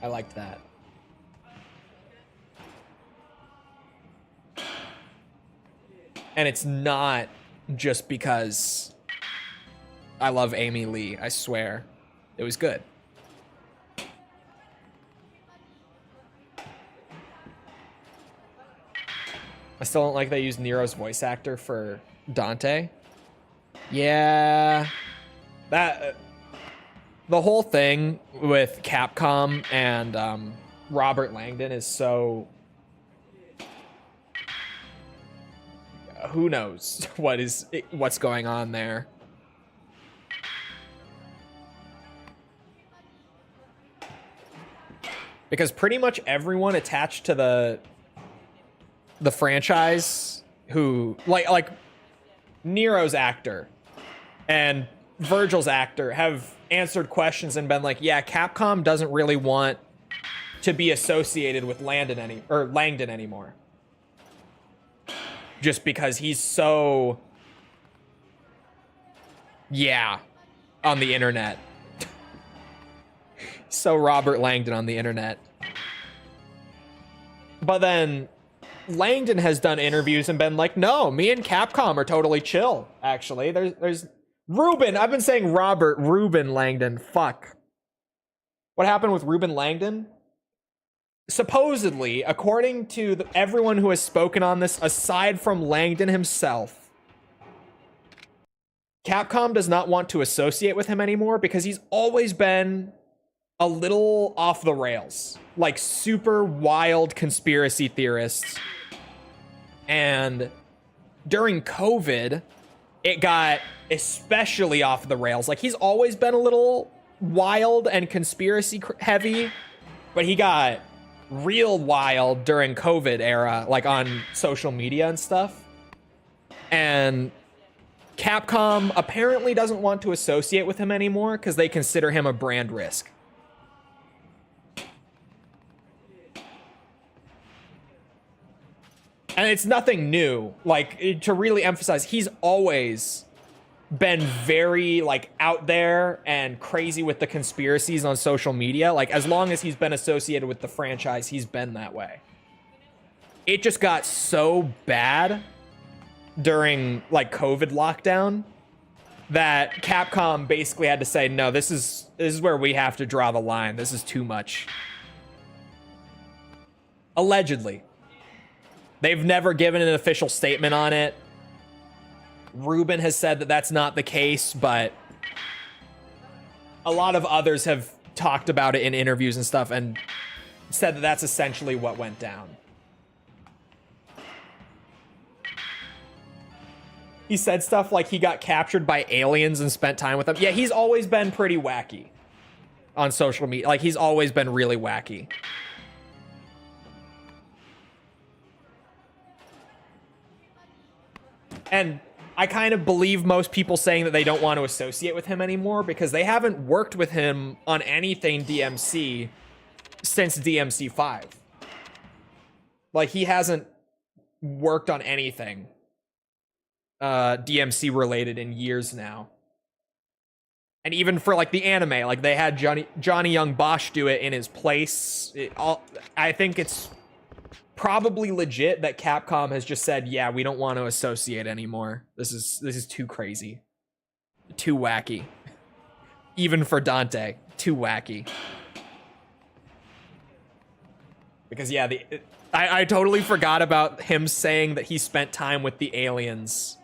I liked that. And it's not just because I love Amy Lee, I swear. It was good. I still don't like they used Nero's voice actor for Dante. Yeah. That... the whole thing with Capcom and Robert Langdon is so... who knows what's going on there. Because pretty much everyone attached to the franchise who like Nero's actor and Virgil's actor have answered questions and been like, yeah, Capcom doesn't really want to be associated with Langdon anymore. Just because he's so, yeah, on the internet. So Robert Langdon on the internet. But then Langdon has done interviews and been like, no, me and Capcom are totally chill, actually. There's Ruben. I've been saying Ruben Langdon. Fuck. What happened with Ruben Langdon? Supposedly, according to everyone who has spoken on this, aside from Langdon himself, Capcom does not want to associate with him anymore because he's always been a little off the rails. Like, super wild conspiracy theorists. And during COVID, it got especially off the rails. Like, he's always been a little wild and conspiracy heavy, but he got real wild during COVID era, like on social media and stuff. And Capcom apparently doesn't want to associate with him anymore because they consider him a brand risk. And it's nothing new. Like, to really emphasize, he's always been very, like, out there and crazy with the conspiracies on social media. Like, as long as he's been associated with the franchise, he's been that way. It just got so bad during, like, COVID lockdown that Capcom basically had to say, no, this is where we have to draw the line. This is too much. Allegedly. They've never given an official statement on it. Ruben has said that that's not the case, but a lot of others have talked about it in interviews and stuff and said that that's essentially what went down. He said stuff like he got captured by aliens and spent time with them. Yeah, he's always been pretty wacky on social media. Like, he's always been really wacky. And I kind of believe most people saying that they don't want to associate with him anymore because they haven't worked with him on anything DMC since DMC 5. Like, he hasn't worked on anything DMC related in years now. And even for, like, the anime, like, they had Johnny Young Bosch do it in his place. I think it's probably legit that Capcom has just said, yeah, we don't want to associate anymore. This is too crazy. Too wacky. Even for Dante, too wacky. Because, yeah, I totally forgot about him saying that he spent time with the aliens.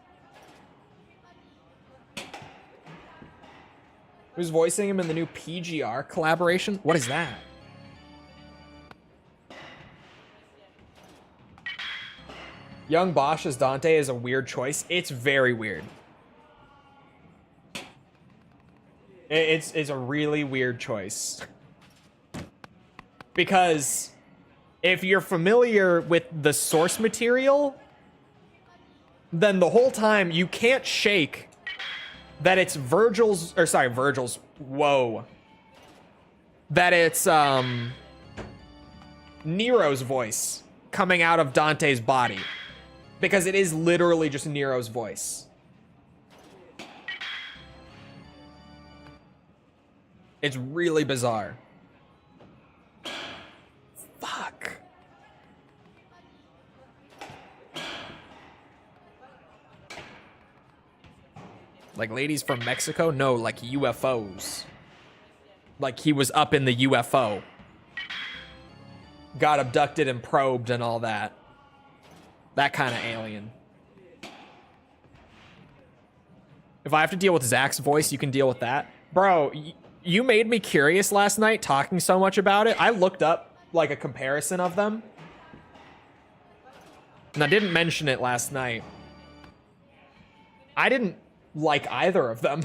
Who's voicing him in the new PGR collaboration? What is that? Young Bosch as Dante is a weird choice. It's very weird. It's a really weird choice. Because if you're familiar with the source material, then the whole time you can't shake that it's Virgil's, whoa. that it's Nero's voice coming out of Dante's body, because it is literally just Nero's voice. It's really bizarre. Fuck. Like ladies from Mexico? No, like UFOs. Like he was up in the UFO. Got abducted and probed and all that. That kind of alien. If I have to deal with Zach's voice, you can deal with that. Bro, you made me curious last night talking so much about it. I looked up like a comparison of them. And I didn't mention it last night. I didn't like either of them.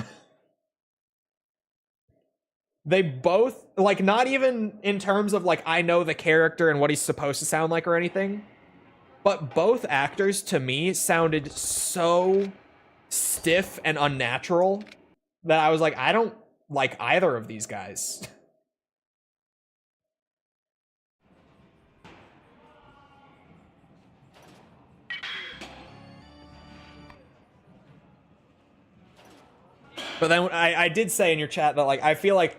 They both, like, not even in terms of, like, I know the character and what he's supposed to sound like or anything, but both actors, to me, sounded so stiff and unnatural that I was like, I don't like either of these guys. But then I did say in your chat that, like, I feel like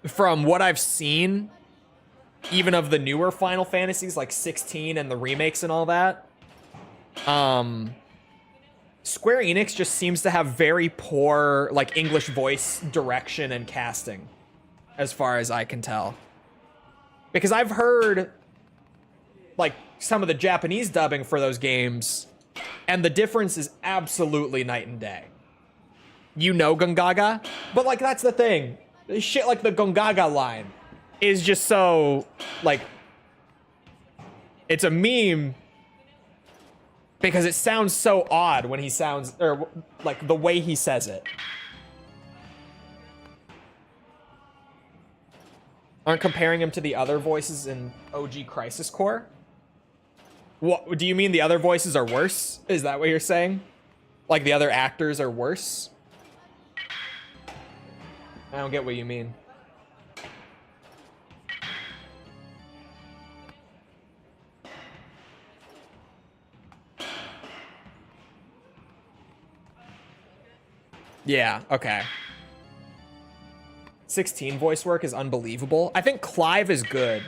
from what I've seen, even of the newer Final Fantasies, like 16 and the remakes and all that, Square Enix just seems to have very poor, like, English voice direction and casting, as far as I can tell. Because I've heard, like, some of the Japanese dubbing for those games, and the difference is absolutely night and day. You know Gongaga? But, like, that's the thing. Shit like the Gongaga line is just so, like, it's a meme because it sounds so odd when he sounds, or, like, the way he says it. Aren't comparing him to the other voices in OG Crisis Core? What, do you mean the other voices are worse? Is that what you're saying? Like, the other actors are worse? I don't get what you mean. Yeah, okay. 16 voice work is unbelievable. I think Clive is good.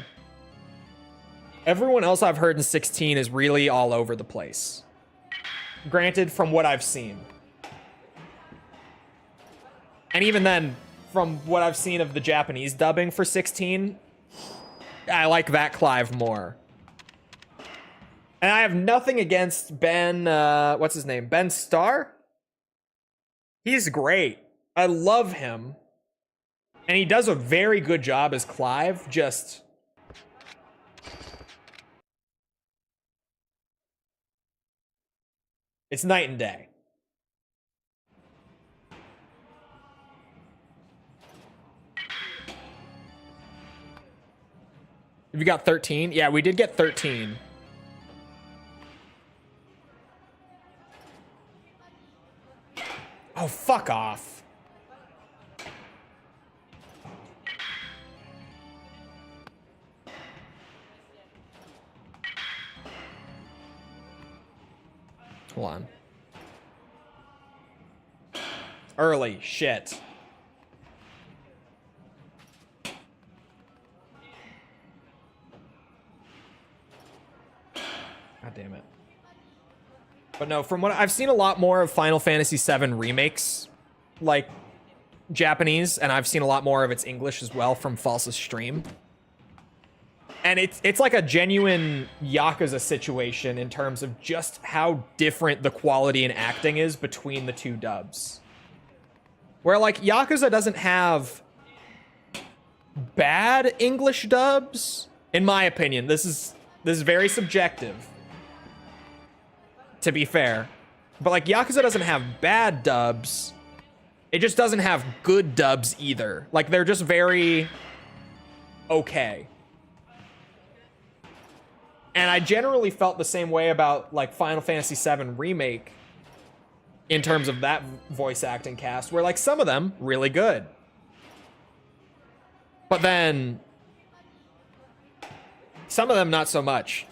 Everyone else I've heard in 16 is really all over the place. Granted, from what I've seen. And even then, from what I've seen of the Japanese dubbing for 16, I like that Clive more. And I have nothing against Ben, what's his name? Ben Starr? He's great. I love him. And he does a very good job as Clive, just... It's night and day. Have you got 13? Yeah, we did get 13. Oh, fuck off. Hold on. Early shit. God damn it. But no, from what I've seen a lot more of Final Fantasy VII remakes, like Japanese, and I've seen a lot more of its English as well from Falsa's stream. And it's like a genuine Yakuza situation in terms of just how different the quality and acting is between the two dubs. Where, like, Yakuza doesn't have bad English dubs, in my opinion. This is very subjective, to be fair. But, like, Yakuza doesn't have bad dubs. It just doesn't have good dubs either. Like, they're just very okay. And I generally felt the same way about, like, Final Fantasy VII Remake in terms of that voice acting cast, where, like, some of them really good. But then some of them not so much.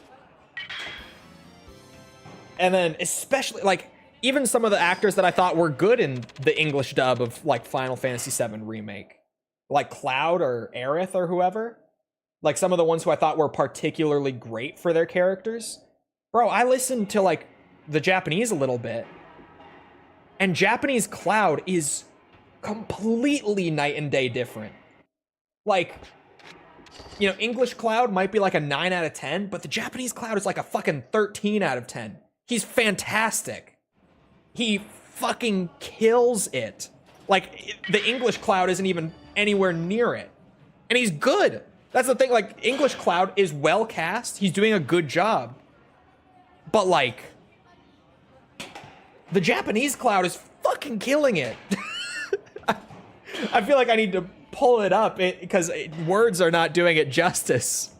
And then especially like even some of the actors that I thought were good in the English dub of like Final Fantasy VII Remake, like Cloud or Aerith or whoever, like some of the ones who I thought were particularly great for their characters. Bro, I listened to like the Japanese a little bit, and Japanese Cloud is completely night and day different. Like, you know, English Cloud might be like a 9 out of 10, but the Japanese Cloud is like a fucking 13 out of 10. He's fantastic. He fucking kills it. Like, the English Cloud isn't even anywhere near it. And he's good. That's the thing, like, English Cloud is well cast. He's doing a good job. But, like, the Japanese Cloud is fucking killing it. I feel like I need to pull it up because words are not doing it justice.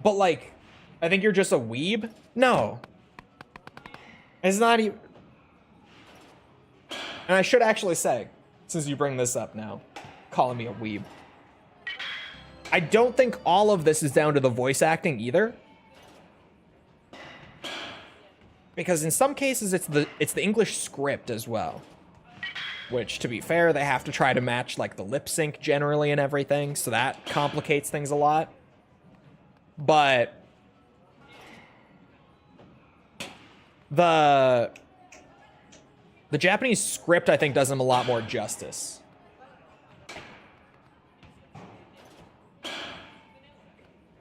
But like, I think you're just a weeb? No. It's not even... And I should actually say, since you bring this up now, calling me a weeb, I don't think all of this is down to the voice acting either. Because in some cases, it's the English script as well. Which, to be fair, they have to try to match like the lip sync generally and everything, so that complicates things a lot. But the Japanese script, I think, does them a lot more justice.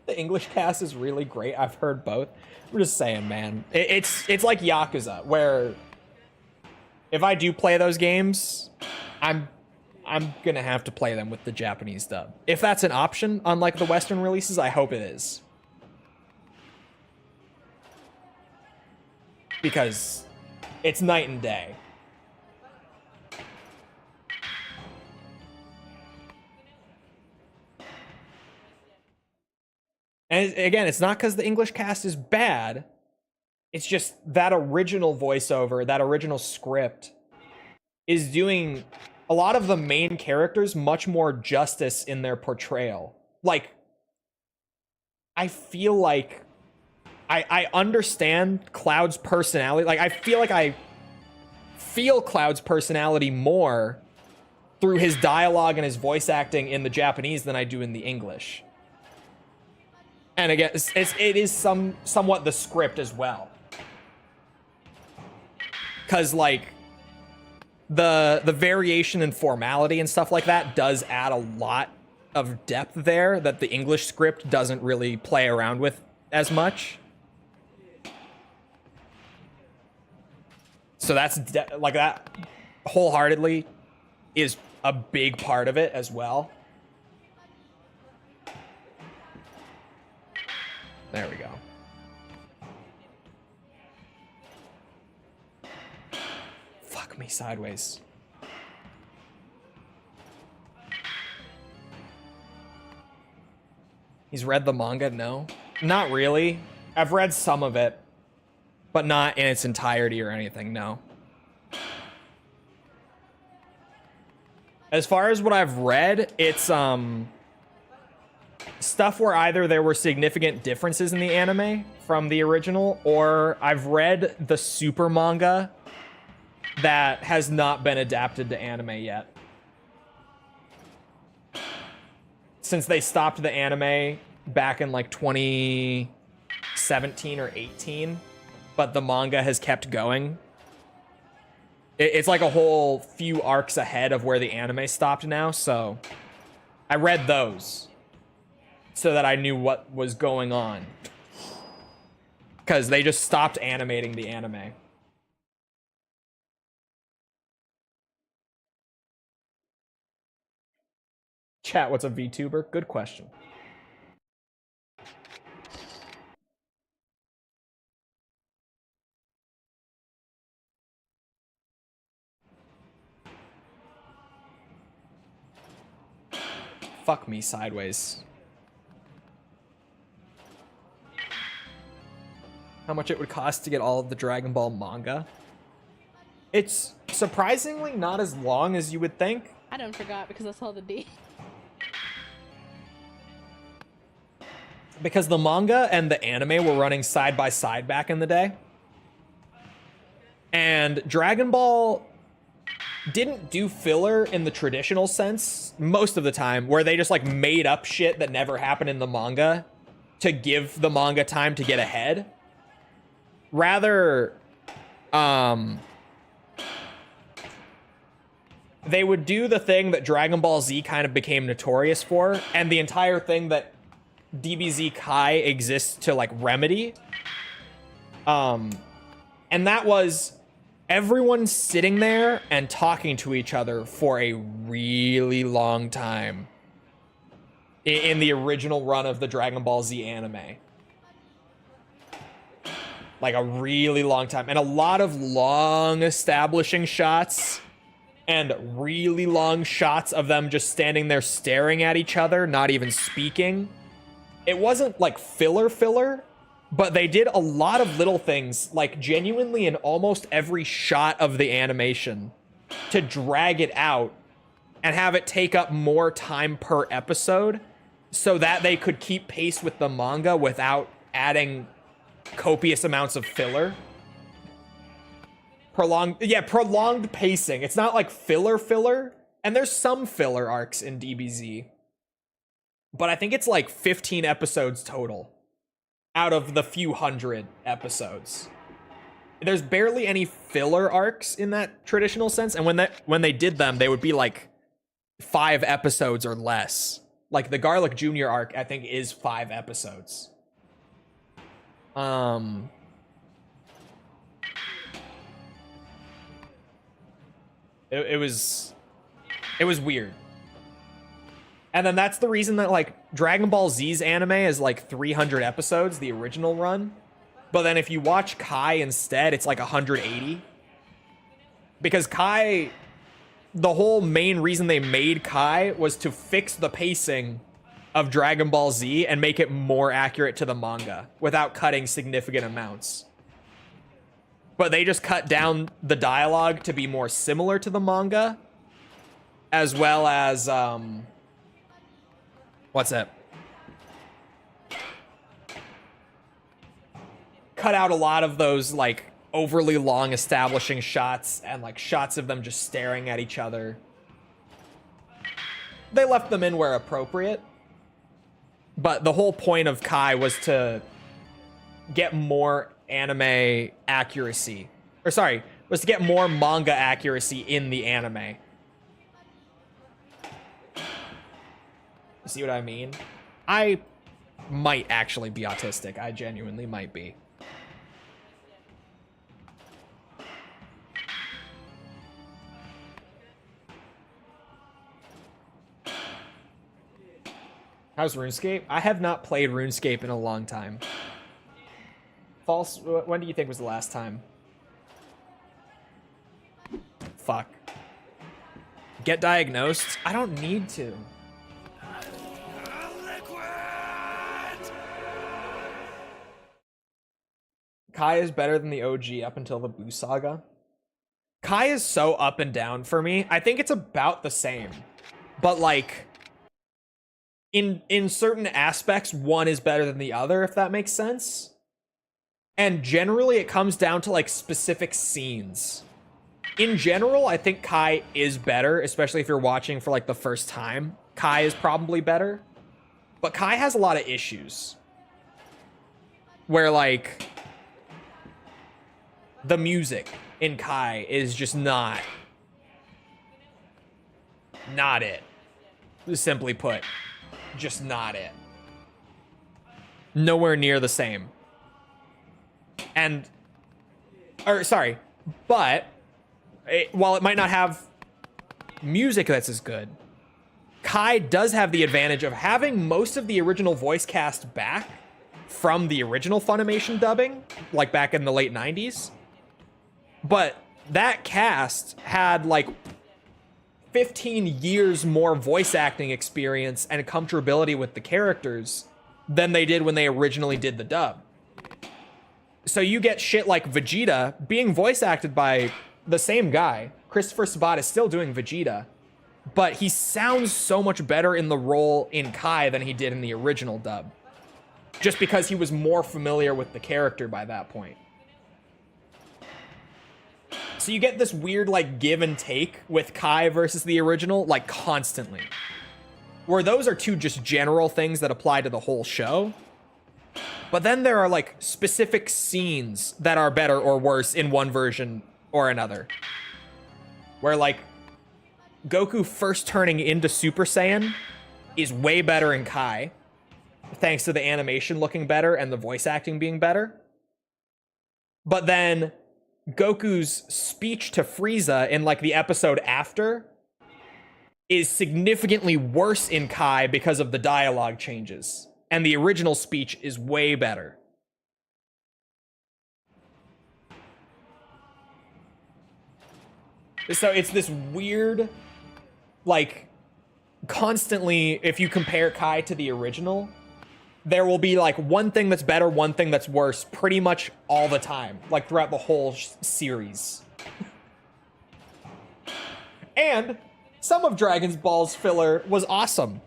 The English cast is really great. I've heard both. I'm just saying, man. It's like Yakuza, where if I do play those games, I'm gonna have to play them with the Japanese dub. If that's an option, unlike the Western releases, I hope it is. Because it's night and day. And again, it's not because the English cast is bad. It's just that original voiceover, that original script is doing a lot of the main characters much more justice in their portrayal. Like, I feel like I understand Cloud's personality. Like, I feel like I feel Cloud's personality more through his dialogue and his voice acting in the Japanese than I do in the English. And again, it is somewhat the script as well. Because, like, the variation in formality and stuff like that does add a lot of depth there that the English script doesn't really play around with as much. So that's, like, that wholeheartedly is a big part of it as well. There we go. Fuck me sideways. He's read the manga? No. Not really. I've read some of it, but not in its entirety or anything, no. As far as what I've read, it's stuff where either there were significant differences in the anime from the original, or I've read the super manga that has not been adapted to anime yet. Since they stopped the anime back in like 2017 or 18, but the manga has kept going. It's like a whole few arcs ahead of where the anime stopped now, so I read those so that I knew what was going on. Because they just stopped animating the anime. Chat, what's a VTuber? Good question. Fuck me sideways. how much it would cost to get all of the Dragon Ball manga. It's surprisingly not as long as you would think. I done forgot because I saw the D. Because the manga and the anime were running side by side back in the day. And Dragon Ball didn't do filler in the traditional sense most of the time, where they just like made up shit that never happened in the manga to give the manga time to get ahead. Rather, they would do the thing that Dragon Ball Z kind of became notorious for, and the entire thing that DBZ Kai exists to like remedy. And that was everyone sitting there and talking to each other for a really long time in the original run of the Dragon Ball Z anime. Like a really long time. And a lot of long establishing shots and really long shots of them just standing there staring at each other, not even speaking. It wasn't like filler, but they did a lot of little things, like genuinely in almost every shot of the animation, to drag it out and have it take up more time per episode so that they could keep pace with the manga without adding copious amounts of filler. Prolonged pacing. It's not like filler, and there's some filler arcs in DBZ, but I think it's like 15 episodes total out of the few hundred episodes. There's barely any filler arcs in that traditional sense, and when they did them, they would be like 5 episodes or less. Like the Garlic Jr. arc, I think, is 5 episodes. It was weird. And then that's the reason that like Dragon Ball Z's anime is like 300 episodes, the original run. But then if you watch Kai instead, it's like 180. Because Kai, the whole main reason they made Kai was to fix the pacing of Dragon Ball Z and make it more accurate to the manga without cutting significant amounts. But they just cut down the dialogue to be more similar to the manga, as well as, what's that? Cut out a lot of those, like, overly long establishing shots and, like, shots of them just staring at each other. They left them in where appropriate. But the whole point of Kai was to get more anime accuracy. Or sorry, was to get more manga accuracy in the anime. You see what I mean? I might actually be autistic. I genuinely might be. How's RuneScape? I have not played RuneScape in a long time. False, when do you think was the last time? Fuck. Get diagnosed? I don't need to. Kai is better than the OG up until the Boo Saga. Kai is so up and down for me. I think it's about the same. But like, in certain aspects, one is better than the other, if that makes sense. And generally, it comes down to like specific scenes. In general, I think Kai is better, especially if you're watching for like the first time. Kai is probably better. But Kai has a lot of issues. Where like, the music in Kai is just not it. Simply put, just not it. Nowhere near the same. And, or sorry, but while it might not have music that's as good, Kai does have the advantage of having most of the original voice cast back from the original Funimation dubbing, like back in the late 90s. But that cast had like 15 years more voice acting experience and comfortability with the characters than they did when they originally did the dub. So you get shit like Vegeta being voice acted by the same guy. Christopher Sabat is still doing Vegeta, but he sounds so much better in the role in Kai than he did in the original dub. Just because he was more familiar with the character by that point. So you get this weird, like, give and take with Kai versus the original, like, constantly. Where those are two just general things that apply to the whole show. But then there are, like, specific scenes that are better or worse in one version or another. Where, like, Goku first turning into Super Saiyan is way better in Kai, thanks to the animation looking better and the voice acting being better. But then Goku's speech to Frieza in, like, the episode after is significantly worse in Kai because of the dialogue changes. And the original speech is way better. So it's this weird, like, constantly, if you compare Kai to the original, there will be, like, one thing that's better, one thing that's worse, pretty much all the time, like, throughout the whole series. And some of Dragon Ball's filler was awesome.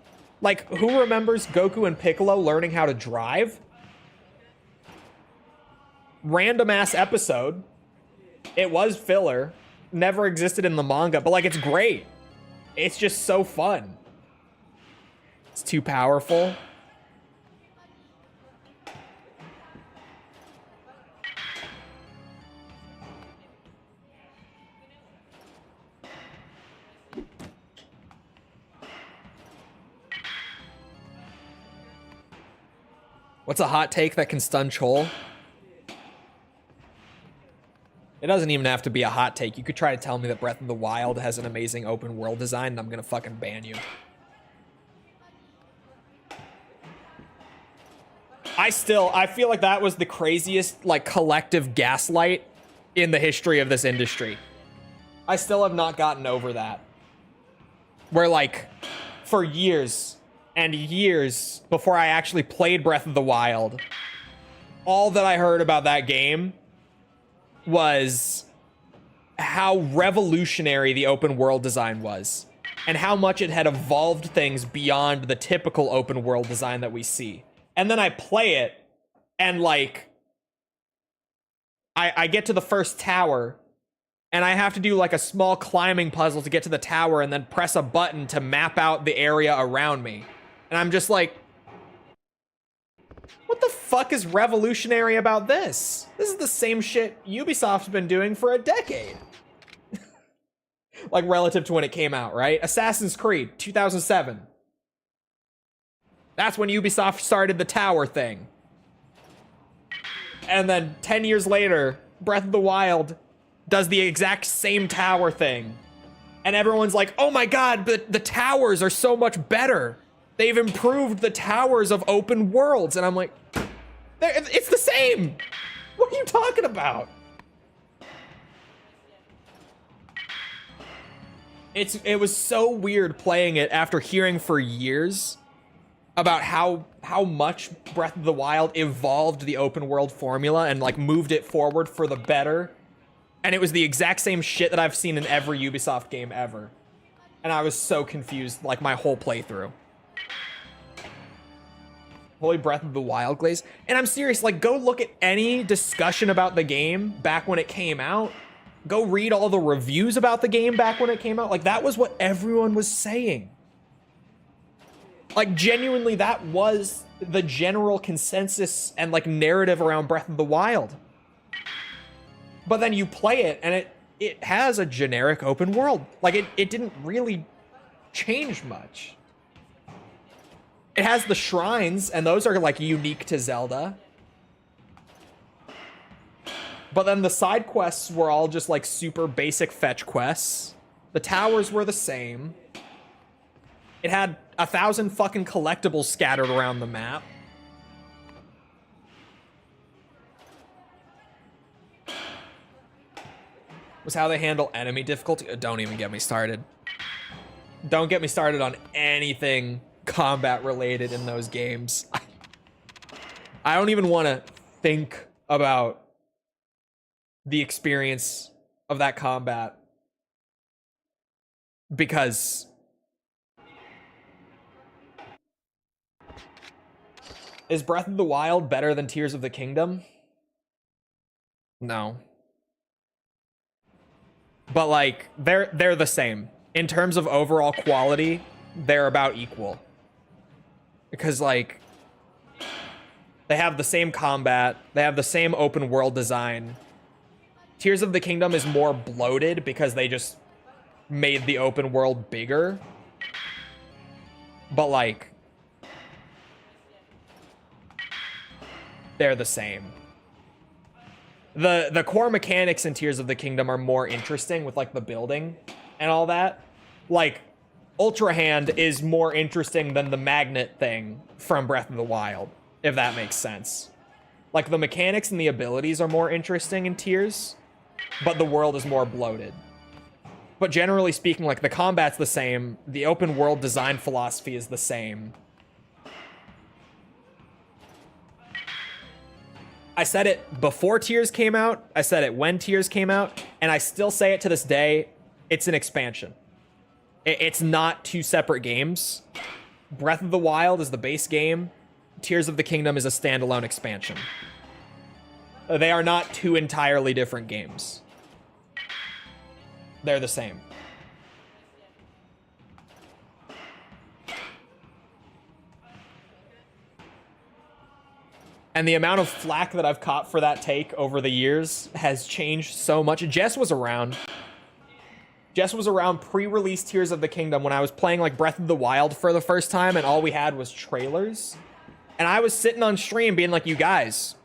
Like, who remembers Goku and Piccolo learning how to drive? Random-ass episode. It was filler. Never existed in the manga, but, like, it's great. It's just so fun. It's too powerful. What's a hot take that can stun Chole? It doesn't even have to be a hot take. You could try to tell me that Breath of the Wild has an amazing open world design, and I'm gonna fucking ban you. I feel like that was the craziest, like, collective gaslight in the history of this industry. I still have not gotten over that. Where, like, for years and years before I actually played Breath of the Wild, all that I heard about that game was how revolutionary the open world design was and how much it had evolved things beyond the typical open world design that we see. And then I play it and, like, I get to the first tower and I have to do, like, a small climbing puzzle to get to the tower and then press a button to map out the area around me. And I'm just like, what the fuck is revolutionary about this? This is the same shit Ubisoft's been doing for a decade. Like, relative to when it came out, right? Assassin's Creed, 2007. That's when Ubisoft started the tower thing. And then 10 years later, Breath of the Wild does the exact same tower thing. And everyone's like, oh my god, but the towers are so much better. They've improved the towers of open worlds. And I'm like, it's the same. What are you talking about? It was so weird playing it after hearing for years about how much Breath of the Wild evolved the open world formula and, like, moved it forward for the better. And it was the exact same shit that I've seen in every Ubisoft game ever. And I was so confused, like, my whole playthrough. Holy Breath of the Wild glaze. And I'm serious, like, go look at any discussion about the game back when it came out. Go read all the reviews about the game back when it came out. Like, that was what everyone was saying. Like, genuinely, that was the general consensus and, like, narrative around Breath of the Wild. But then you play it, and it has a generic open world. Like, it didn't really change much. It has the shrines, and those are, like, unique to Zelda. But then the side quests were all just, like, super basic fetch quests. The towers were the same. It had 1,000 fucking collectibles scattered around the map. Was how they handle enemy difficulty. Don't even get me started. Don't get me started on anything combat related in those games. I don't even want to think about the experience of that combat. Because is Breath of the Wild better than Tears of the Kingdom? No. But like they're the same. In terms of overall quality, they're about equal. Because like they have the same combat, they have the same open world design. Tears of the Kingdom is more bloated because they just made the open world bigger. But like they're the same. The core mechanics in Tears of the Kingdom are more interesting with like the building and all that. Like Ultra Hand is more interesting than the magnet thing from Breath of the Wild, if that makes sense. Like the mechanics and the abilities are more interesting in Tears, but the world is more bloated. But generally speaking, like the combat's the same, the open world design philosophy is the same. I said it before Tears came out, I said it when Tears came out, and I still say it to this day, it's an expansion. It's not two separate games. Breath of the Wild is the base game, Tears of the Kingdom is a standalone expansion. They are not two entirely different games. They're the same. And the amount of flack that I've caught for that take over the years has changed so much. Jess was around. Jess was around pre-release Tears of the Kingdom when I was playing like Breath of the Wild for the first time and all we had was trailers. And I was sitting on stream being like, you guys,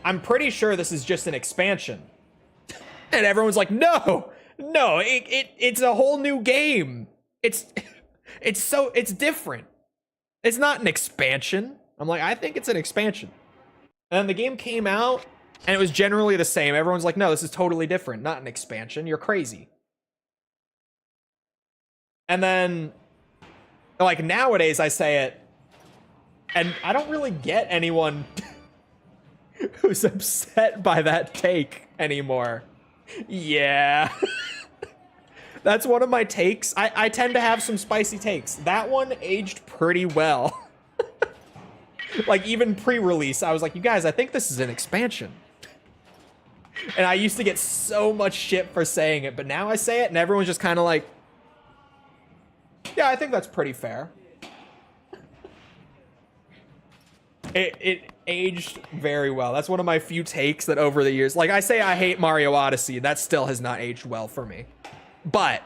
I'm pretty sure this is just an expansion. And everyone's like, no, it's a whole new game. It's different. It's not an expansion. I'm like, I think it's an expansion. And then the game came out and it was generally the same. Everyone's like, no, this is totally different. Not an expansion. You're crazy. And then like nowadays I say it and I don't really get anyone who's upset by that take anymore. Yeah. That's one of my takes. I tend to have some spicy takes. That one aged pretty well. Like even pre-release, I was like, you guys, I think this is an expansion. And I used to get so much shit for saying it, but now I say it and everyone's just kind of like, yeah, I think that's pretty fair. It aged very well. That's one of my few takes that over the years, like I say I hate Mario Odyssey, that still has not aged well for me. But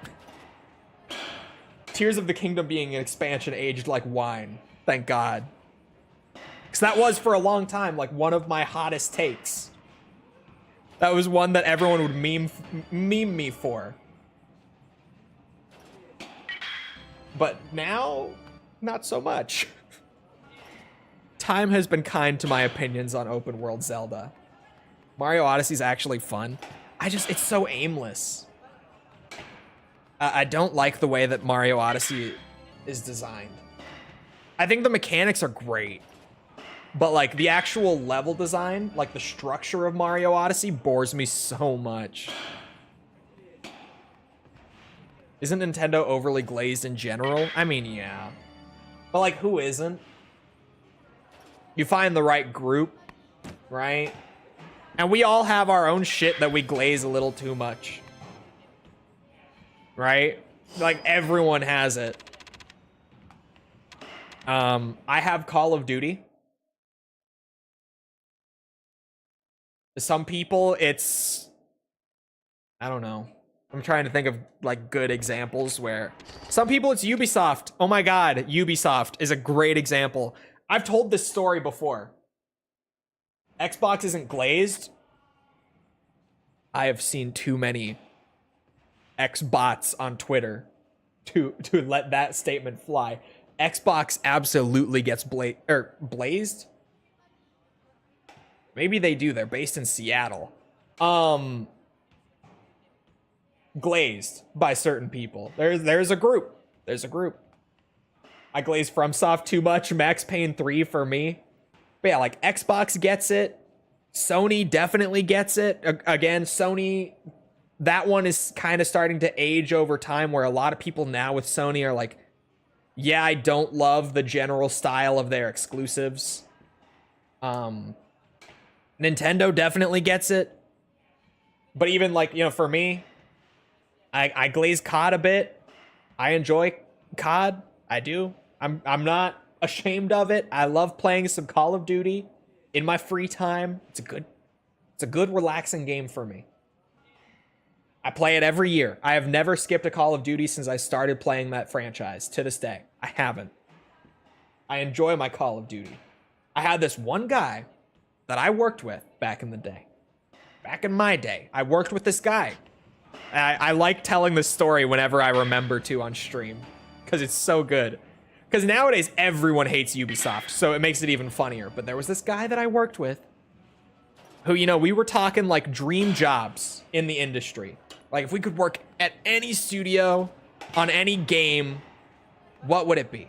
Tears of the Kingdom being an expansion aged like wine. Thank God. Because that was for a long time like one of my hottest takes. That was one that everyone would meme me for. But now, not so much. Time has been kind to my opinions on open world Zelda. Mario Odyssey is actually fun. It's so aimless. I don't like the way that Mario Odyssey is designed. I think the mechanics are great. But like the actual level design, like the structure of Mario Odyssey bores me so much. Isn't Nintendo overly glazed in general? I mean, yeah. But like, who isn't? You find the right group, right? And we all have our own shit that we glaze a little too much. Right? Like, everyone has it. I have Call of Duty. To some people, it's... I don't know. I'm trying to think of, like, good examples where... Some people, it's Ubisoft. Oh my god, Ubisoft is a great example. I've told this story before. Xbox isn't glazed. I have seen too many Xbots on Twitter to let that statement fly. Xbox absolutely gets blazed. Maybe they do. They're based in Seattle. Glazed by certain people. There's a group. There's a group. I glaze FromSoft too much. Max Payne 3 for me. But yeah, like Xbox gets it. Sony definitely gets it. Again, Sony, that one is kind of starting to age over time, where a lot of people now with Sony are like, yeah, I don't love the general style of their exclusives. Nintendo definitely gets it. But even like, you know, for me, I glaze COD a bit. I enjoy COD. I do. I'm not ashamed of it. I love playing some Call of Duty in my free time. It's a good relaxing game for me. I play it every year. I have never skipped a Call of Duty since I started playing that franchise to this day. I haven't. I enjoy my Call of Duty. I had this one guy that I worked with back in the day. Back in my day, I worked with this guy. I like telling this story whenever I remember to on stream, because it's so good. Because nowadays, everyone hates Ubisoft, so it makes it even funnier. But there was this guy that I worked with who, you know, we were talking like dream jobs in the industry. Like, if we could work at any studio, on any game, what would it be?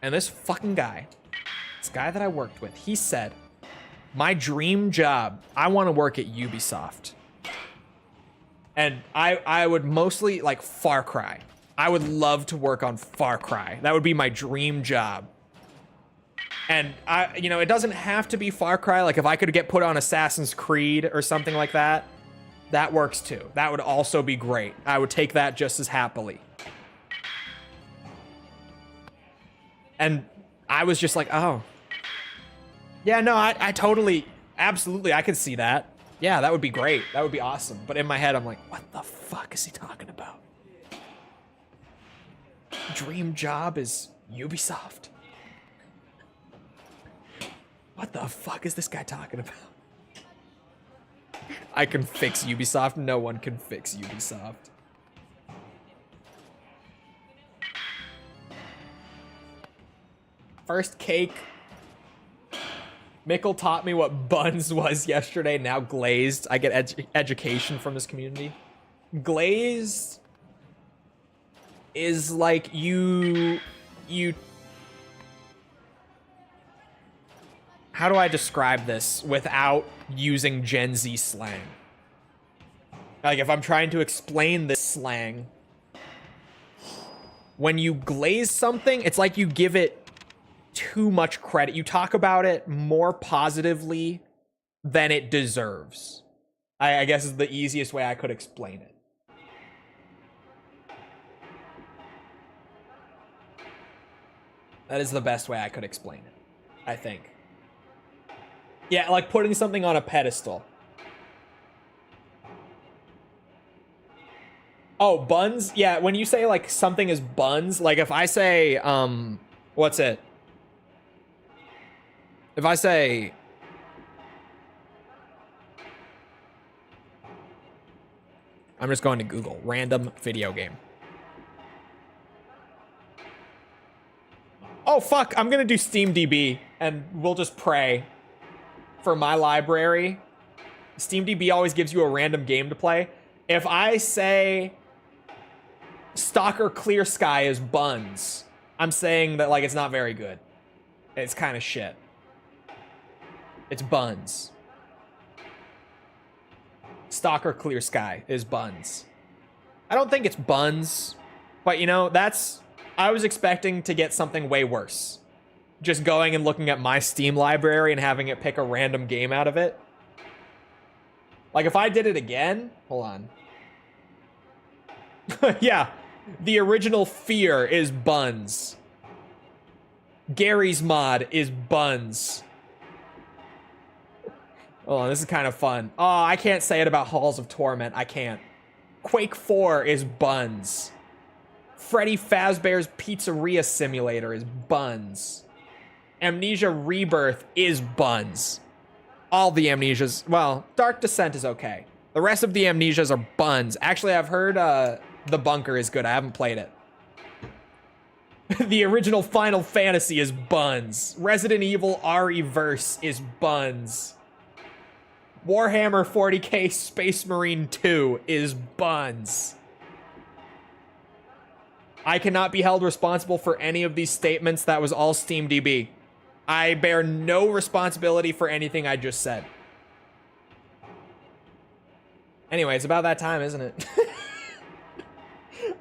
And this fucking guy, this guy that I worked with, he said, my dream job, I want to work at Ubisoft. And I would mostly like Far Cry. I would love to work on Far Cry. That would be my dream job. And you know, it doesn't have to be Far Cry. Like, if I could get put on Assassin's Creed or something like that, that works too. That would also be great. I would take that just as happily. And I was just like, oh. Yeah, no, I totally, absolutely, I could see that. Yeah, that would be great. That would be awesome. But in my head, I'm like, what the fuck is he talking about? Dream job is Ubisoft. What the fuck is this guy talking about? I can fix Ubisoft. No one can fix Ubisoft. First cake. Mikkel taught me what buns was yesterday, now glazed. I get education from this community. Glazed is like you... How do I describe this without using Gen Z slang? Like, if I'm trying to explain this slang, when you glaze something, it's like you give it too much credit. You talk about it more positively than it deserves. I guess is the easiest way I could explain it. That is the best way I could explain it, I think. Yeah, like putting something on a pedestal. Oh, buns? Yeah, when you say like something is buns, like if I say, what's it? If I say... I'm just going to Google. Random video game. Oh, fuck. I'm going to do SteamDB, and we'll just pray for my library. SteamDB always gives you a random game to play. If I say Stalker Clear Sky is buns, I'm saying that, like, it's not very good. It's kind of shit. It's buns. Stalker Clear Sky is buns. I don't think it's buns, but you know, I was expecting to get something way worse. Just going and looking at my Steam library and having it pick a random game out of it. Like if I did it again, hold on. Yeah, the original Fear is buns. Gary's mod is buns. Oh, this is kind of fun. Oh, I can't say it about Halls of Torment. I can't. Quake 4 is buns. Freddy Fazbear's Pizzeria Simulator is buns. Amnesia Rebirth is buns. All the Amnesias, well, Dark Descent is okay. The rest of the Amnesias are buns. Actually, I've heard The Bunker is good. I haven't played it. The original Final Fantasy is buns. Resident Evil RE-Verse is buns. Warhammer 40k Space Marine 2 is buns. I cannot be held responsible for any of these statements. That was all SteamDB. I bear no responsibility for anything I just said. Anyway, it's about that time, isn't it?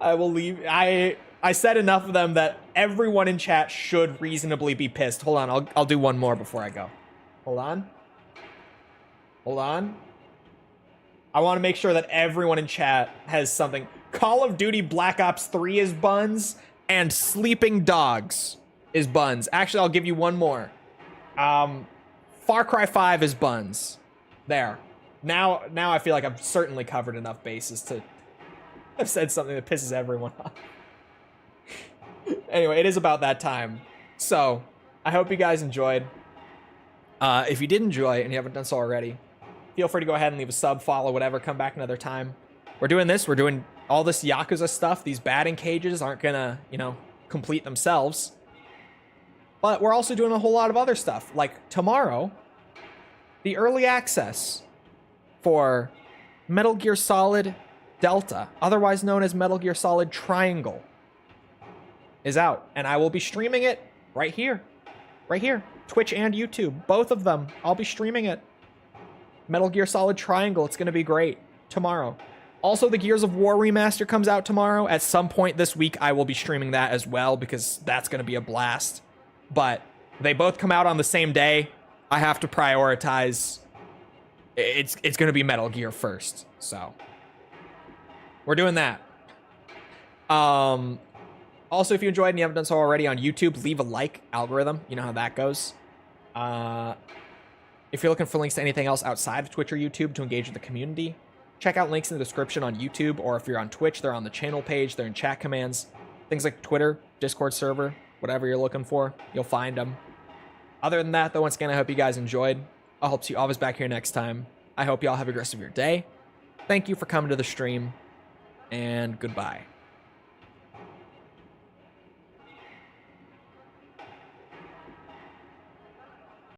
I will leave. I said enough of them that everyone in chat should reasonably be pissed. Hold on, I'll do one more before I go. Hold on. Hold on. I want to make sure that everyone in chat has something. Call of Duty Black Ops 3 is buns, and Sleeping Dogs is buns. Actually, I'll give you one more. Far Cry 5 is buns. There. Now I feel like I've certainly covered enough bases to have said something that pisses everyone off. Anyway, it is about that time. So, I hope you guys enjoyed. If you did enjoy and you haven't done so already, feel free to go ahead and leave a sub, follow, whatever. Come back another time. We're doing this. We're doing all this Yakuza stuff. These batting cages aren't gonna, complete themselves. But we're also doing a whole lot of other stuff. Like tomorrow, the early access for Metal Gear Solid Delta, otherwise known as Metal Gear Solid Triangle, is out. And I will be streaming it right here. Right here. Twitch and YouTube. Both of them. I'll be streaming it. Metal Gear Solid Triangle. It's going to be great. Tomorrow. Also, the Gears of War remaster comes out tomorrow. At some point this week, I will be streaming that as well because that's going to be a blast. But they both come out on the same day. I have to prioritize. It's going to be Metal Gear first. So, we're doing that. Also, if you enjoyed and you haven't done so already on YouTube, leave a like. Algorithm. You know how that goes. If you're looking for links to anything else outside of Twitch or YouTube to engage with the community, check out links in the description on YouTube, or if you're on Twitch, they're on the channel page, they're in chat commands, things like Twitter, Discord server, whatever you're looking for, you'll find them. Other than that, though, once again, I hope you guys enjoyed. I'll hope to see you always back here next time. I hope you all have a good rest of your day. Thank you for coming to the stream, and goodbye.